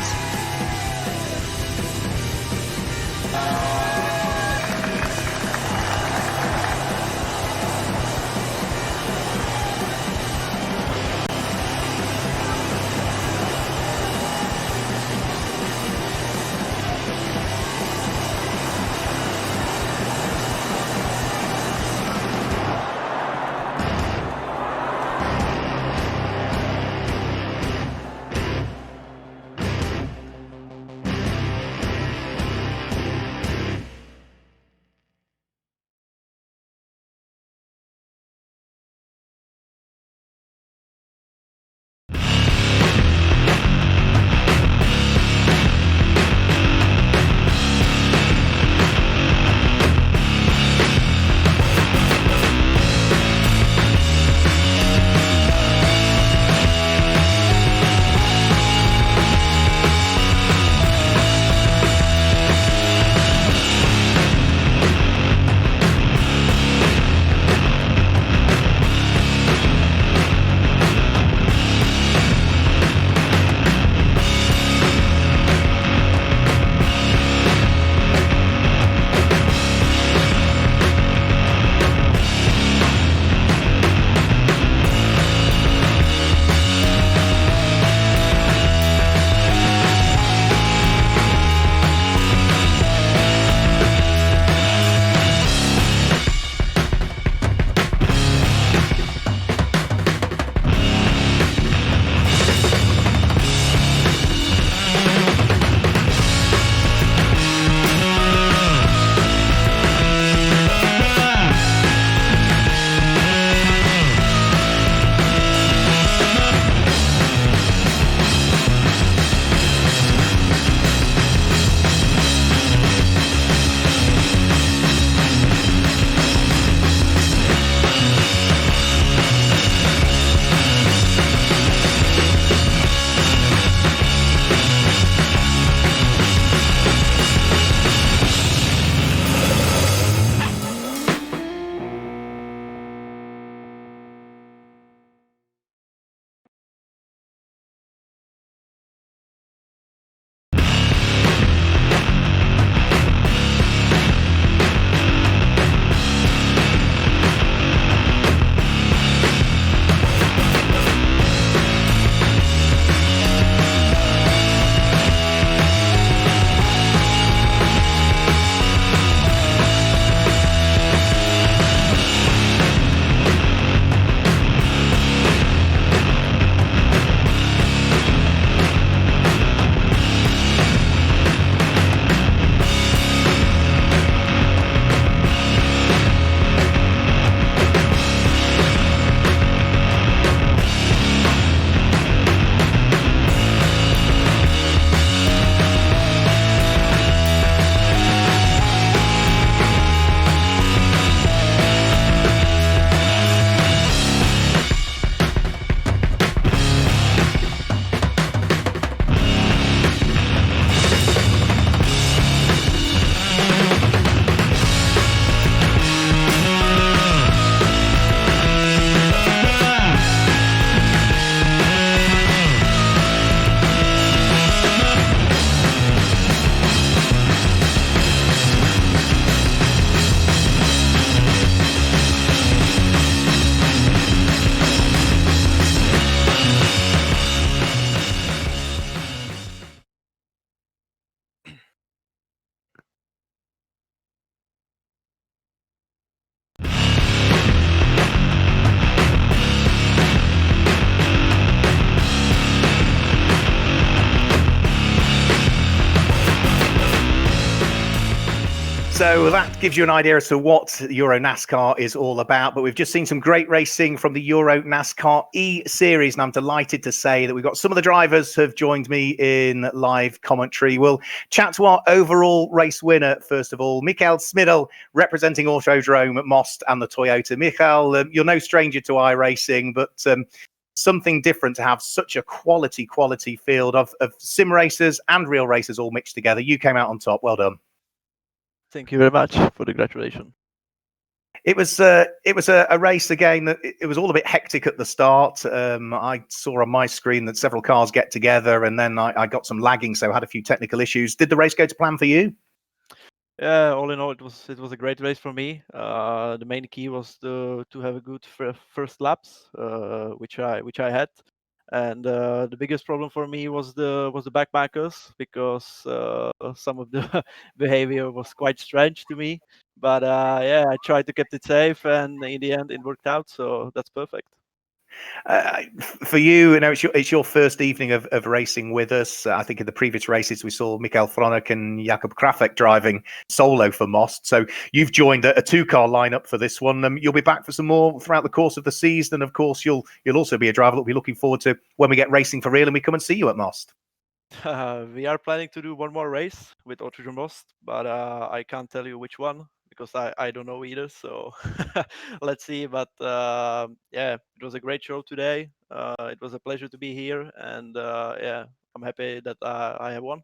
So that gives you an idea as to what EuroNASCAR is all about. But we've just seen some great racing from the EuroNASCAR E Series, and I'm delighted to say that we've got some of the drivers have joined me in live commentary. We'll chat to our overall race winner first of all, Mikael Smidl, representing Autodrome, Most, and the Toyota. Mikael, you're no stranger to iRacing, but something different to have such a quality field of sim racers and real racers all mixed together. You came out on top. Well done. Thank you very much for the congratulations. It was a race again. It was all a bit hectic at the start. I saw on my screen that several cars get together, and then I got some lagging, so I had a few technical issues. Did the race go to plan for you? Yeah, all in all, it was a great race for me. The main key was to have a good first laps, which I had. And the biggest problem for me was the backmarkers, because some of the behavior was quite strange to me. But yeah, I tried to keep it safe, and in the end, it worked out. So that's perfect. For you, it's your first evening of racing with us. I think in the previous races we saw Mikael Fronek and Jakob Krafek driving solo for Most. So you've joined a two-car lineup for this one. You'll be back for some more throughout the course of the season. And of course, you'll also be a driver that we'll be looking forward to when we get racing for real and we come and see you at Most. We are planning to do one more race with Autodrome Most, but I can't tell you which one, because I don't know either. So let's see. But yeah, it was a great show today. It was a pleasure to be here, and yeah, I'm happy that I have won.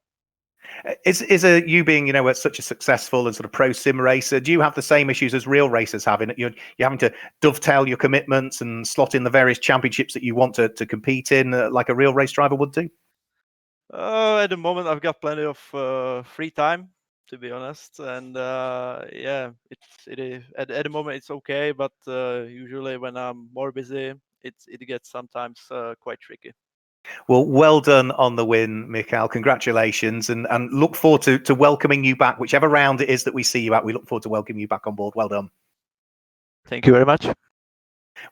Is you being such a successful and sort of pro sim racer, do you have the same issues as real racers have in it? You're having to dovetail your commitments and slot in the various championships that you want to compete in, like a real race driver would do? At the moment, I've got plenty of free time, to be honest, and yeah, it is at the moment it's okay, but usually when I'm more busy, it gets sometimes quite tricky. Well done on the win, Mikael. Congratulations, and look forward to welcoming you back, whichever round it is that we see you at. We look forward to welcoming you back on board. Well done. Thank you very much.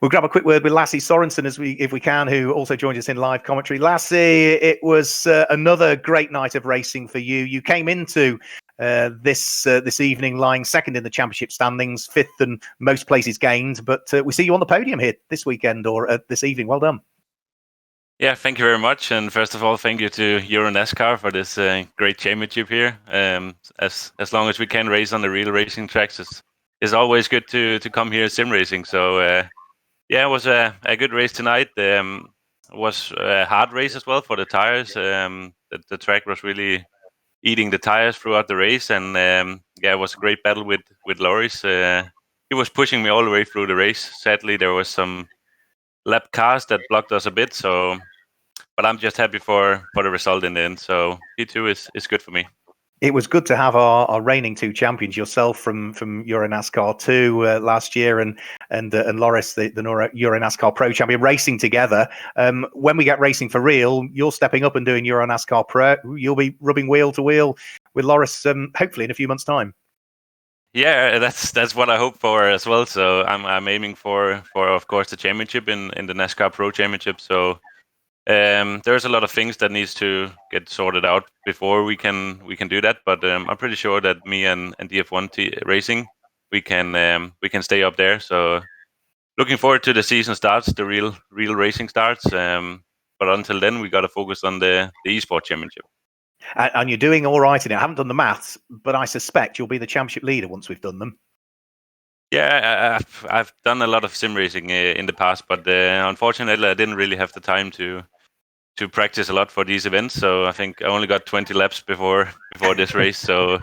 We'll grab a quick word with Lassie Sorensen if we can, who also joined us in live commentary. Lassie, it was another great night of racing for you. You came into this evening lying second in the championship standings, fifth and most places gained, but we see you on the podium here this weekend or this evening. Well done. Yeah, thank you very much. And first of all, thank you to EuroNASCAR for this great championship here. As long as we can race on the real racing tracks, it's always good to come here sim racing. So yeah, it was a good race tonight. It was a hard race as well for the tires. The track was really eating the tires throughout the race, and yeah, it was a great battle with Loris. He was pushing me all the way through the race. Sadly, there was some lap cars that blocked us a bit. So, but I'm just happy for the result in the end. So P2 is good for me. It was good to have our reigning two champions, yourself from EuroNASCAR 2 last year, and Loris, the EuroNASCAR Pro champion, racing together. When we get racing for real, you're stepping up and doing EuroNASCAR Pro. You'll be rubbing wheel to wheel with Loris, hopefully in a few months' time. Yeah, that's what I hope for as well. So I'm aiming for of course the championship in the NASCAR Pro Championship. So there's a lot of things that needs to get sorted out before we can do that. But I'm pretty sure that me and DF1 Racing we can stay up there. So looking forward to the season starts, the real racing starts. But until then, we got to focus on the Esports Championship. And you're doing all right in it. I haven't done the maths, but I suspect you'll be the championship leader once we've done them. Yeah, I've done a lot of sim racing in the past, but unfortunately, I didn't really have the time to practice a lot for these events. So I think I only got 20 laps before this race. So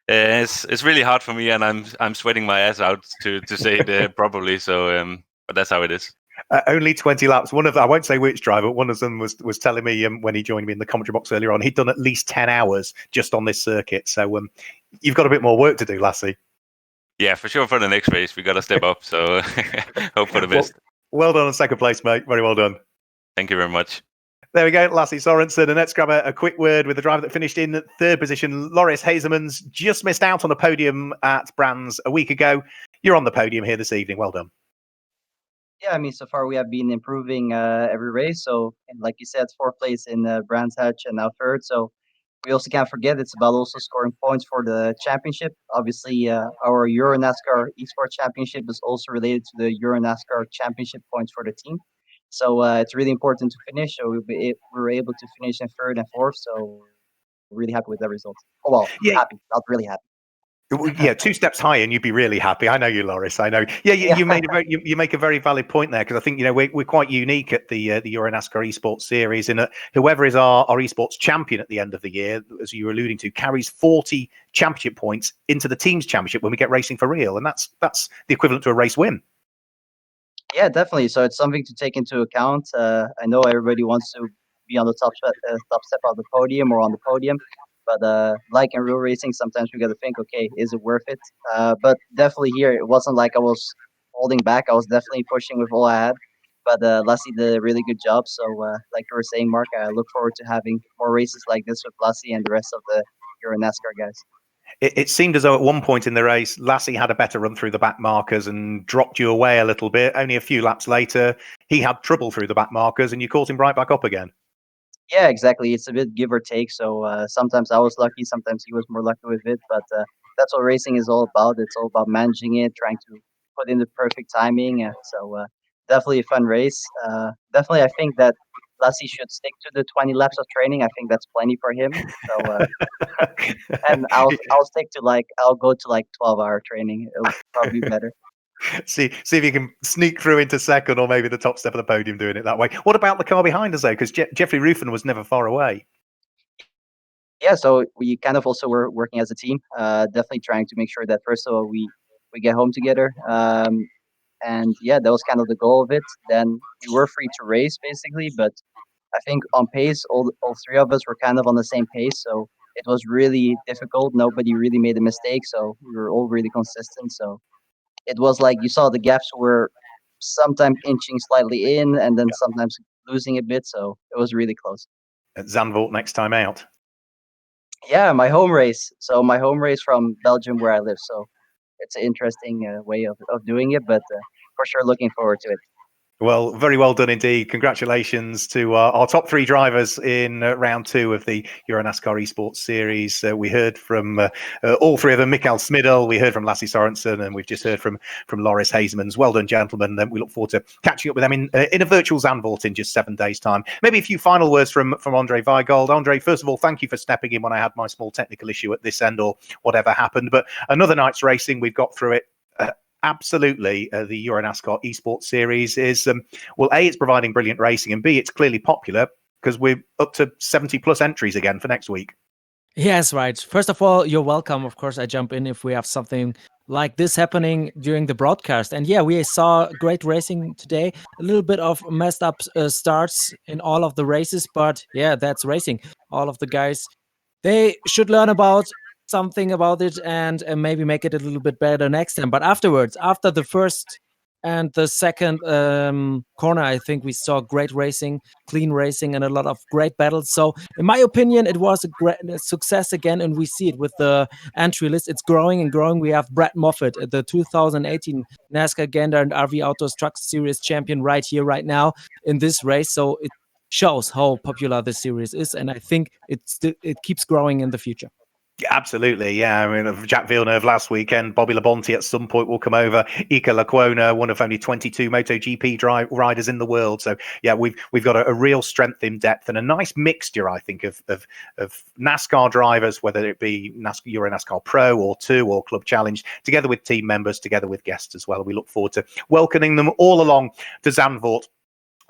it's really hard for me, and I'm sweating my ass out to say it properly. So, but that's how it is. Only 20 laps. One of them, I won't say which driver, one of them was telling me when he joined me in the commentary box earlier on, he'd done at least 10 hours just on this circuit. So you've got a bit more work to do, Lassie. Yeah, for sure. For the next race, we got to step up. So hope for the best. Well done on second place, mate. Very well done. Thank you very much. There we go, Lassie Sorensen. And let's grab a quick word with the driver that finished in third position. Loris Hazemans just missed out on the podium at Brands a week ago. You're on the podium here this evening. Well done. Yeah, I mean, so far we have been improving every race. So, and like you said, fourth place in Brands Hatch and now third. So we also can't forget it's about also scoring points for the championship. Obviously, our EuroNASCAR Esports Championship is also related to the EuroNASCAR Championship points for the team. So it's really important to finish. So we were able to finish in third and fourth. So really happy with the results. Oh well, Yeah. happy, not really happy. Yeah, 2 steps higher and you'd be really happy. I know you, Loris. I know. Yeah, you made you make a very valid point there, because I think we're quite unique at the EuroNASCAR Esports Series in that whoever is our esports champion at the end of the year, as you were alluding to, carries 40 championship points into the team's championship when we get racing for real, and that's the equivalent to a race win. Yeah, definitely. So it's something to take into account. I know everybody wants to be on the top step of the podium or on the podium, but like in real racing, sometimes we got to think, okay, is it worth it? But definitely here, it wasn't like I was holding back. I was definitely pushing with all I had. But Lassie did a really good job. So like you were saying, Mark, I look forward to having more races like this with Lassie and the rest of the EuroNASCAR guys. It seemed as though at one point in the race, Lassie had a better run through the back markers and dropped you away a little bit. Only a few laps later, he had trouble through the back markers and you caught him right back up again. Yeah, exactly. It's a bit give or take. So sometimes I was lucky, sometimes he was more lucky with it. But that's what racing is all about. It's all about managing it, trying to put in the perfect timing. So definitely a fun race. Definitely, I think that Lassie should stick to the 20 laps of training. I think that's plenty for him. So and I'll stick to I'll go to 12-hour training. It'll probably be better. See if you can sneak through into second or maybe the top step of the podium doing it that way. What about the car behind us though? Because Jeffrey Ruffin was never far away. Yeah, so we kind of also were working as a team. Definitely trying to make sure that first of all we get home together. And yeah, that was kind of the goal of it. Then we were free to race basically, but I think on pace, all three of us were kind of on the same pace. So it was really difficult. Nobody really made a mistake. So we were all really consistent. So it was like you saw the gaps were sometimes inching slightly in and then sometimes losing a bit. So it was really close. At Zandvoort next time out. Yeah, my home race. So my home race from Belgium where I live. So it's an interesting way of doing it, but for sure looking forward to it. Well, very well done indeed. Congratulations to our top 3 drivers in round 2 of the EuroNASCAR Esports Series. We heard from all 3 of them, Mikael Smidl, we heard from Lassie Sorensen, and we've just heard from Loris Hazemans. Well done, gentlemen. We look forward to catching up with them in a virtual Zandvoort in just 7 days' time. Maybe a few final words from Andre Weigold. Andre, first of all, thank you for stepping in when I had my small technical issue at this end or whatever happened. But another night's racing, we've got through it. Absolutely, the EuroNASCAR Esports Series is, well, A, it's providing brilliant racing, and B, it's clearly popular because we're up to 70 plus entries again for next week. Yes, right. First of all, you're welcome. Of course, I jump in if we have something like this happening during the broadcast. And yeah, we saw great racing today. A little bit of messed up starts in all of the races, but yeah, that's racing. All of the guys, they should learn about something about it and maybe make it a little bit better next time. But afterwards, after the first and the second corner, I think we saw great racing, clean racing, and a lot of great battles. So in my opinion, it was a great success again, and we see it with the entry list. It's growing and growing. We have Brent Moffett, the 2018 NASCAR Gander and RV Autos Truck Series champion right here, right now in this race. So it shows how popular this series is, and I think it keeps growing in the future. Absolutely, yeah. I mean, Jack Villeneuve last weekend, Bobby Labonte at some point will come over. Ika Lecuona, one of only 22 MotoGP riders in the world. So yeah, we've got a real strength in depth and a nice mixture, I think, of NASCAR drivers, whether it be EuroNASCAR Pro or 2 or Club Challenge, together with team members, together with guests as well. We look forward to welcoming them all along to Zandvoort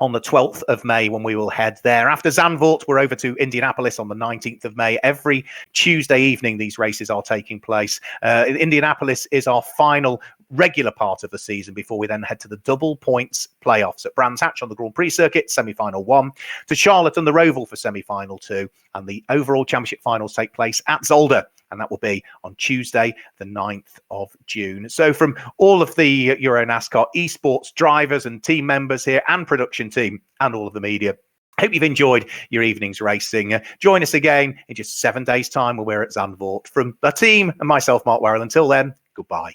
on the 12th of May when we will head there. After Zandvoort, we're over to Indianapolis on the 19th of May. Every Tuesday evening, these races are taking place. Indianapolis is our final regular part of the season before we then head to the double points playoffs at Brands Hatch on the Grand Prix circuit, semi-final 1, to Charlotte and the Roval for semi-final 2, and the overall championship finals take place at Zolder, and that will be on Tuesday, the 9th of June. So from all of the EuroNASCAR esports drivers and team members here and production team and all of the media, hope you've enjoyed your evening's racing. Join us again in just 7 days' time when we're at Zandvoort. From the team and myself, Mark Warrell, until then, goodbye.